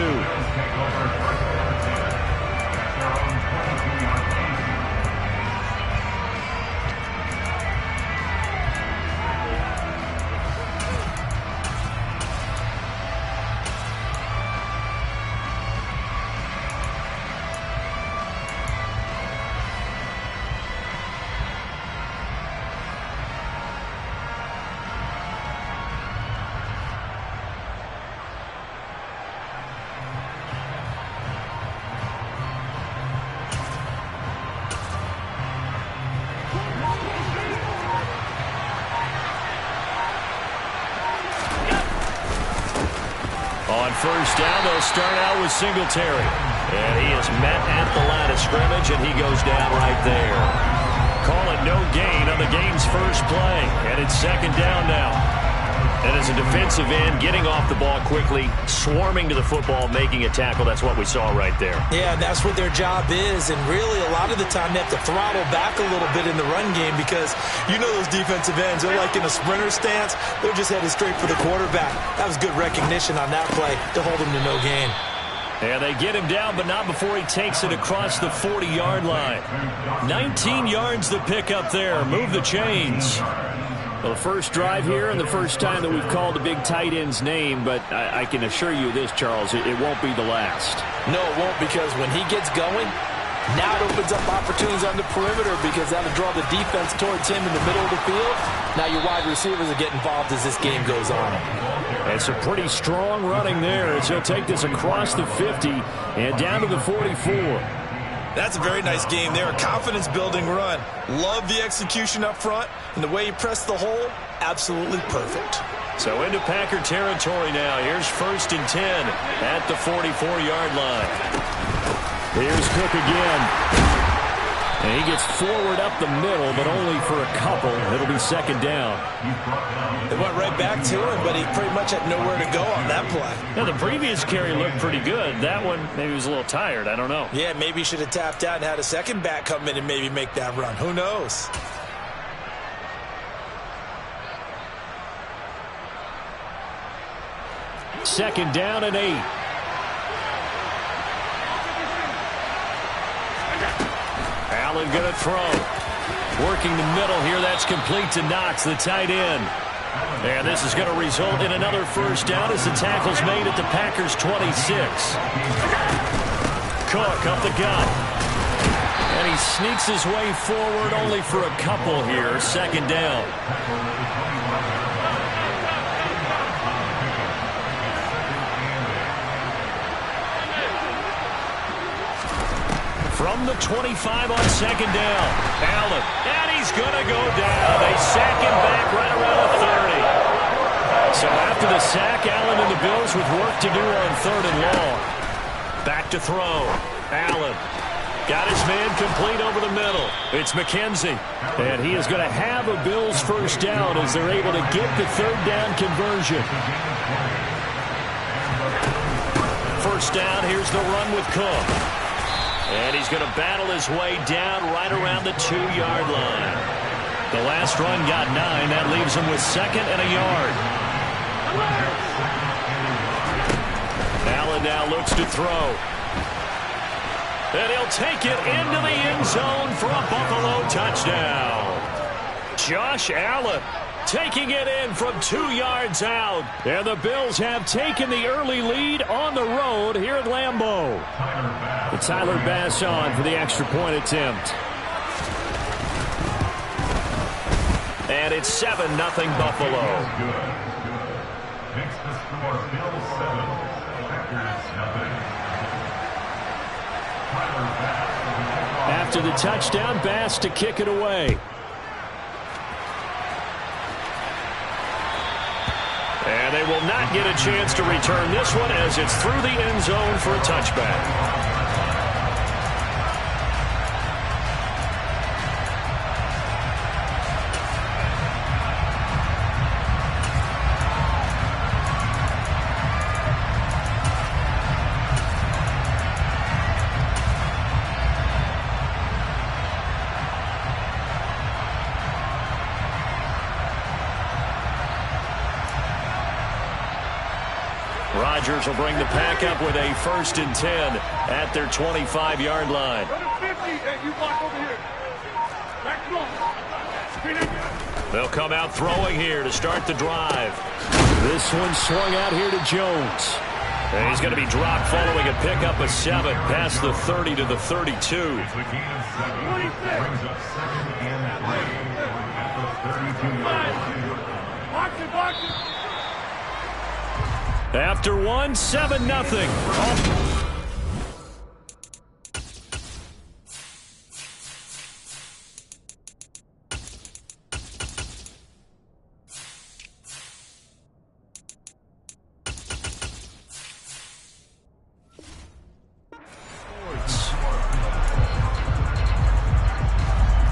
On first down, they'll start out with Singletary. And he is met at the line of scrimmage, and he goes down right there. Call it no gain on the game's first play. And it's second down now. And as a defensive end, getting off the ball quickly, swarming to the football, making a tackle, that's what we saw right there. Yeah, that's what their job is. And really, a lot of the time, they have to throttle back a little bit in the run game because you know those defensive ends, they're like in a sprinter stance. They're just headed straight for the quarterback. That was good recognition on that play to hold him to no gain. And they get him down, but not before he takes it across the 40-yard line. 19 yards to pick up there. Move the chains. Well, the first drive here and the first time that we've called the big tight end's name, but I can assure you this, Charles, it won't be the last. No, it won't, because when he gets going, now it opens up opportunities on the perimeter because that'll draw the defense towards him in the middle of the field. Now your wide receivers will get involved as this game goes on. It's a pretty strong running there as he'll take this across the 50 and down to the 44. That's a very nice game there. A confidence-building run. Love the execution up front, and the way he pressed the hole, absolutely perfect. So into Packer territory now. Here's 1st and 10 at the 44-yard line. Here's Cook again. And he gets forward up the middle, but only for a couple. It'll be second down. They went right back to him, but he pretty much had nowhere to go on that play. Now, the previous carry looked pretty good. That one, maybe he was a little tired. I don't know. Yeah, maybe he should have tapped out and had a second back come in and maybe make that run. Who knows? Second down and 8. Allen going to throw. Working the middle here. That's complete to Knox, the tight end. And this is going to result in another first down as the tackle's made at the Packers' 26. Cook up the gut. And he sneaks his way forward only for a couple here. Second down. From the 25 on second down. Allen. And he's going to go down. They sack him back right around the 30. So after the sack, Allen and the Bills with work to do on 3rd and long. Back to throw. Allen. Got his man complete over the middle. It's McKenzie. And he is going to have a Bills first down as they're able to get the 3rd down conversion. First down, here's the run with Cook. And he's going to battle his way down right around the 2-yard line. The last run got 9. That leaves him with 2nd and a yard. Allen now looks to throw. And he'll take it into the end zone for a Buffalo touchdown. Josh Allen taking it in from 2 yards out. And the Bills have taken the early lead on the road here at Lambeau. Tyler Bass on for the extra point attempt. And it's 7-0 Buffalo. Makes the score Bills 7, Packers 0. Tyler Bass. After the touchdown, Bass to kick it away. And they will not get a chance to return this one as it's through the end zone for a touchback. Rodgers will bring the pack up with a 1st and 10 at their 25-yard line. They'll come out throwing here to start the drive. This one swung out here to Jones. And he's going to be dropped following a pickup of 7 past the 30 to the 32. It's a gain of 7. Brings up 2nd and 3 at the 32-yard line. Box it. After 1, 7-0.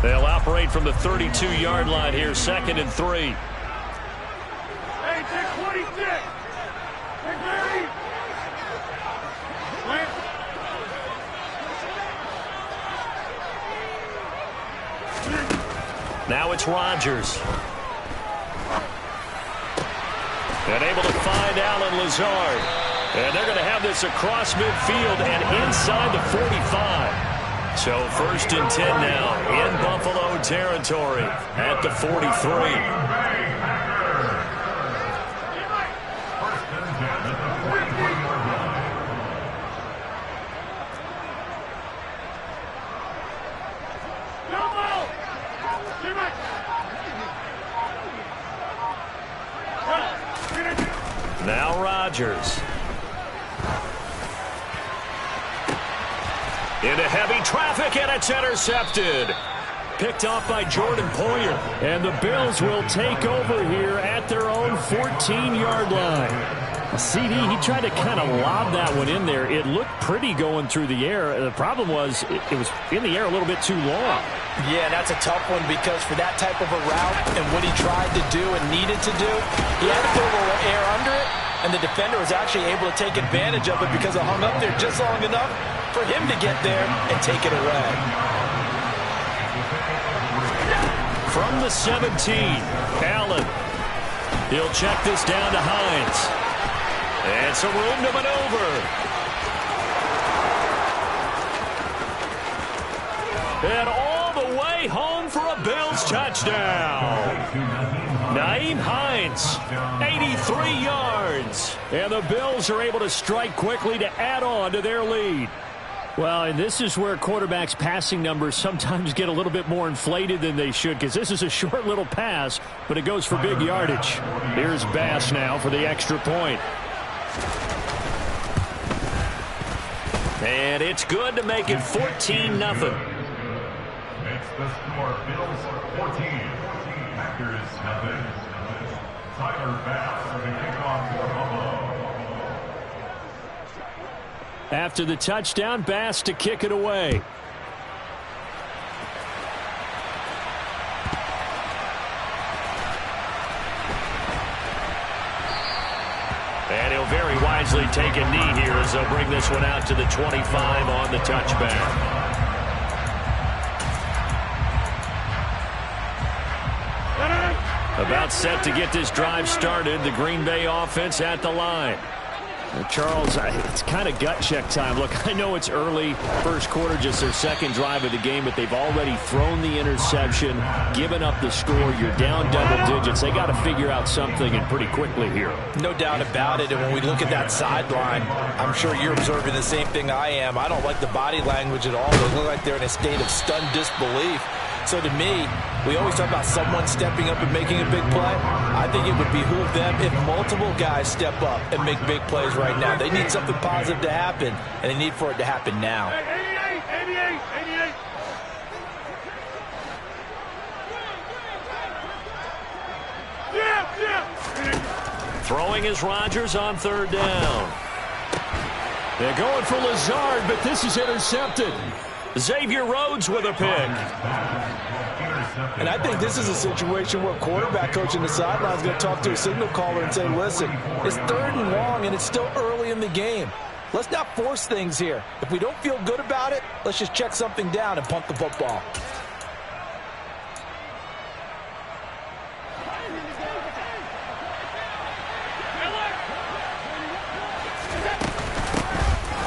They'll operate from the 32-yard line here, 2nd and 3. Hey, take 26. Now it's Rodgers. And able to find Allen Lazard. And they're going to have this across midfield and inside the 45. So 1st and 10 now in Buffalo territory at the 43. Now Rodgers. Into heavy traffic, and it's intercepted. Picked off by Jordan Poyer. And the Bills will take over here at their own 14-yard line. CD, he tried to kind of lob that one in there. It looked pretty going through the air. The problem was it was in the air a little bit too long. Yeah, that's a tough one because for that type of a route and what he tried to do and needed to do, he had to throw a little air under it, and the defender was actually able to take advantage of it because it hung up there just long enough for him to get there and take it away. From the 17, Allen. He'll check this down to Hines. And some room to maneuver. And all the way home for a Bills touchdown. Nyheim Hines, 83 yards. And the Bills are able to strike quickly to add on to their lead. Well, and this is where quarterbacks' passing numbers sometimes get a little bit more inflated than they should, because this is a short little pass, but it goes for big yardage. Here's Bass now for the extra point. And it's good to make it 14-0. Makes the score Bills 14, Packers 0. Tyler Bass for the kickoff for Buffalo. After the touchdown, Bass to kick it away. And he'll very wisely take a knee here as they'll bring this one out to the 25 on the touchback. About set to get this drive started. The Green Bay offense at the line. Charles, it's kind of gut check time. Look, I know it's early, first quarter, just their second drive of the game, but they've already thrown the interception, given up the score. You're down double digits. They got to figure out something, and pretty quickly here. No doubt about it. And when we look at that sideline, I'm sure you're observing the same thing I am. I don't like the body language at all. They look like they're in a state of stunned disbelief. So to me, We always talk about someone stepping up and making a big play. I think it would behoove them if multiple guys step up and make big plays right now. They need something positive to happen, and they need for it to happen now. 88, 88. Throwing is Rodgers on third down. They're going for Lazard, but this is intercepted. Xavier Rhodes with a pick. And I think this is a situation where quarterback coach in the sideline is going to talk to a signal caller and say, listen, it's 3rd and long, and it's still early in the game. Let's not force things here. If we don't feel good about it, let's just check something down and punt the football.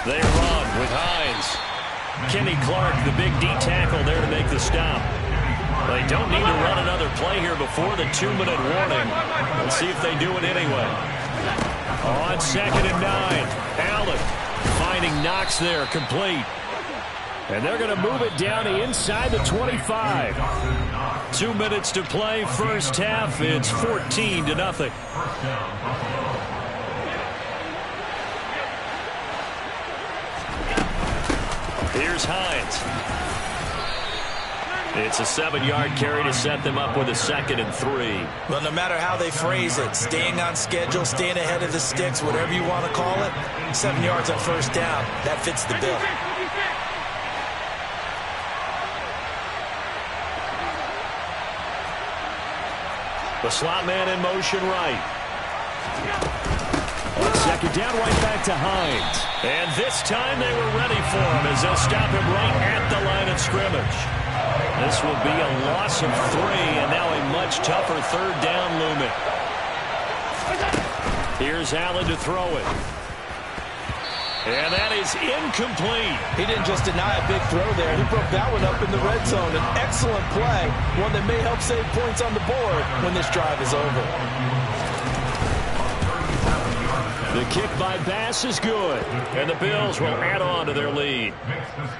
They run with Hines. Kenny Clark, the big D tackle there to make the stop. They don't need to run another play here before the 2-minute warning. Let's see if they do it anyway. On 2nd and 9, Allen finding Knox there, complete. And they're going to move it down to inside the 25. 2 minutes to play, first half. It's 14-0. Here's Hines. It's a 7-yard carry to set them up with a 2nd and 3. Well, no matter how they phrase it, staying on schedule, staying ahead of the sticks, whatever you want to call it, 7 yards on first down, that fits the bill. The slot man in motion right. On 2nd down, right back to Hines. And this time they were ready for him as they'll stop him right at the line of scrimmage. This will be a loss of 3 and now a much tougher 3rd down looming. Here's Allen to throw it. And that is incomplete. He didn't just deny a big throw there. He broke that one up in the red zone. An excellent play, one that may help save points on the board when this drive is over. The kick by Bass is good. And the Bills will add on to their lead.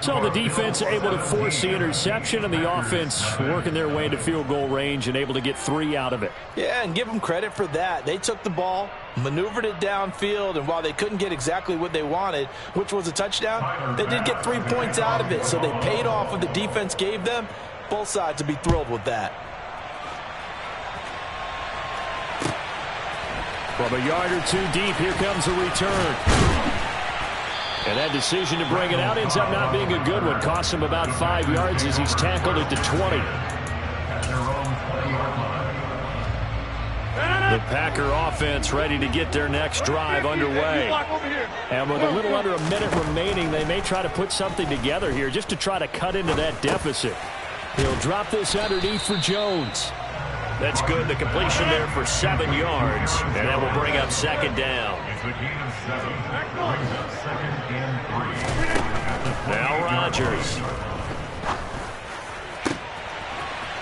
So the defense able to force the interception, and the offense working their way into field goal range and able to get 3 out of it. Yeah, and give them credit for that. They took the ball, maneuvered it downfield, and while they couldn't get exactly what they wanted, which was a touchdown, they did get 3 points out of it. So they paid off what the defense gave them. Both sides would be thrilled with that. From a yard or 2 deep, here comes a return. And that decision to bring it out ends up not being a good one. Costs him about 5 yards as he's tackled at the 20. The Packer offense ready to get their next drive underway. And with a little under a minute remaining, they may try to put something together here just to try to cut into that deficit. He'll drop this underneath for Jones. That's good. The completion there for 7 yards. And that will bring up 2nd down. Now Rodgers.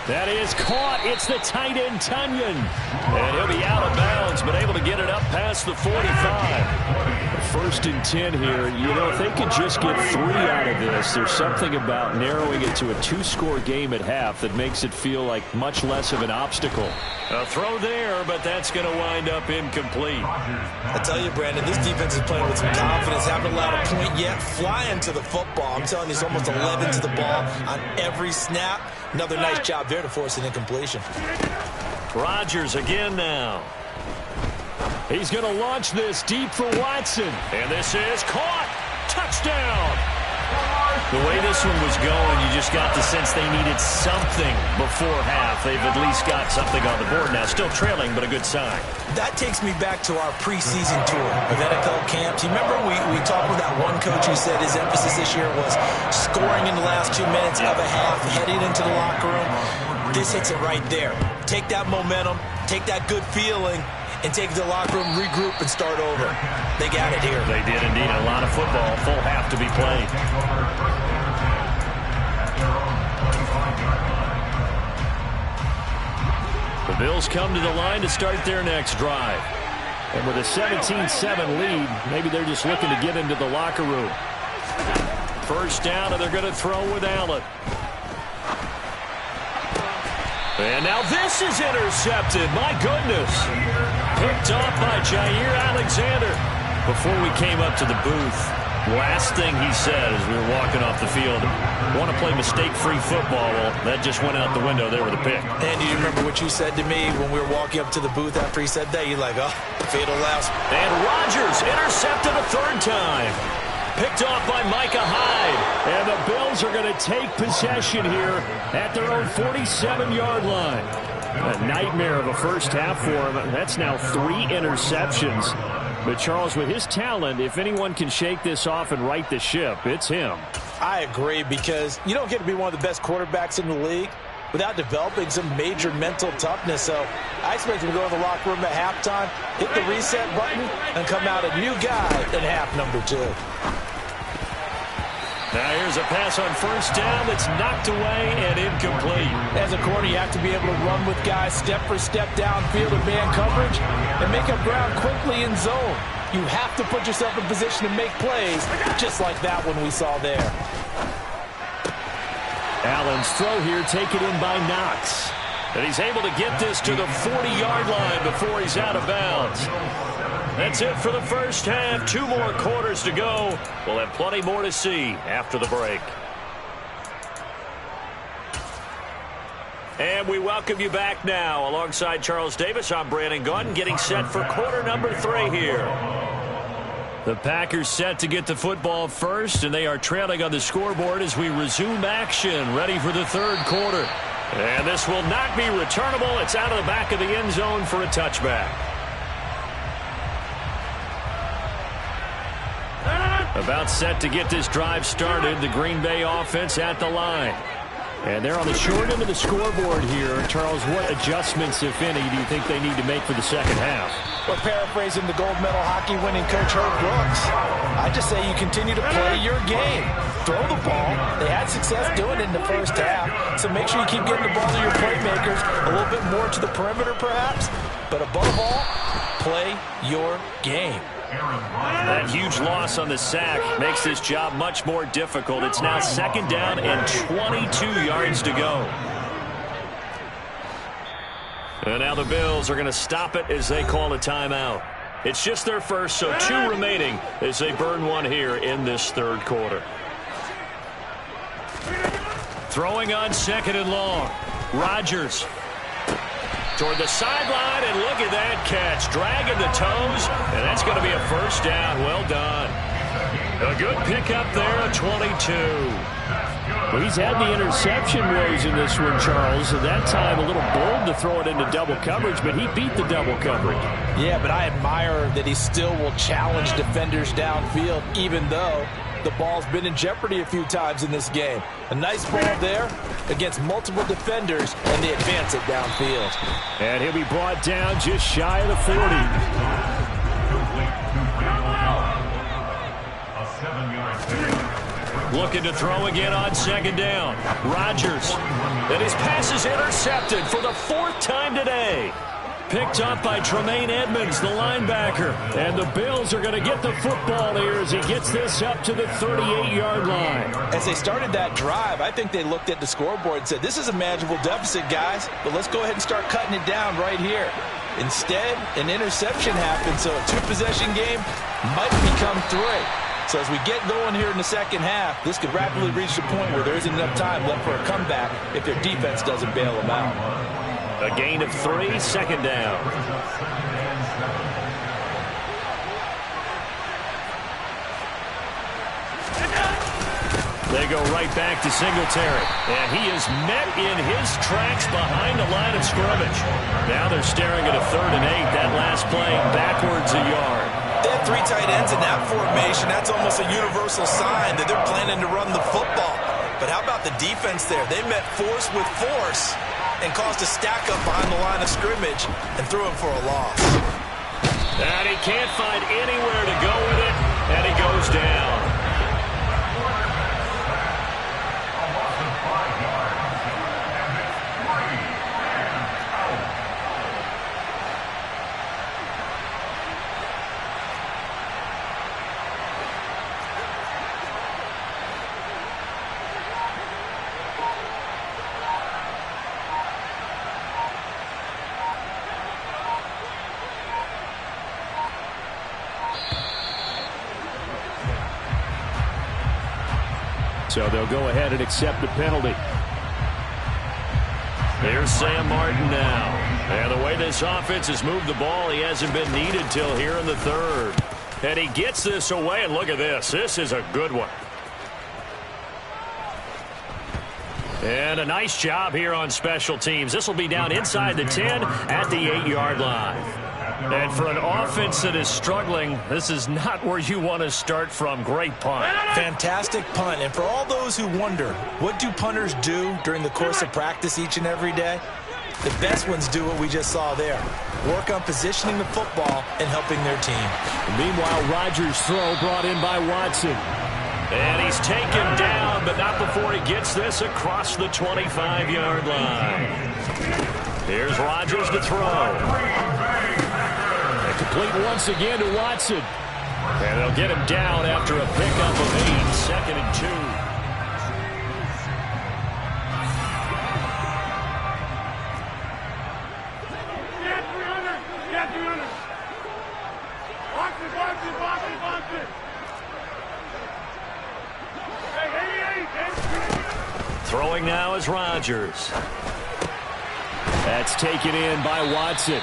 That is caught. It's the tight end, Tunyon. And he'll be out of bounds, but able to get it up past the 45. 1st and 10 here. You know, if they could just get 3 out of this, there's something about narrowing it to a 2-score game at half that makes it feel like much less of an obstacle. A throw there, but that's going to wind up incomplete. I tell you, Brandon, this defense is playing with some confidence. Haven't allowed a point yet. Flying to the football. I'm telling you, it's almost 11 to the ball on every snap. Another nice job there to force an incompletion. Rodgers again now. He's going to launch this deep for Watson. And this is caught. Touchdown. The way this one was going, you just got the sense they needed something before half. They've at least got something on the board now. Still trailing, but a good sign. That takes me back to our preseason tour of NFL camps. You remember we talked with that one coach who said his emphasis this year was scoring in the last 2 minutes of a half, heading into the locker room. This hits it right there. Take that momentum, take that good feeling, and take it to the locker room, regroup, and start over. They got it here. They did indeed. A lot of football, full half to be played. The Bills come to the line to start their next drive. And with a 17-7 lead, maybe they're just looking to get into the locker room. 1st down, and they're going to throw with Allen. And now this is intercepted. My goodness. Picked off by Jair Alexander. Before we came up to the booth, last thing he said as we were walking off the field, want to play mistake-free football. Well, that just went out the window there with a pick. And do you remember what you said to me when we were walking up to the booth after he said that? You're like, oh, fatal loss. And Rodgers intercepted a third time. Picked off by Micah Hyde. And the Bills are going to take possession here at their own 47-yard line. A nightmare of a first half for him. That's now 3 interceptions. But, Charles, with his talent, if anyone can shake this off and right the ship, it's him. I agree, because you don't get to be one of the best quarterbacks in the league without developing some major mental toughness. So I expect him to go in the locker room at halftime, hit the reset button, and come out a new guy in half number 2. Now here's a pass on first down that's knocked away and incomplete. As a corner, you have to be able to run with guys step for step downfield in man coverage and make up ground quickly in zone. You have to put yourself in position to make plays, just like that one we saw there. Allen's throw here taken in by Knox. And he's able to get this to the 40-yard line before he's out of bounds. That's it for the first half. 2 more quarters to go. We'll have plenty more to see after the break. And we welcome you back now. Alongside Charles Davis, I'm Brandon Gaudin, getting set for quarter number 3 here. The Packers set to get the football first, and they are trailing on the scoreboard as we resume action, ready for the third quarter. And this will not be returnable. It's out of the back of the end zone for a touchback. About set to get this drive started, the Green Bay offense at the line. And they're on the short end of the scoreboard here. Charles, what adjustments, if any, do you think they need to make for the second half? Well, paraphrasing the gold medal hockey winning coach Herb Brooks, I just say you continue to play your game. Throw the ball. They had success doing it in the first half, so make sure you keep getting the ball to your playmakers, a little bit more to the perimeter perhaps, but above all, play your game. That huge loss on the sack makes this job much more difficult. It's now second down and 22 yards to go. And now the Bills are going to stop it as they call a timeout. It's just their first, so 2 remaining as they burn 1 here in this third quarter. Throwing on second and long. Rodgers toward the sideline, and look at that catch. Dragging the toes, and that's going to be a first down. Well done. A good pickup there, a 22. Well, he's had the interception woes in this one, Charles. At that time, a little bold to throw it into double coverage, but he beat the double coverage. Yeah, but I admire that he still will challenge defenders downfield, even though the ball's been in jeopardy a few times in this game. A nice ball there against multiple defenders, and they advance it downfield. And he'll be brought down just shy of the 40. Looking to throw again on second down. Rodgers. And his pass is intercepted for the 4th time today. Picked up by Tremaine Edmonds, the linebacker. And the Bills are going to get the football here as he gets this up to the 38-yard line. As they started that drive, I think they looked at the scoreboard and said, this is a manageable deficit, guys, but let's go ahead and start cutting it down right here. Instead, an interception happened, so a 2-possession game might become 3. So as we get going here in the second half, this could rapidly reach the point where there isn't enough time left for a comeback if their defense doesn't bail them out. A gain of 3, second down. They go right back to Singletary. And he is met in his tracks behind the line of scrimmage. Now they're staring at a 3rd and 8. That last play backwards a yard. They have 3 tight ends in that formation. That's almost a universal sign that they're planning to run the football. But how about the defense there? They met force with force and caused a stack up behind the line of scrimmage and threw him for a loss. And he can't find anywhere to go with it, and he goes down. So they'll go ahead and accept the penalty. Here's Sam Martin now. And the way this offense has moved the ball, he hasn't been needed till here in the third. And he gets this away, and look at this. This is a good one. And a nice job here on special teams. This will be down inside the 10 at the 8-yard line. And for an offense that is struggling, this is not where you want to start from. Great punt. Fantastic punt. And for all those who wonder, what do punters do during the course of practice each and every day? The best ones do what we just saw there. Work on positioning the football and helping their team. Meanwhile, Rodgers' throw brought in by Watson. And he's taken down, but not before he gets this across the 25-yard line. Here's Rodgers to throw. Complete once again to Watson. And they'll get him down after a pickup of 8, 2nd and 2. Get 300. Box it. Hey, 88. Throwing now is Rodgers. That's taken in by Watson.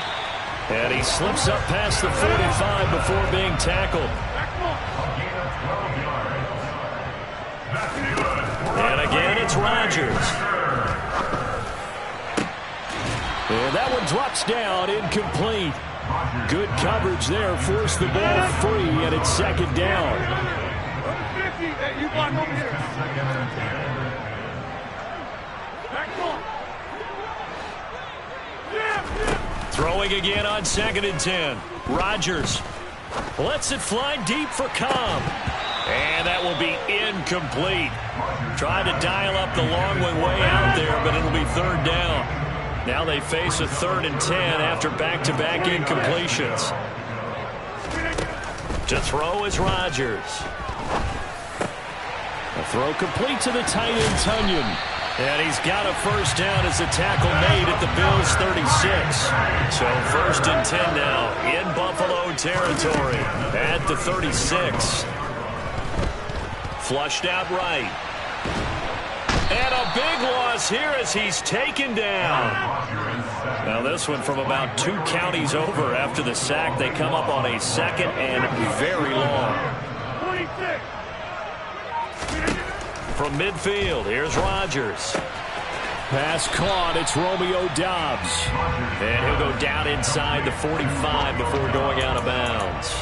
And he slips up past the 45 before being tackled. And again, it's Rodgers. And that one drops down, incomplete. Good coverage there, forced the ball free, and it's 2nd down. Hey, you block over here. Throwing again on 2nd and 10. Rodgers lets it fly deep for Cobb. And that will be incomplete. Trying to dial up the long one way out there, but it'll be 3rd down. Now they face a 3rd and 10 after back-to-back incompletions. To throw is Rodgers. A throw complete to the tight end, Tunyon. And he's got a 1st down as the tackle made at the Bills' 36. So 1st and 10 now in Buffalo territory at the 36. Flushed out right. And a big loss here as he's taken down. Now this one from about 2 counties over after the sack. They come up on a 2nd and very long. 26. From midfield, here's Rodgers. Pass caught, it's Romeo Doubs. And he'll go down inside the 45 before going out of bounds.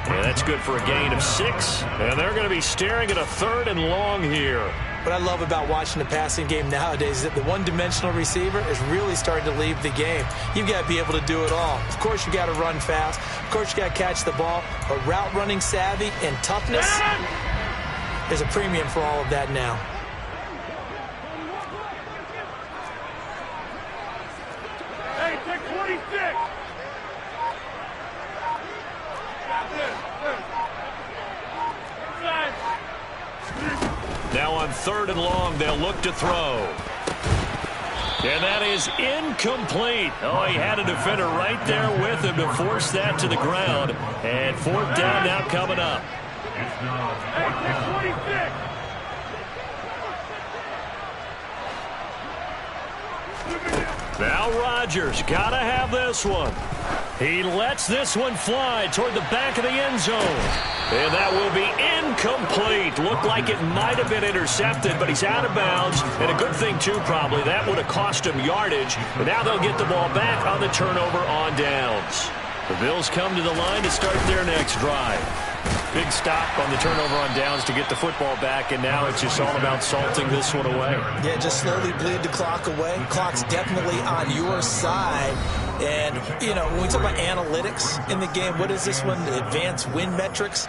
And that's good for a gain of 6. And they're going to be staring at a 3rd and long here. What I love about watching the passing game nowadays is that the one-dimensional receiver is really starting to leave the game. You've got to be able to do it all. Of course, you got to run fast. Of course, you got to catch the ball. But route running savvy and toughness, there's a premium for all of that now. Hey, take 26. Now on 3rd and long, they'll look to throw. And that is incomplete. Oh, he had a defender right there with him to force that to the ground. And 4th down now coming up. Hey, take 26. Now Rodgers got to have this one. He lets this one fly toward the back of the end zone. And that will be incomplete. Looked like it might have been intercepted, but he's out of bounds. And a good thing, too, probably. That would have cost him yardage. But now they'll get the ball back on the turnover on downs. The Bills come to the line to start their next drive. Big stop on the turnover on downs to get the football back, and now it's just all about salting this one away. Yeah, just slowly bleed the clock away. Clock's definitely on your side. And, you know, when we talk about analytics in the game, what is this one? The advanced win metrics?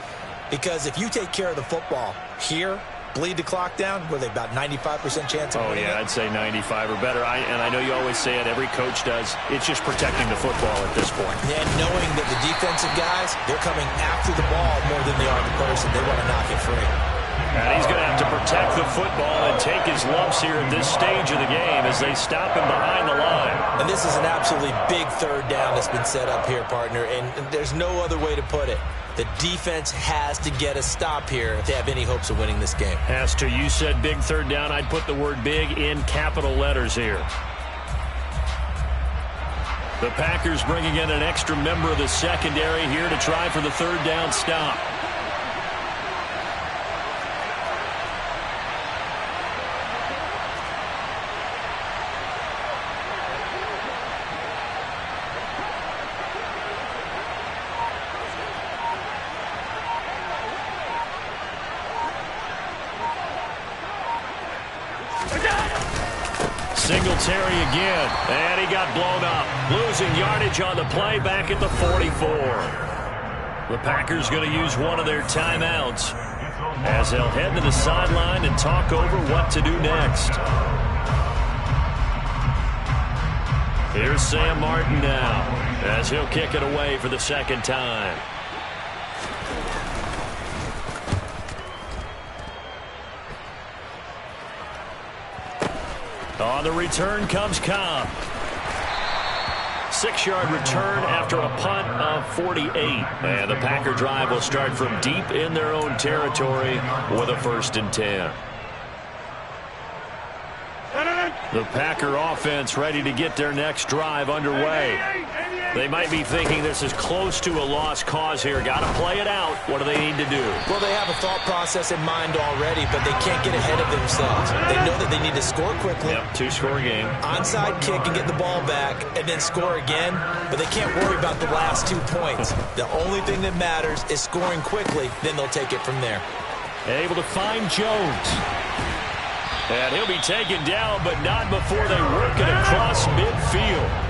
Because if you take care of the football here, bleed the clock down, were they about 95% chance of winning it? I'd say 95 or better. And I know you always say it, every coach does. It's just protecting the football at this point. And knowing that the defensive guys, they're coming after the ball more than they are the person. They want to knock it free. And he's going to have to protect the football and take his lumps here at this stage of the game as they stop him behind the line. And this is an absolutely big 3rd down that's been set up here, partner, and there's no other way to put it. The defense has to get a stop here if they have any hopes of winning this game. Has to. You said big third down. I'd put the word big in capital letters here. The Packers bringing in an extra member of the secondary here to try for the third down stop. Singletary again, and he got blown up. Losing yardage on the play back at the 44. The Packers going to use one of their timeouts as they'll head to the sideline and talk over what to do next. Here's Sam Martin now as he'll kick it away for the second time. On the return comes Cobb. 6-yard return after a punt of 48. And the Packer drive will start from deep in their own territory with a 1st and 10. The Packer offense ready to get their next drive underway. They might be thinking this is close to a lost cause here. Got to play it out. What do they need to do? Well, they have a thought process in mind already, but they can't get ahead of themselves. They know that they need to score quickly. Yep, 2-score game. Onside kick and get the ball back and then score again, but they can't worry about the last 2 points. The only thing that matters is scoring quickly, then they'll take it from there. Able to find Jones. And he'll be taken down, but not before they work it across midfield.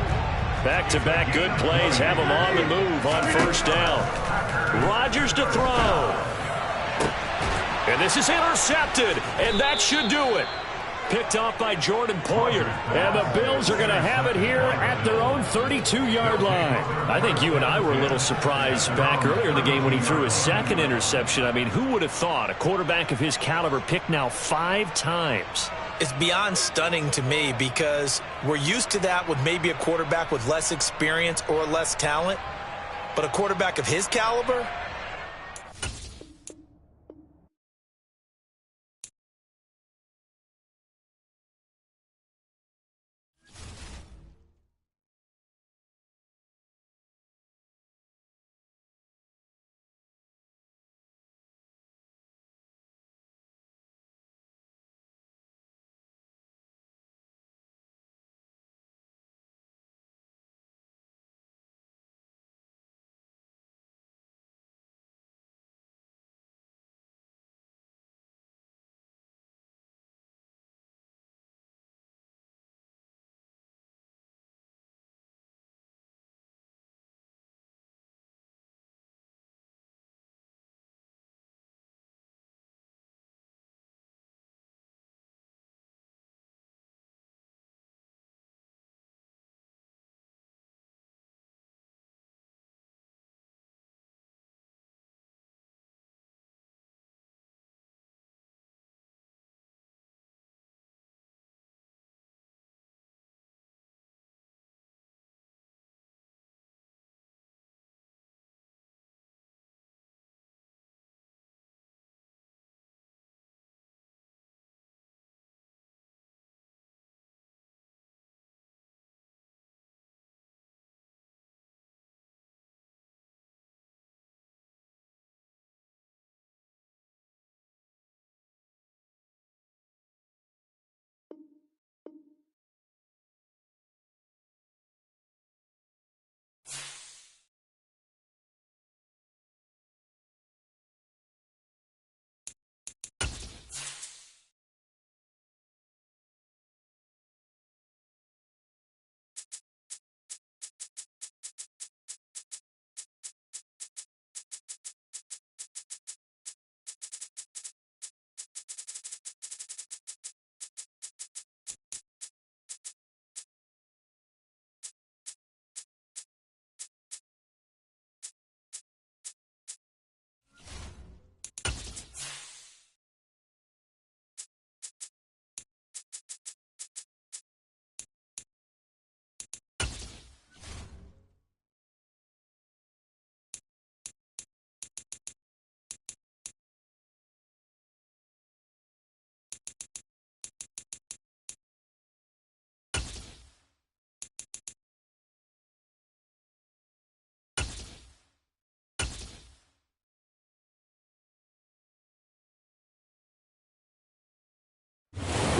Back-to-back good plays have him on the move on 1st down. Rodgers to throw. And this is intercepted, and that should do it. Picked off by Jordan Poyer. And the Bills are going to have it here at their own 32-yard line. I think you and I were a little surprised back earlier in the game when he threw his 2nd interception. I mean, who would have thought a quarterback of his caliber picked now 5 times? It's beyond stunning to me because we're used to that with maybe a quarterback with less experience or less talent. But a quarterback of his caliber,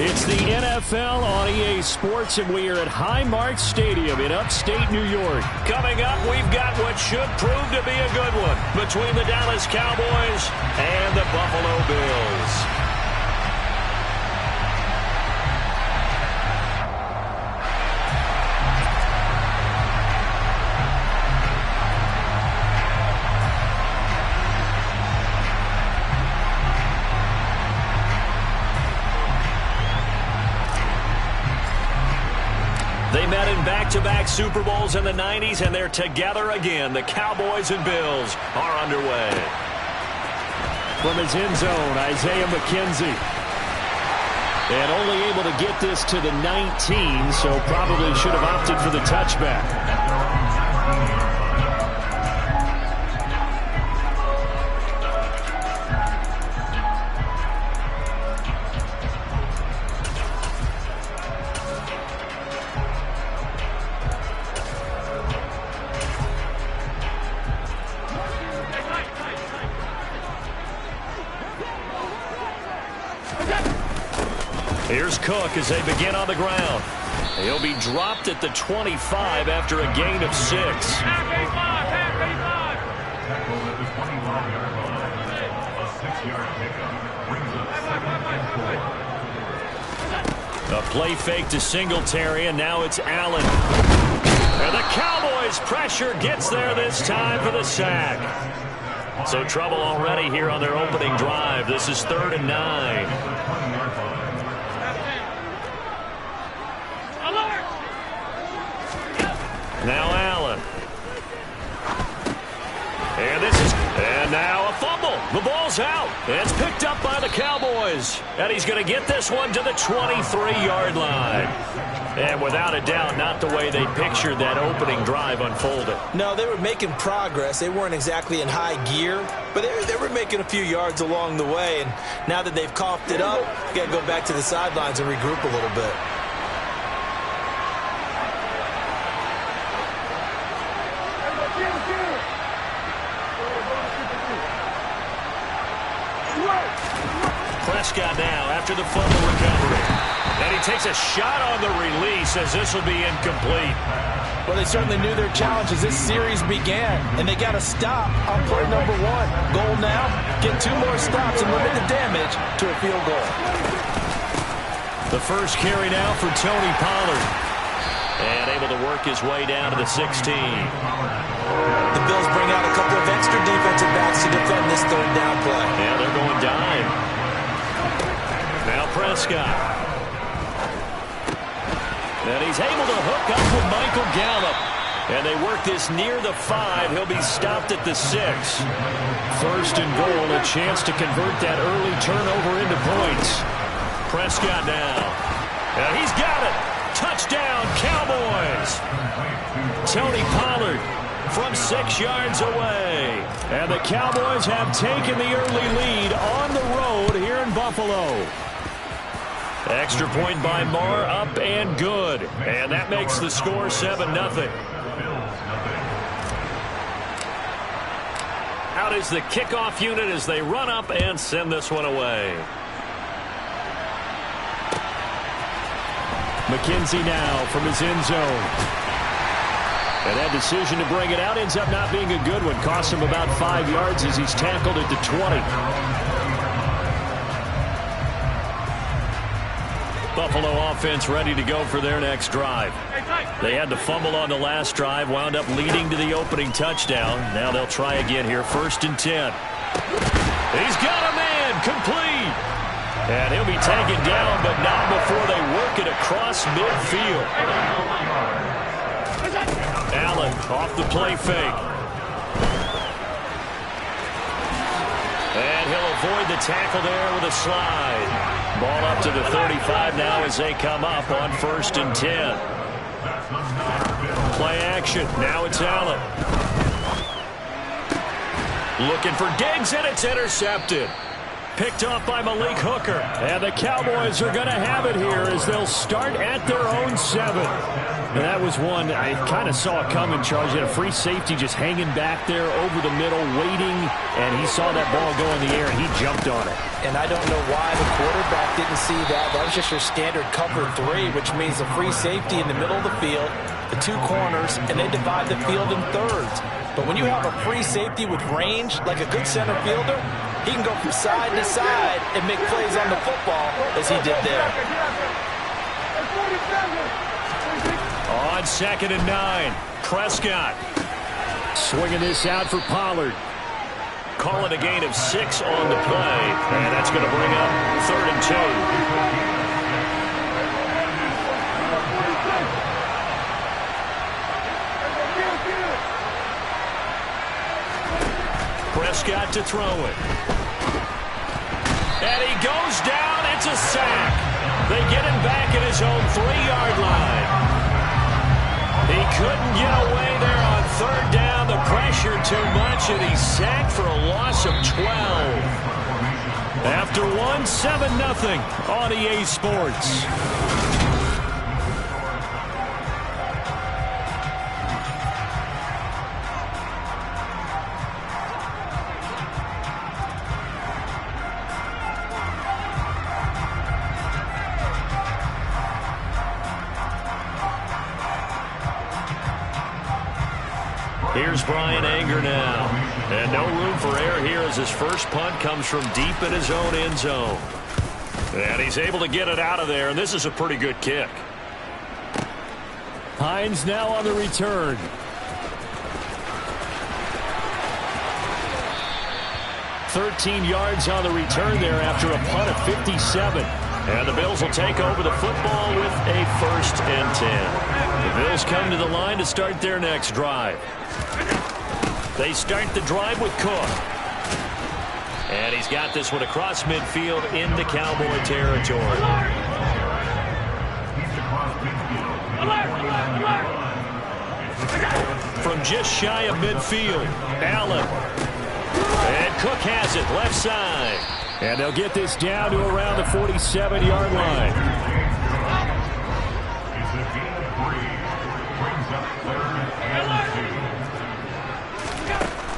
It's the NFL on EA Sports, and we are at Highmark Stadium in upstate New York. Coming up, we've got what should prove to be a good one between the Dallas Cowboys and the Buffalo Bills. They met in back-to-back Super Bowls in the 90s, and they're together again. The Cowboys and Bills are underway. From his end zone, Isaiah McKenzie. And only able to get this to the 19, so probably should have opted for the touchback. Here's Cook as they begin on the ground. He'll be dropped at the 25 after a gain of 6. Tackled at the 25-yard line. A 6-yard pickup brings us 2nd and 4. A play fake to Singletary, and now it's Allen. And the Cowboys' pressure gets there this time for the sack. So trouble already here on their opening drive. This is 3rd and 9. Now Allen. And now a fumble. The ball's out. It's picked up by the Cowboys. And he's going to get this one to the 23-yard line. And without a doubt, not the way they pictured that opening drive unfolded. No, they were making progress. They weren't exactly in high gear, but they were making a few yards along the way. And now that they've coughed it up, you got to go back to the sidelines and regroup a little bit. Prescott now after the fumble recovery. And he takes a shot on the release as this will be incomplete. Well, they certainly knew their challenge as this series began, and they got to stop on play number 1. Goal now, get 2 more stops and limit the damage to a field goal. The first carry now for Tony Pollard. And able to work his way down to the 16. The Bills bring out a couple of extra defensive backs to defend this 3rd down play. Yeah, they're going dime. Now Prescott. And he's able to hook up with Michael Gallup. And they work this near the 5. He'll be stopped at the 6. 1st and goal, a chance to convert that early turnover into points. Prescott now. And he's got it. Touchdown, Cowboys. Tony Pollard from 6 yards away. And the Cowboys have taken the early lead on the road here in Buffalo. Extra point by Marr, up and good. And that makes the score 7-0. Out is the kickoff unit as they run up and send this one away. McKenzie now from his end zone. And that decision to bring it out ends up not being a good one. Costs him about 5 yards as he's tackled at the 20. Buffalo offense ready to go for their next drive. They had the fumble on the last drive, wound up leading to the opening touchdown. Now they'll try again here, 1st and 10. He's got a man, complete. And he'll be taken down, but not before they work it across midfield. Allen off the play fake. And he'll avoid the tackle there with a slide. Ball up to the 35 now as they come up on 1st and 10. Play action. Now it's Allen. Looking for Diggs, and it's intercepted. Picked off by Malik Hooker. And the Cowboys are going to have it here as they'll start at their own 7. And that was one I kind of saw coming, Charles. You had a free safety just hanging back there over the middle, waiting, and he saw that ball go in the air, and he jumped on it. And I don't know why the quarterback didn't see that. That was just your standard cover 3, which means a free safety in the middle of the field, the 2 corners, and they divide the field in thirds. But when you have a free safety with range, like a good center fielder, he can go from side to side and make plays on the football as he did there. On 2nd and 9, Prescott swinging this out for Pollard. Calling a gain of 6 on the play, and that's going to bring up 3rd and 2. Prescott to throw it. And he goes down. It's a sack. They get him back at his own 3-yard line. He couldn't get away there on 3rd down. The pressure too much, and he's sacked for a loss of 12. After 1, 7-0 on EA Sports. Here's Bryan Anger now. And no room for error here as his first punt comes from deep in his own end zone. And he's able to get it out of there, and this is a pretty good kick. Hines now on the return. "13 yards on the return there after a punt of 57. And the Bills will take over the football with a 1st and 10. The Bills come to the line to start their next drive. They start the drive with Cook. And he's got this one across midfield into Cowboy territory. From just shy of midfield, Allen. And Cook has it left side. And they'll get this down to around the 47-yard line.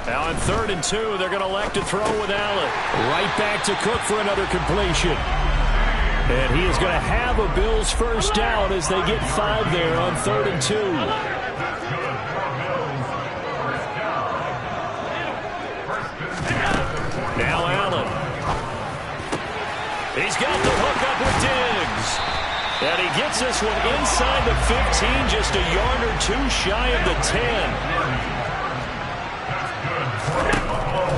Now on 3rd and 2, they're going to elect to throw with Allen. Right back to Cook for another completion. And he is going to have a Bills 1st down as they get 5 there on 3rd and 2. Now Allen. He's got the hook up with Diggs. And he gets this one inside the 15, just a yard or 2 shy of the 10.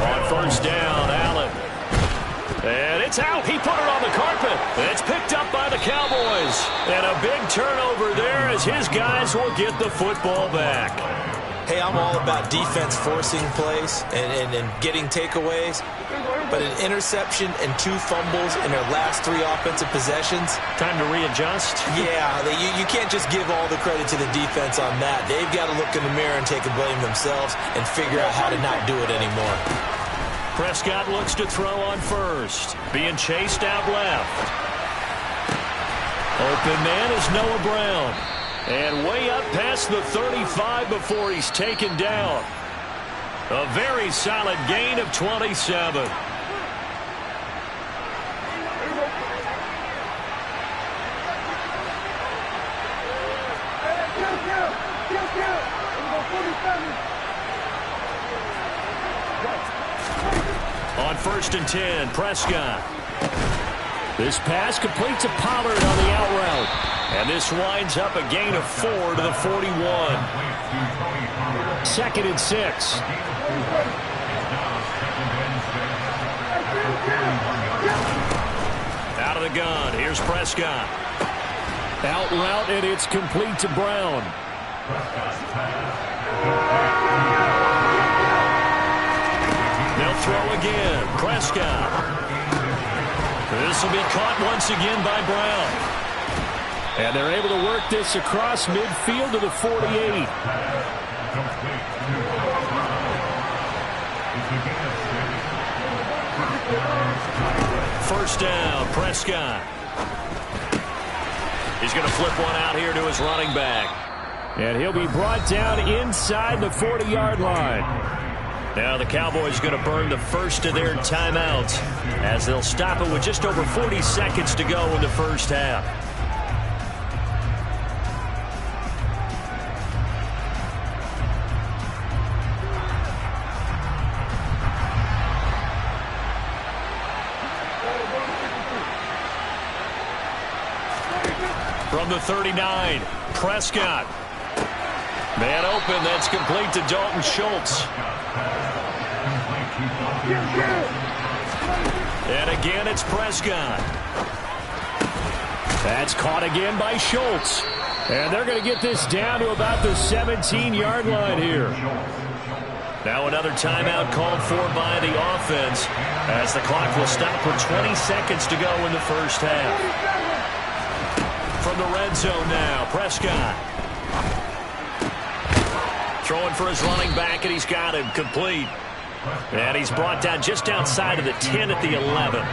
On 1st down, Allen. And it's out. He put it on the carpet. It's picked up by the Cowboys. And a big turnover there as his guys will get the football back. Hey, I'm all about defense forcing plays and getting takeaways. But an interception and 2 fumbles in their last 3 offensive possessions. Time to readjust? Yeah, you can't just give all the credit to the defense on that. They've got to look in the mirror and take a blame themselves and figure out how to not do it anymore. Prescott looks to throw on 1st. Being chased out left. Open man is Noah Brown. And way up past the 35 before he's taken down. A very solid gain of 27. On 1st and 10, Prescott. This pass complete to Pollard on the out route. And this winds up a gain of 4 to the 41. 2nd and 6. Out of the gun, here's Prescott. Out route, and it's complete to Brown. They'll throw again. Prescott. This will be caught once again by Brown. And they're able to work this across midfield to the 48. First down, Prescott. He's going to flip one out here to his running back. And he'll be brought down inside the 40-yard line. Now the Cowboys going to burn the first of their timeouts as they'll stop it with just over 40 seconds to go in the first half. From the 39, Prescott. Man open, that's complete to Dalton Schultz. And again, it's Prescott. That's caught again by Schultz. And they're going to get this down to about the 17-yard line here. Now another timeout called for by the offense as the clock will stop with 20 seconds to go in the first half. From the red zone now, Prescott. Throwing for his running back, and he's got him complete. And he's brought down just outside of the 10 at the 11.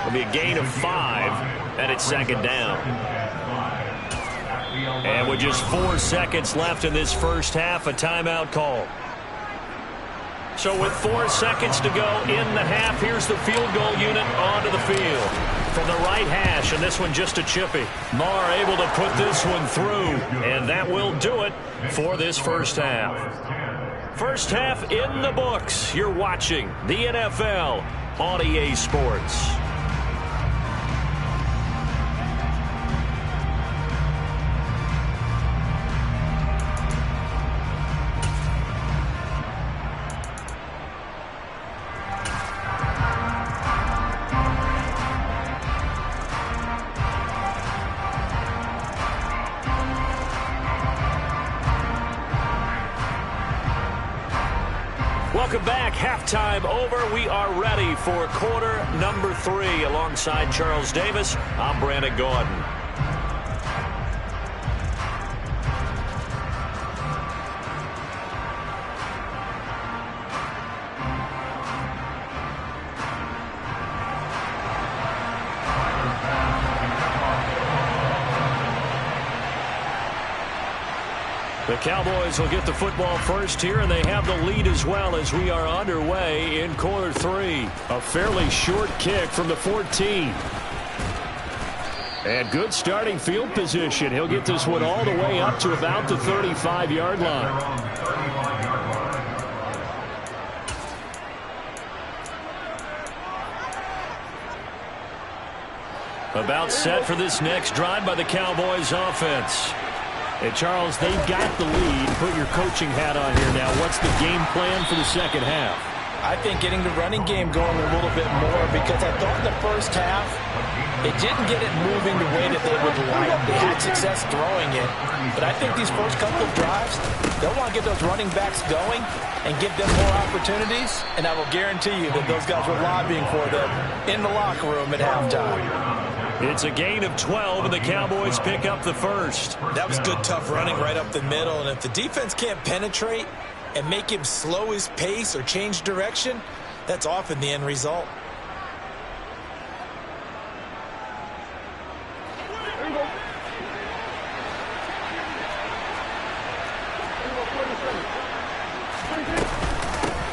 It'll be a gain of 5, and it's second down. And with just 4 seconds left in this first half, a timeout call. So with 4 seconds to go in the half, here's the field goal unit onto the field. From the right hash, and this one just a chippy. Marr able to put this one through, and that will do it for this first half. First half in the books. You're watching the NFL on EA Sports. Welcome back. Halftime over. We are ready for quarter number 3. Alongside Charles Davis, I'm Brandon Gaudin. The Cowboys will get the football first here, and they have the lead as well as we are underway in quarter 3. A fairly short kick from the 14. And good starting field position. He'll get this one all the way up to about the 35-yard line. About set for this next drive by the Cowboys offense. Hey, Charles, they've got the lead. Put your coaching hat on here now. What's the game plan for the second half? I think getting the running game going a little bit more, because I thought in the first half it didn't get it moving the way that they would like. They had success throwing it. But I think these first couple of drives, they'll want to get those running backs going and give them more opportunities. And I will guarantee you that those guys were lobbying for them in the locker room at halftime. It's a gain of 12, and the Cowboys pick up the first. That was good, tough running right up the middle. And if the defense can't penetrate and make him slow his pace or change direction, that's often the end result.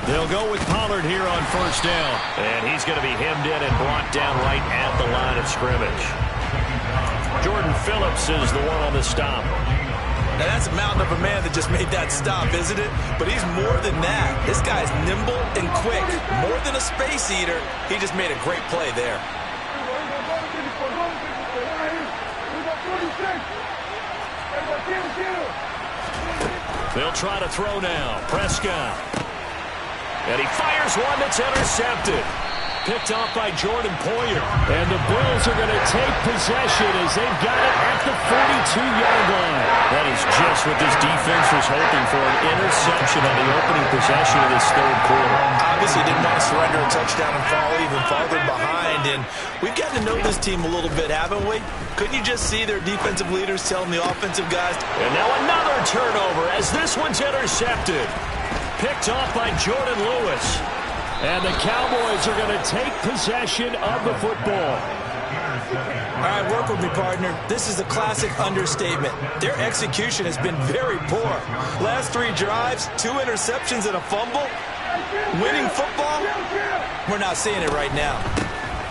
They'll go with Pollard here on first down. And he's going to be hemmed in and brought down right at the line of scrimmage. Jordan Phillips is the one on the stop. Now that's a mountain of a man that just made that stop, isn't it? But he's more than that. This guy's nimble and quick. More than a space eater, he just made a great play there. They'll try to throw now. Prescott. And he fires one that's intercepted. Picked off by Jordan Poyer. And the Bills are going to take possession as they've got it at the 42-yard line. That is just what this defense was hoping for, an interception on the opening possession of this third quarter. Obviously didn't want to surrender a touchdown and fall even farther behind. And we've gotten to know this team a little bit, haven't we? Couldn't you just see their defensive leaders telling the offensive guys? And now another turnover as this one's intercepted. Picked off by Jordan Lewis. And the Cowboys are going to take possession of the football. 7. All right, work with me, partner. This is a classic understatement. Their execution has been very poor. Last 3 drives, 2 interceptions and a fumble. Winning football? We're not seeing it right now.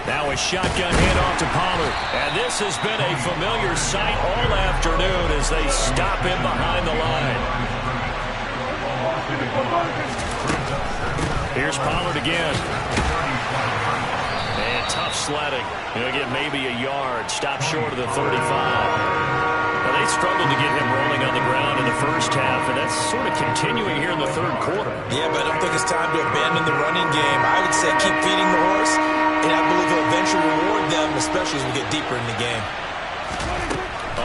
Now a shotgun handoff to Pollard. And this has been a familiar sight all afternoon as they stop him behind the line. Here's Pollard again. And tough sledding. He'll get maybe a yard. Stop short of the 35. Now they struggled to get him rolling on the ground in the first half, and that's sort of continuing here in the third quarter. Yeah, but I don't think it's time to abandon the running game. I would say keep feeding the horse, and I believe he'll eventually reward them, especially as we get deeper in the game.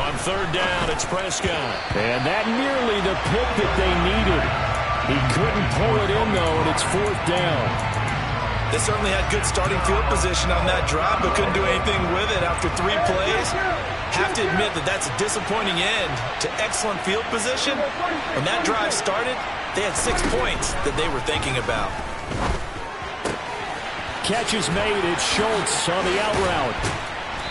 On third down, it's Prescott. And that nearly the pick that they needed. He couldn't pull it in, though, and it's fourth down. They certainly had good starting field position on that drive, but couldn't do anything with it after 3 plays. Have to admit that that's a disappointing end to excellent field position. When that drive started, they had 6 points that they were thinking about. Catch is made. It's Schultz on the out route.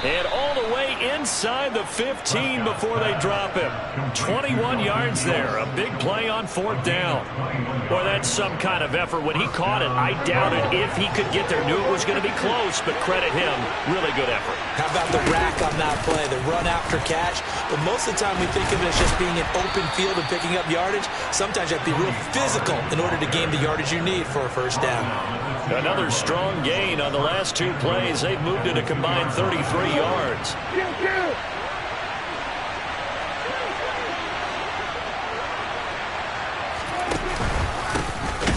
And all the way inside the 15 before they drop him. 21 yards there. A big play on fourth down. Boy, that's some kind of effort. When he caught it, I doubted if he could get there. Knew it was going to be close, but credit him. Really good effort. How about the rack on that play, the run after catch? But most of the time we think of it as just being an open field and picking up yardage. Sometimes you have to be real physical in order to gain the yardage you need for a first down. Another strong gain on the last 2 plays. They've moved it a combined 33 yards.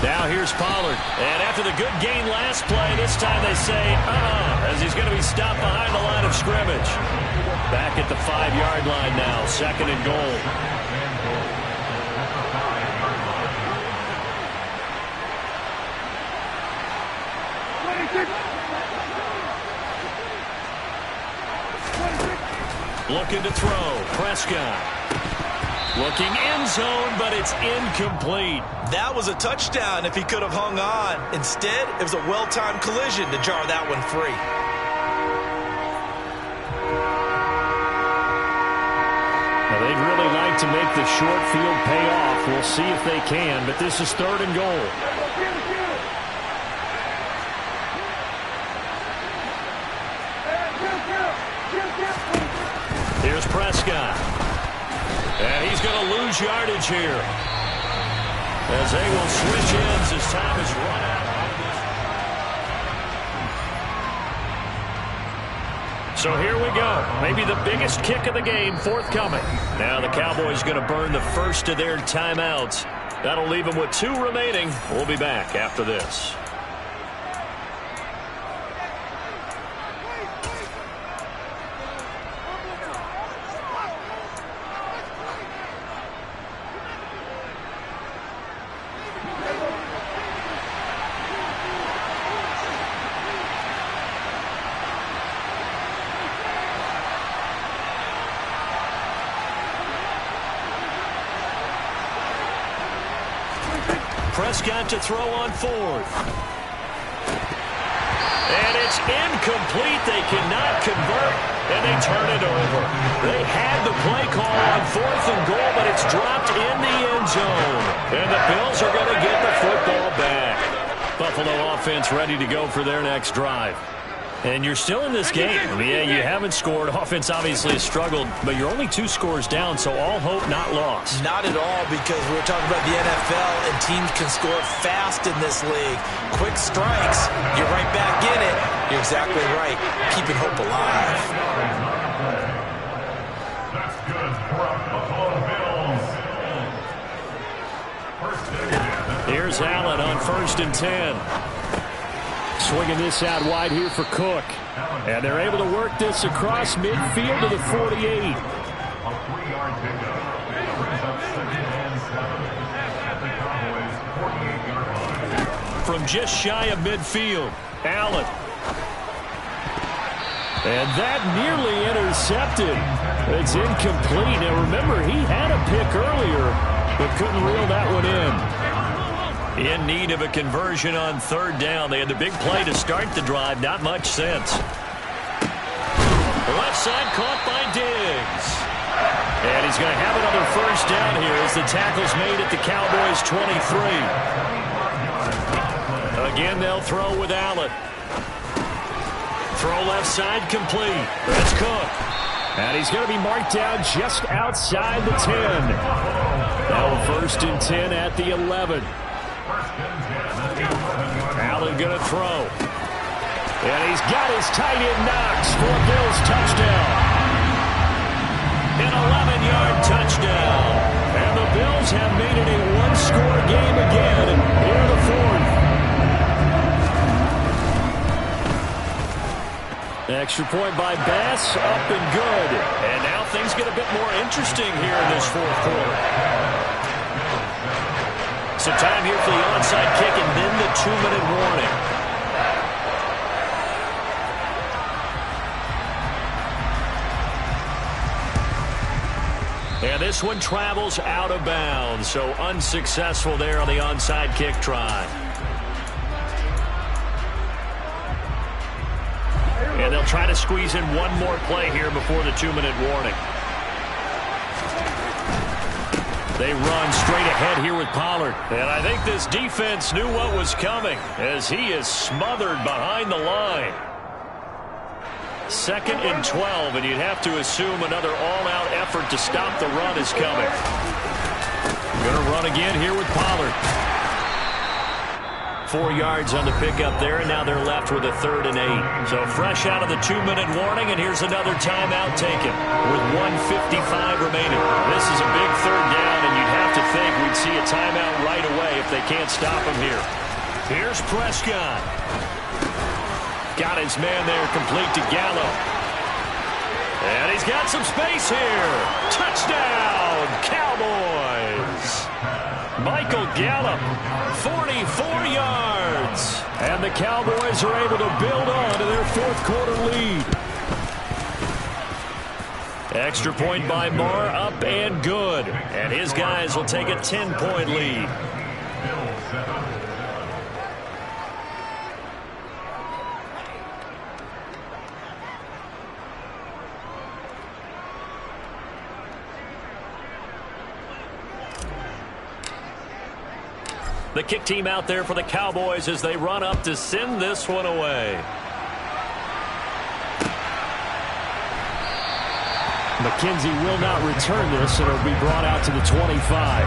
Now here's Pollard. And after the good gain last play, this time they say, as he's going to be stopped behind the line of scrimmage. Back at the 5-yard line now, second and goal. Looking to throw. Prescott. Looking end zone, but it's incomplete. That was a touchdown if he could have hung on. Instead, it was a well-timed collision to jar that one free. Now, they'd really like to make the short field pay off. We'll see if they can, but this is third and goal. Here's Prescott. And he's going to lose yardage here. As they will switch ends as time is run out. So here we go. Maybe the biggest kick of the game forthcoming. Now the Cowboys going to burn the first of their timeouts. That'll leave them with 2 remaining. We'll be back after this. Prescott to throw on fourth. And it's incomplete. They cannot convert, and they turn it over. They had the play call on fourth and goal, but it's dropped in the end zone. And the Bills are going to get the football back. Buffalo offense ready to go for their next drive. And you're still in this game. I mean, yeah, you haven't scored. Offense obviously has struggled, but you're only 2 scores down, so all hope not lost. Not at all, because we're talking about the NFL, and teams can score fast in this league. Quick strikes, you're right back in it. You're exactly right. Keeping hope alive. That's good for Buffalo Bills. First down. Here's Allen on 1st and 10. Swinging this out wide here for Cook. And they're able to work this across midfield to the 48. A 3-yard pickup. Brings up 2nd and 7 at the Cowboys' 48-yard line. From just shy of midfield, Allen. And that nearly intercepted. It's incomplete. Now remember, he had a pick earlier, but couldn't reel that one in. In need of a conversion on 3rd down. They had the big play to start the drive. Not much sense. Left side caught by Diggs. And he's going to have another first down here as the tackle's made at the Cowboys' 23. Again, they'll throw with Allen. Throw left side complete. That's Cook. And he's going to be marked down just outside the 10. Now first and 10 at the 11. Allen going to throw. And he's got his tight end Knox for a Bills touchdown. An 11-yard touchdown. And the Bills have made it a one-score game again here in the fourth. Extra point by Bass, up and good. And now things get a bit more interesting here in this fourth quarter. Some time here for the onside kick and then the 2-minute warning. And this one travels out of bounds, so unsuccessful there on the onside kick try. And they'll try to squeeze in one more play here before the 2-minute warning. They run straight ahead here with Pollard. And I think this defense knew what was coming as he is smothered behind the line. 2nd and 12, and you'd have to assume another all-out effort to stop the run is coming. Going to run again here with Pollard. 4 yards on the pickup there, and now they're left with a 3rd and 8. So fresh out of the 2-minute warning, and here's another timeout taken with 1:55 remaining. This is a big 3rd down, and you'd have to think we'd see a timeout right away if they can't stop him here. Here's Prescott. Got his man there, complete to Gallup. And he's got some space here. Touchdown, Cowboys. Michael Gallup, 44 yards. And the Cowboys are able to build on to their fourth quarter lead. Extra point by Marr, up and good. And his guys will take a 10-point lead. The kick team out there for the Cowboys as they run up to send this one away. McKenzie will not return this, and it'll be brought out to the 25.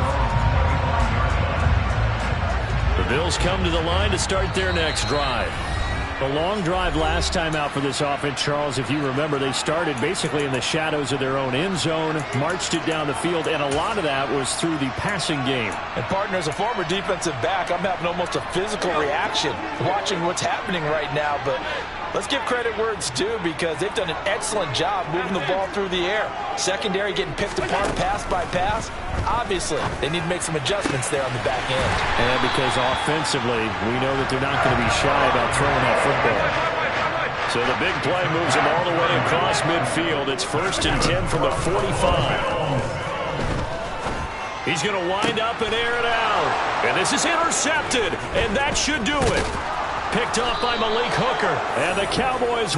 The Bills come to the line to start their next drive. The long drive last time out for this offense, Charles, if you remember, they started basically in the shadows of their own end zone, marched it down the field, and a lot of that was through the passing game. And, partner, as a former defensive back, I'm having almost a physical reaction watching what's happening right now. But let's give credit where it's due because they've done an excellent job moving the ball through the air. Secondary getting picked apart pass by pass. Obviously, they need to make some adjustments there on the back end. And because offensively, we know that they're not going to be shy about throwing that football. So the big play moves them all the way across midfield. It's 1st and 10 from the 45. He's going to wind up and air it out. And this is intercepted, and that should do it. Picked up by Malik Hooker. And the Cowboys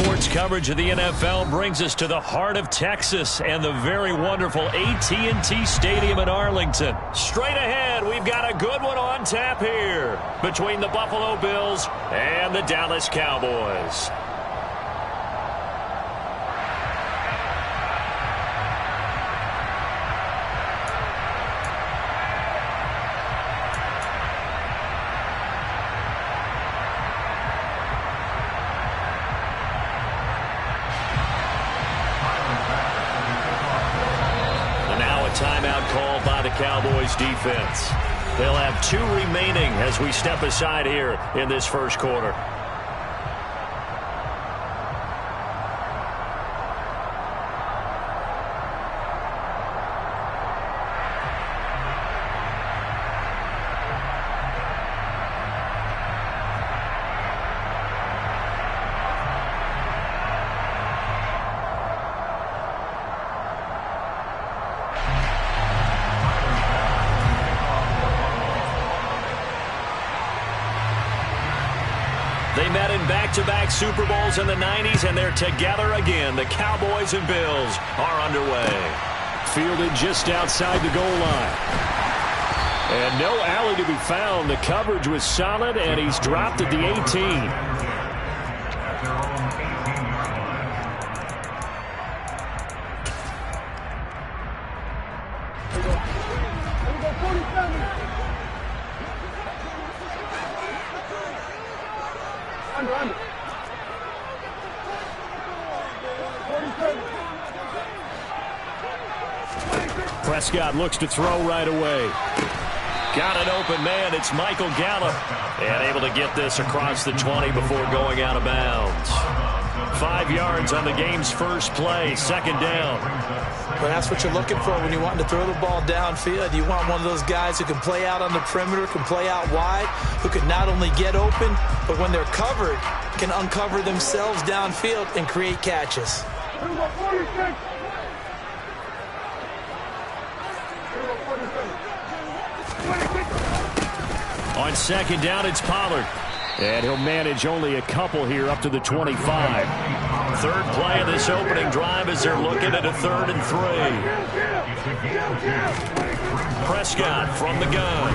sports coverage of the NFL brings us to the heart of Texas and the very wonderful AT&T Stadium in Arlington. Straight ahead, we've got a good one on tap here between the Buffalo Bills and the Dallas Cowboys. Timeout called by the Cowboys defense. They'll have 2 remaining as we step aside here in this first quarter. They met in back-to-back Super Bowls in the 90s, and they're together again. The Cowboys and Bills are underway. Fielded just outside the goal line. And no alley to be found. The coverage was solid, and he's dropped at the 18. Prescott looks to throw right away. Got an open man. It's Michael Gallup. And able to get this across the 20 before going out of bounds. 5 yards on the game's first play. Second down. Well, that's what you're looking for when you want to throw the ball downfield. You want one of those guys who can play out on the perimeter, can play out wide, who can not only get open, but when they're covered, can uncover themselves downfield and create catches. On second down, it's Pollard. And he'll manage only a couple here up to the 25. Third play of this opening drive as they're looking at a 3rd and 3. Prescott from the gun.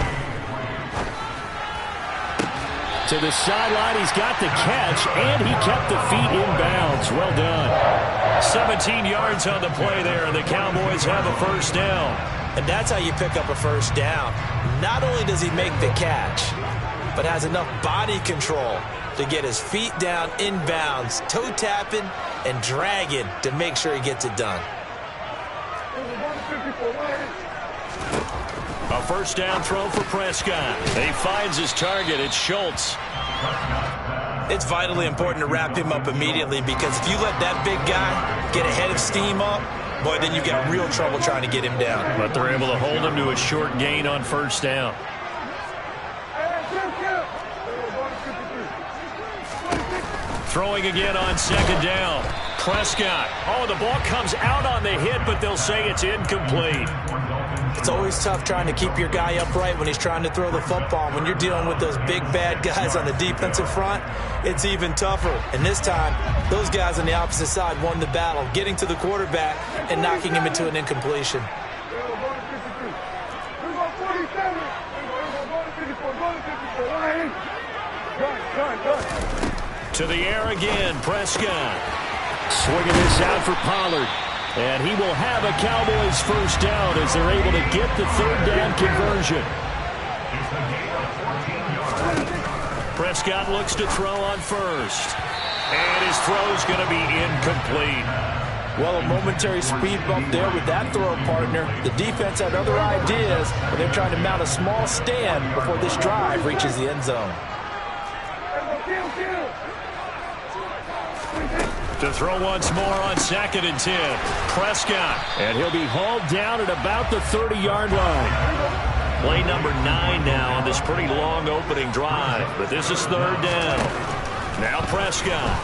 To the sideline, he's got the catch, and he kept the feet in bounds. Well done. 17 yards on the play there, and the Cowboys have a first down. And that's how you pick up a first down. Not only does he make the catch, but has enough body control to get his feet down in bounds, toe tapping and dragging to make sure he gets it done. A first down throw for Prescott. He finds his target. It's Schultz. It's vitally important to wrap him up immediately, because if you let that big guy get ahead of steam up, boy, then you got real trouble trying to get him down. But they're able to hold him to a short gain on first down. Throwing again on second down. Prescott. Oh, the ball comes out on the hit, but they'll say it's incomplete. It's always tough trying to keep your guy upright when he's trying to throw the football. When you're dealing with those big, bad guys on the defensive front, it's even tougher. And this time, those guys on the opposite side won the battle, getting to the quarterback and knocking him into an incompletion. To the air again, Prescott. Swinging this out for Pollard. And he will have a Cowboys first down as they're able to get the 3rd down conversion. Prescott looks to throw on first. And his throw's going to be incomplete. Well, a momentary speed bump there with that throw partner. The defense had other ideas, but they're trying to mount a small stand before this drive reaches the end zone. To throw once more on 2nd and 10. Prescott. And he'll be hauled down at about the 30-yard line. Play number 9 now on this pretty long opening drive. But this is 3rd down. Now Prescott.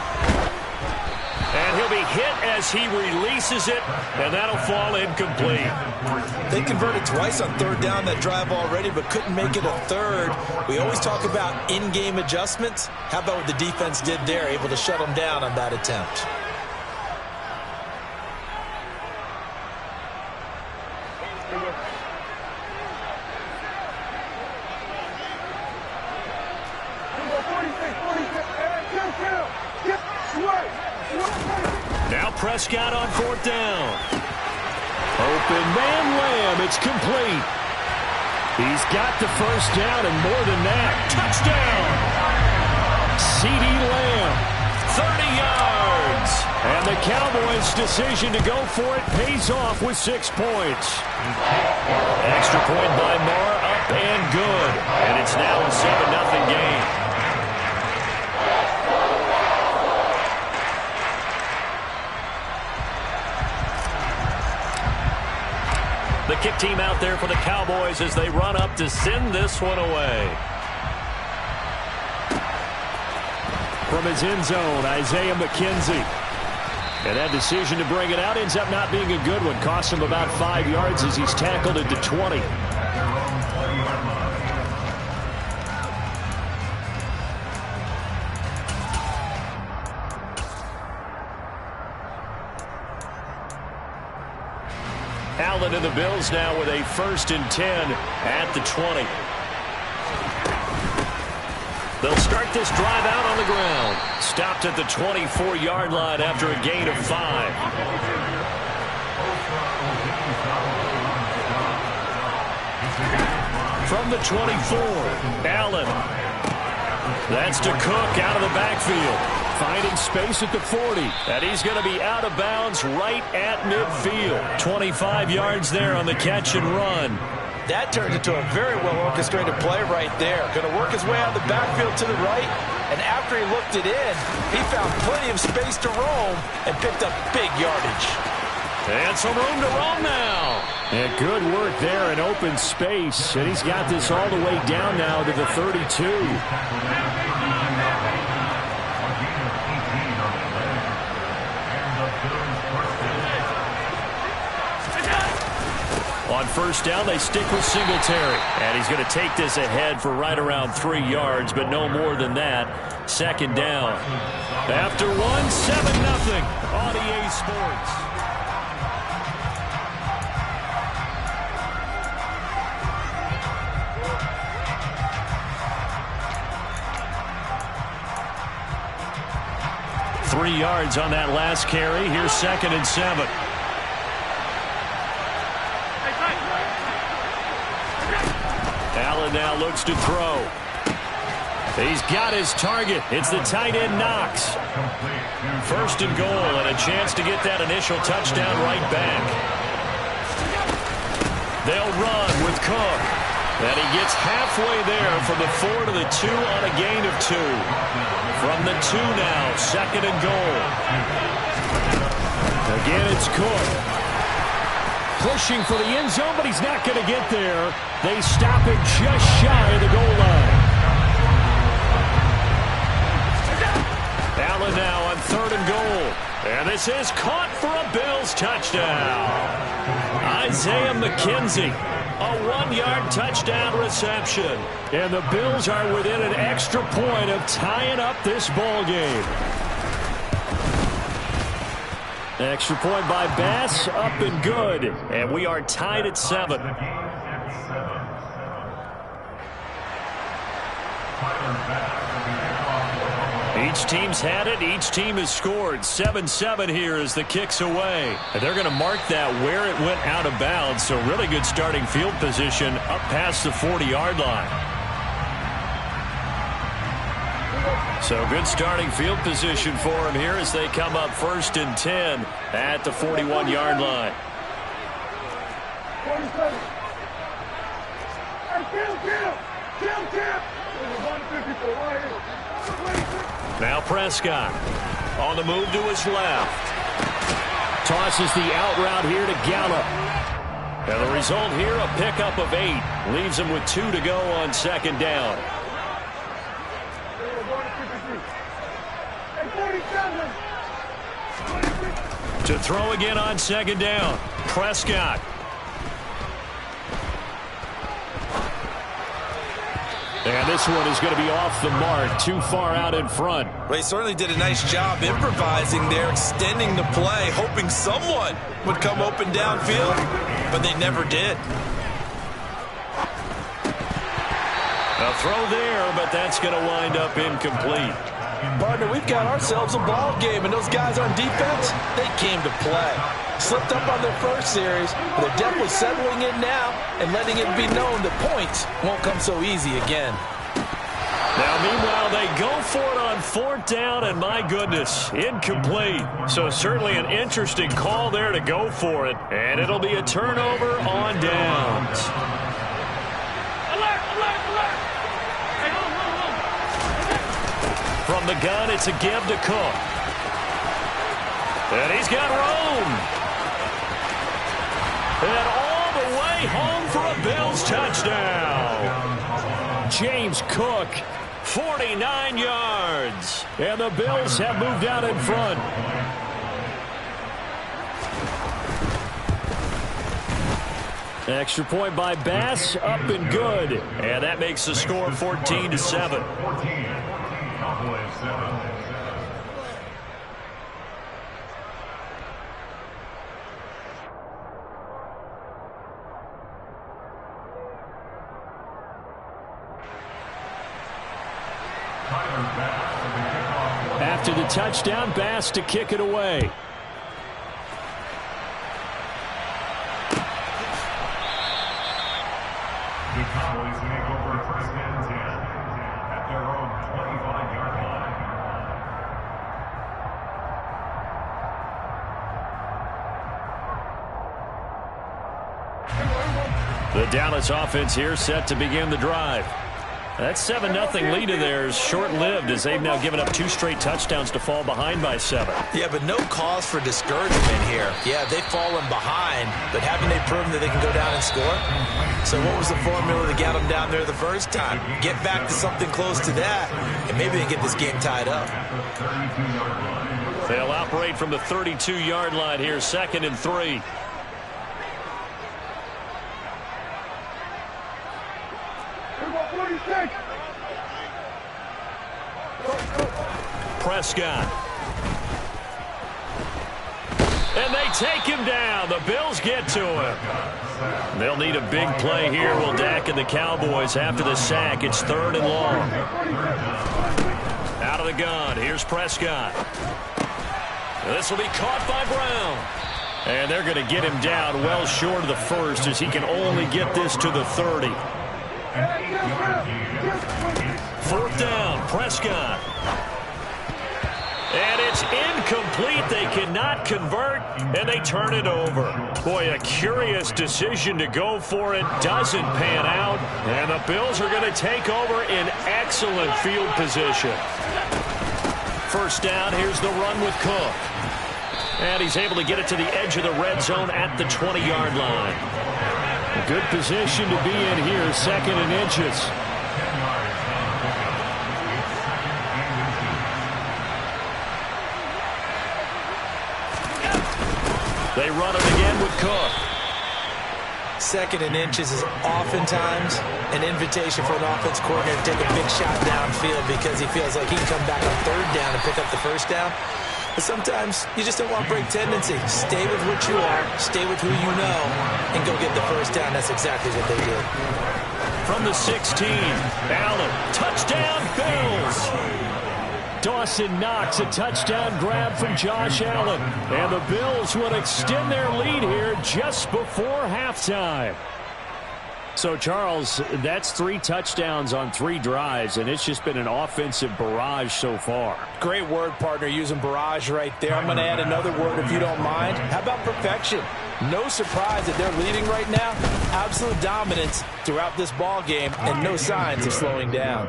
And he'll be hit as he releases it, and that'll fall incomplete. They converted twice on third down that drive already, but couldn't make it a third. We always talk about in-game adjustments. How about what the defense did there, able to shut them down on that attempt? Now Prescott on fourth down. Open man Lamb. It's complete. He's got the first down and more than that. Touchdown. CeeDee Lamb. 30 yards. And the Cowboys' decision to go for it pays off with 6 points. Extra point by Moore, up and good. And it's now a 7-0 game. The kick team out there for the Cowboys as they run up to send this one away. From his end zone, Isaiah McKenzie. And that decision to bring it out ends up not being a good one. Costs him about 5 yards as he's tackled at the 20. Allen and the Bills now with a 1st and 10 at the 20. They'll start this drive out on the ground. Stopped at the 24-yard line after a gain of 5. From the 24, Allen. That's to Cook out of the backfield. Finding space at the 40. And he's going to be out of bounds right at midfield. 25 yards there on the catch and run. That turned into a very well-orchestrated play right there. Going to work his way out of the backfield to the right. And after he looked it in, he found plenty of space to roam and picked up big yardage. And some room to roam now. And good work there in open space. And he's got this all the way down now to the 32. On first down, they stick with Singletary. And he's going to take this ahead for right around 3 yards, but no more than that. 2nd down. After 1, 7-0 on EA Sports. Three yards on that last carry. Here's 2nd and 7. Allen now looks to throw. He's got his target. It's the tight end Knox. 1st and goal and a chance to get that initial touchdown right back. They'll run with Cook. And he gets halfway there from the 4 to the 2 on a gain of 2. From the 2 now, 2nd and goal. Again, it's Cook. Pushing for the end zone, but he's not going to get there. They stop him just shy of the goal line. Allen now on 3rd and goal. And this is caught for a Bills touchdown. Isaiah McKenzie. A 1-yard touchdown reception. And the Bills are within an extra point of tying up this ball game. Extra point by Bass, up and good. And we are tied at 7. Each team's had it. Each team has scored. 7-7 here as the kick's away. And they're going to mark that where it went out of bounds. So really good starting field position up past the 40-yard line. So good starting field position for him here as they come up 1st and 10 at the 41-yard line. Now Prescott on the move to his left. Tosses the out route here to Gallup. And the result here, a pickup of 8. Leaves him with 2 to go on 2nd down. To throw again on second down. Prescott. And this one is going to be off the mark, too far out in front. Well, he certainly did a nice job improvising there, extending the play, hoping someone would come open downfield, but they never did. A throw there, but that's going to wind up incomplete. Partner, we've got ourselves a ball game, and those guys on defense, they came to play. Slipped up on their first series, but they're definitely settling in now and letting it be known that points won't come so easy again. Now, meanwhile, they go for it on fourth down, and my goodness, incomplete. So certainly an interesting call there to go for it, and it'll be a turnover on downs. From the gun, it's a give to Cook. And he's got room. And all the way home for a Bills touchdown. James Cook, 49 yards. And the Bills have moved out in front. Extra point by Bass, up and good. And that makes the score 14-7. After the touchdown, Bass to kick it away. The Cowboys make over first and 10 at their own 25-yard line. The Dallas offense here set to begin the drive. That 7-0 lead of theirs short-lived as they've now given up 2 straight touchdowns to fall behind by 7. Yeah, but no cause for discouragement here. Yeah, they've fallen behind, but haven't they proven that they can go down and score? So what was the formula to get them down there the first time? Get back to something close to that, and maybe they get this game tied up. They'll operate from the 32-yard line here, 2nd and 3. Prescott. And they take him down. The Bills get to him. They'll need a big play here, will Dak and the Cowboys after the sack. It's 3rd and long. Out of the gun. Here's Prescott. This will be caught by Brown. And they're going to get him down well short of the first as he can only get this to the 30. 4th down, Prescott. And it's incomplete. They cannot convert, and they turn it over. Boy, a curious decision to go for it. Doesn't pan out, and the Bills are going to take over in excellent field position. 1st down, here's the run with Cook. And he's able to get it to the edge of the red zone at the 20-yard line. A good position to be in here, 2nd and inches. They run it again with Cook. 2nd and inches is oftentimes an invitation for an offense coordinator to take a big shot downfield because he feels like he can come back on 3rd down and pick up the 1st down. But sometimes you just don't want break tendency. Stay with what you are, stay with who you know, and go get the 1st down. That's exactly what they did. From the 16, Allen, touchdown Bills. Dawson Knox, a touchdown grab from Josh Allen. And the Bills would extend their lead here just before halftime. So, Charles, that's 3 touchdowns on 3 drives, and it's just been an offensive barrage so far. Great word, partner, using barrage right there. I'm going to add another word if you don't mind. How about perfection? No surprise that they're leading right now. Absolute dominance throughout this ball game, and no signs of slowing down.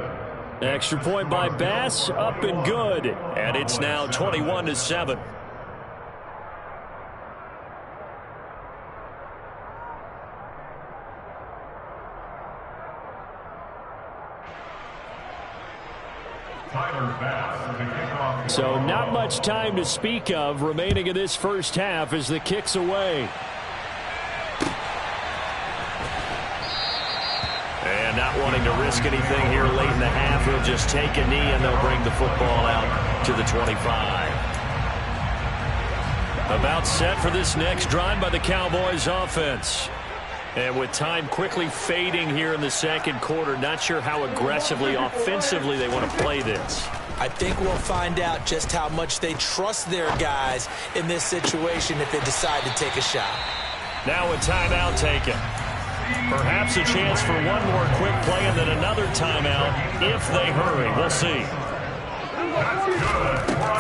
Extra point by Bass, up and good. And it's now 21-7. Tyler Bass, the kickoff. So not much time to speak of remaining in this first half as the kick's away. And not wanting to risk anything here late in the half, he'll just take a knee and they'll bring the football out to the 25. About set for this next drive by the Cowboys offense. And with time quickly fading here in the second quarter, not sure how aggressively, offensively they want to play this. I think we'll find out just how much they trust their guys in this situation if they decide to take a shot. Now a timeout taken. Perhaps a chance for one more quick play and then another timeout if they hurry. We'll see.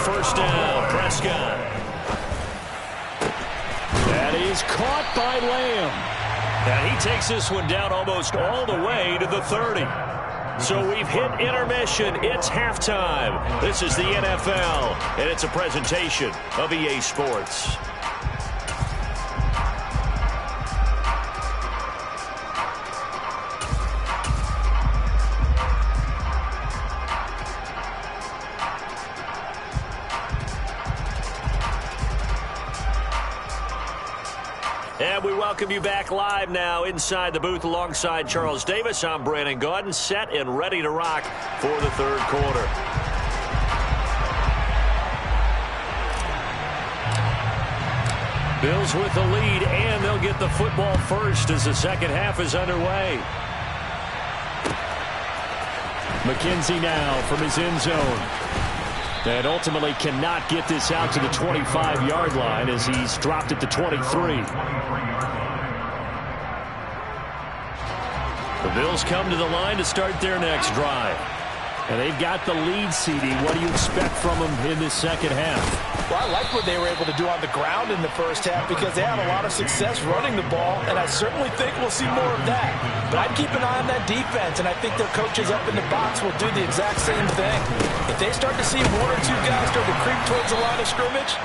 First down, Prescott. That is caught by Lamb. And he takes this one down almost all the way to the 30. So we've hit intermission. It's halftime. This is the NFL, and it's a presentation of EA Sports. And we welcome you back live now inside the booth alongside Charles Davis. I'm Brandon Gaudin, set and ready to rock for the third quarter. Bills with the lead, and they'll get the football first as the second half is underway. McKenzie now from his end zone. And ultimately cannot get this out to the 25-yard line as he's dropped at the 23. The Bills come to the line to start their next drive. And they've got the lead, CD. What do you expect from them in this second half? Well, I like what they were able to do on the ground in the first half because they had a lot of success running the ball, and I certainly think we'll see more of that. But I'd keep an eye on that defense, and I think their coaches up in the box will do the exact same thing. If they start to see one or two guys start to creep towards the line of scrimmage,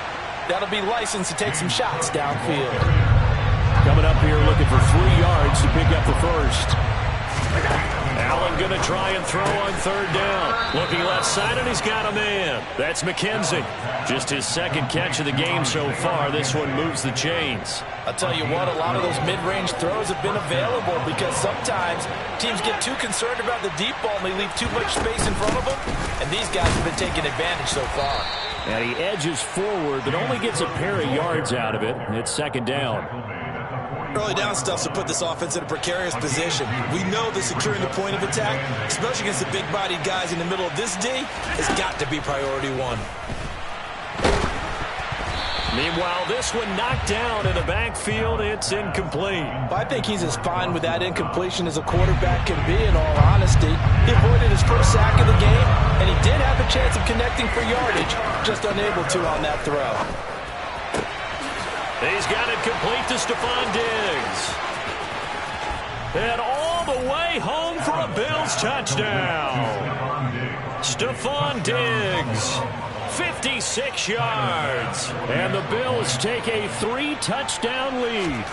that'll be licensed to take some shots downfield. Coming up here looking for 3 yards to pick up the first. Allen going to try and throw on third down. Looking left side, and he's got a man. That's McKenzie. Just his second catch of the game so far. This one moves the chains. I'll tell you what, a lot of those mid-range throws have been available because sometimes teams get too concerned about the deep ball and they leave too much space in front of them, and these guys have been taking advantage so far. And he edges forward, but only gets a pair of yards out of it. It's second down. Early down stuff to put this offense in a precarious position. We know that securing the point of attack, especially against the big-bodied guys in the middle of this D, has got to be priority one. Meanwhile, this one knocked down in the backfield. It's incomplete. I think he's as fine with that incompletion as a quarterback can be, in all honesty. He avoided his first sack of the game, and he did have a chance of connecting for yardage, just unable to on that throw. He's got it complete to Stephon Diggs. And all the way home for a Bills touchdown. Stephon Diggs, 56 yards. And the Bills take a 3-touchdown lead.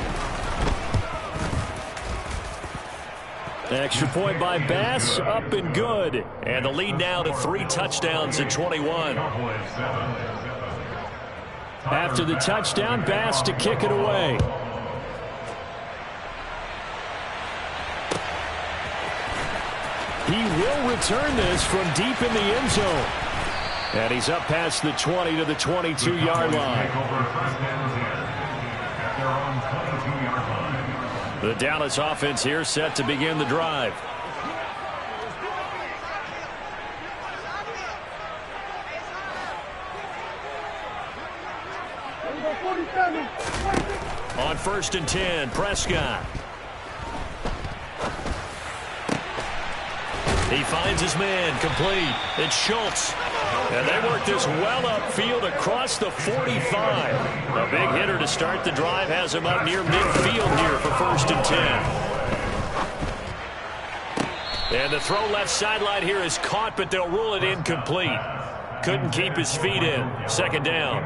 Extra point by Bass, up and good. And the lead now to 3 touchdowns at 21. After the touchdown, Bass to kick it away. He will return this from deep in the end zone. And he's up past the 20 to the 22-yard line. The Dallas offense here set to begin the drive. On 1st and 10, Prescott. He finds his man, complete. It's Schultz. And they work this well upfield across the 45. A big hitter to start the drive has him up near midfield here for 1st and 10. And the throw left sideline here is caught, but they'll rule it incomplete. Couldn't keep his feet in. Second down.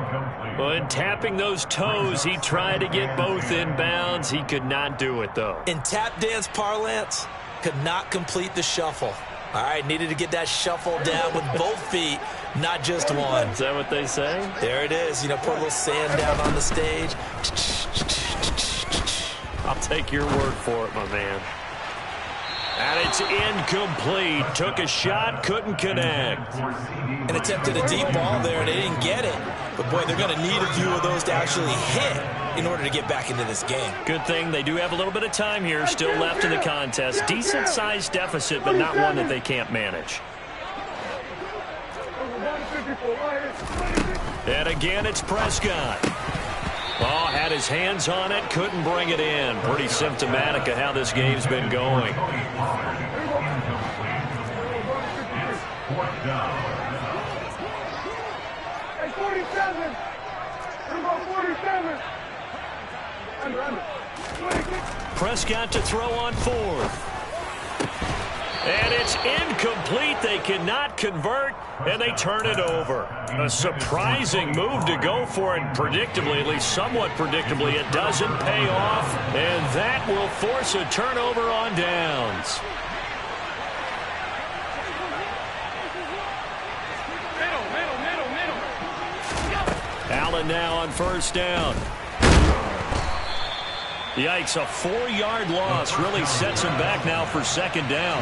When tapping those toes, he tried to get both in bounds. He could not do it, though. In tap dance parlance, could not complete the shuffle. All right, needed to get that shuffle down with both feet, not just one. Is that what they say? There it is. You know, put a little sand down on the stage. I'll take your word for it, my man. And it's incomplete. Took a shot, couldn't connect. And attempted a deep ball there, and they didn't get it. But, boy, they're going to need a few of those to actually hit in order to get back into this game. Good thing they do have a little bit of time here still left in the contest. Decent-sized deficit, but not one that they can't manage. And again, it's Prescott. Oh, had his hands on it, couldn't bring it in. Pretty symptomatic of how this game's been going. Hey, 47. 47. Prescott to throw on fourth. And it's incomplete. They cannot convert, and they turn it over. A surprising move to go for it. Predictably, at least somewhat predictably, it doesn't pay off, and that will force a turnover on downs. Allen now on first down. Yikes, a 4-yard loss really sets him back now for second down.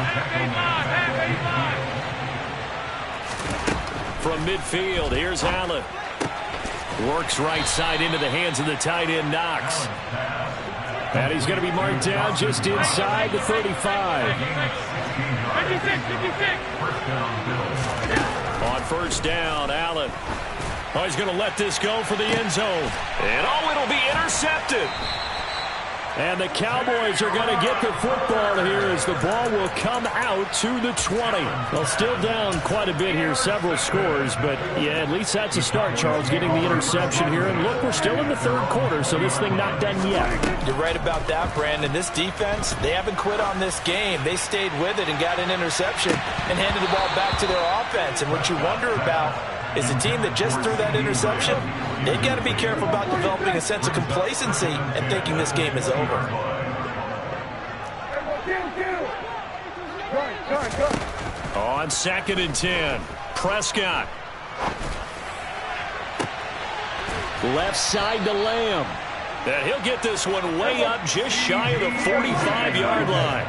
From midfield, here's Allen. Works right side into the hands of the tight end, Knox. And he's going to be marked down just inside the 35. 56. On first down, Allen. Oh, he's going to let this go for the end zone. And oh, it'll be intercepted. And the Cowboys are going to get the football here as the ball will come out to the 20. Well, still down quite a bit here, several scores, but yeah, at least that's a start, Charles, getting the interception here. And look, we're still in the third quarter, so this thing not done yet. You're right about that, Brandon. This defense, they haven't quit on this game. They stayed with it and got an interception and handed the ball back to their offense. And what you wonder about is a team that just threw that interception, they've got to be careful about developing a sense of complacency and thinking this game is over. On 2nd and 10, Prescott. Left side to Lamb. And he'll get this one way up just shy of the 45-yard line.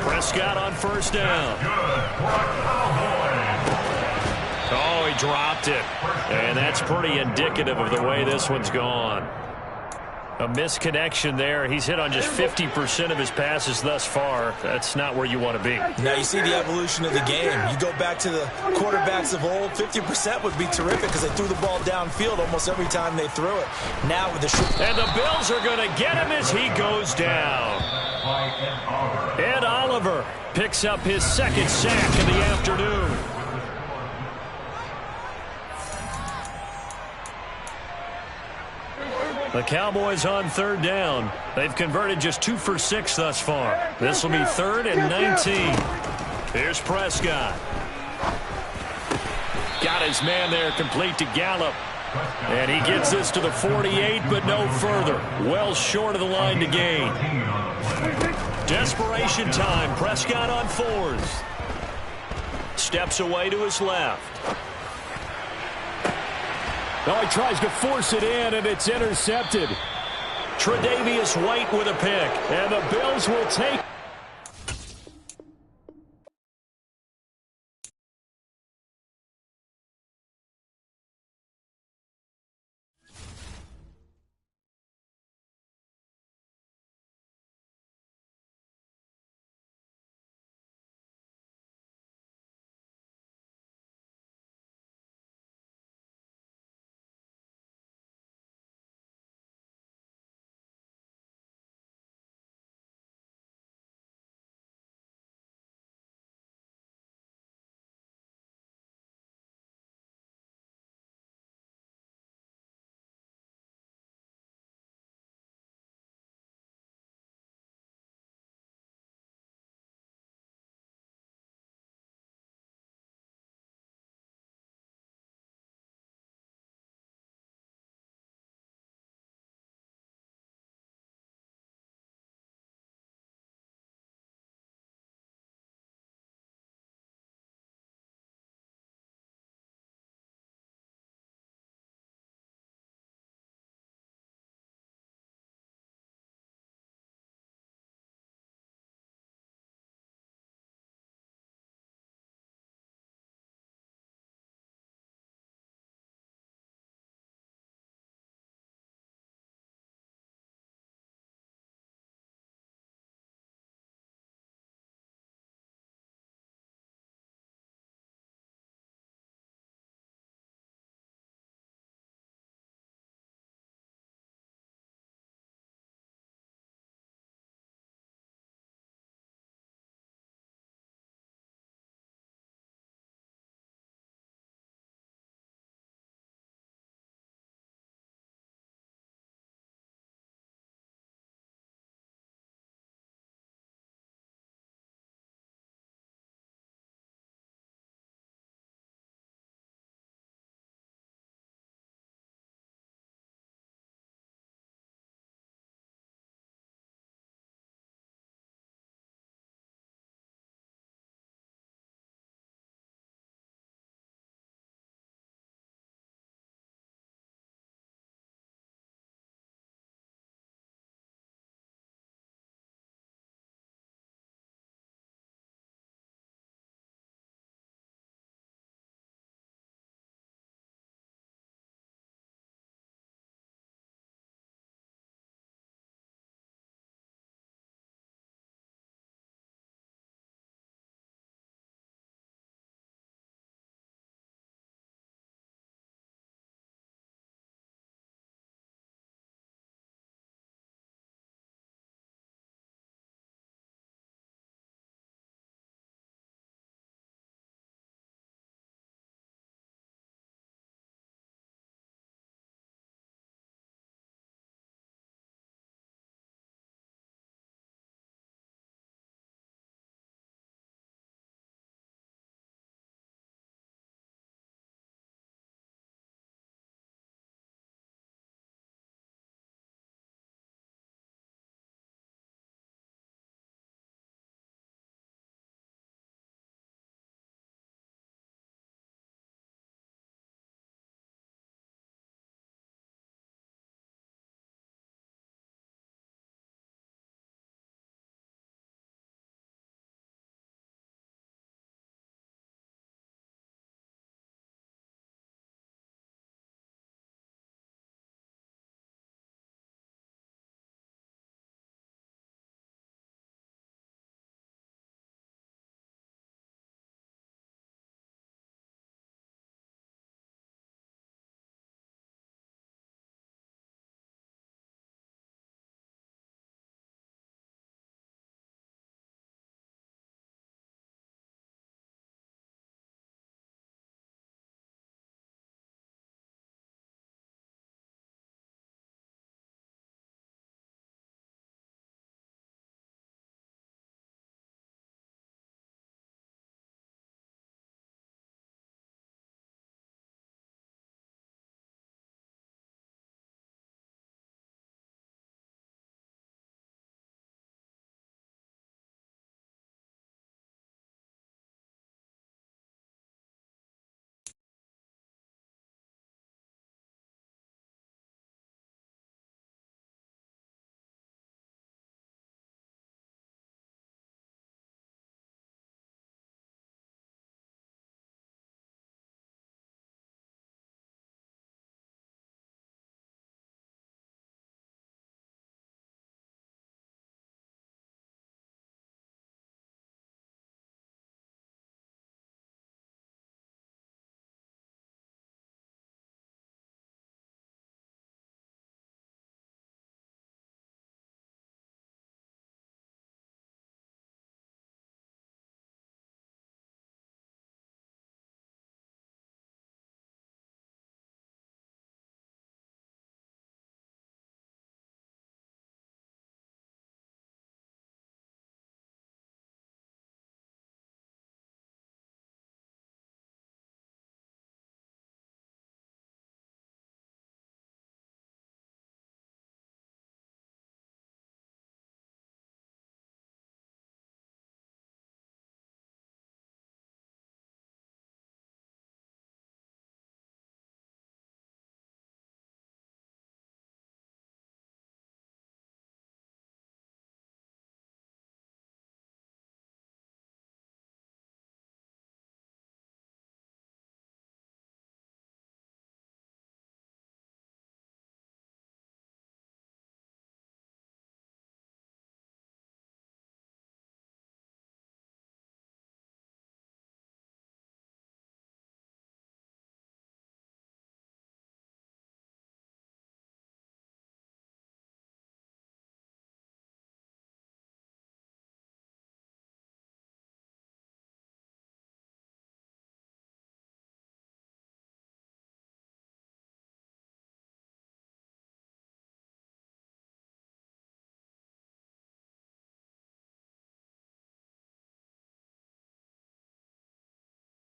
Prescott on first down. Oh, he dropped it. And that's pretty indicative of the way this one's gone. A misconnection there. He's hit on just 50% of his passes thus far. That's not where you want to be. Now you see the evolution of the game. You go back to the quarterbacks of old, 50% would be terrific because they threw the ball downfield almost every time they threw it. Now with the and the Bills are going to get him as he goes down. Ed Oliver picks up his second sack in the afternoon. The Cowboys on third down. They've converted just 2 for 6 thus far. This will be 3rd and 19. Here's Prescott. Got his man there, complete to Gallup. And he gets this to the 48, but no further. Well short of the line to gain. Desperation time. Prescott on 4th. Steps away to his left. Oh, he tries to force it in, and it's intercepted. Tre'Davious White with a pick. And the Bills will take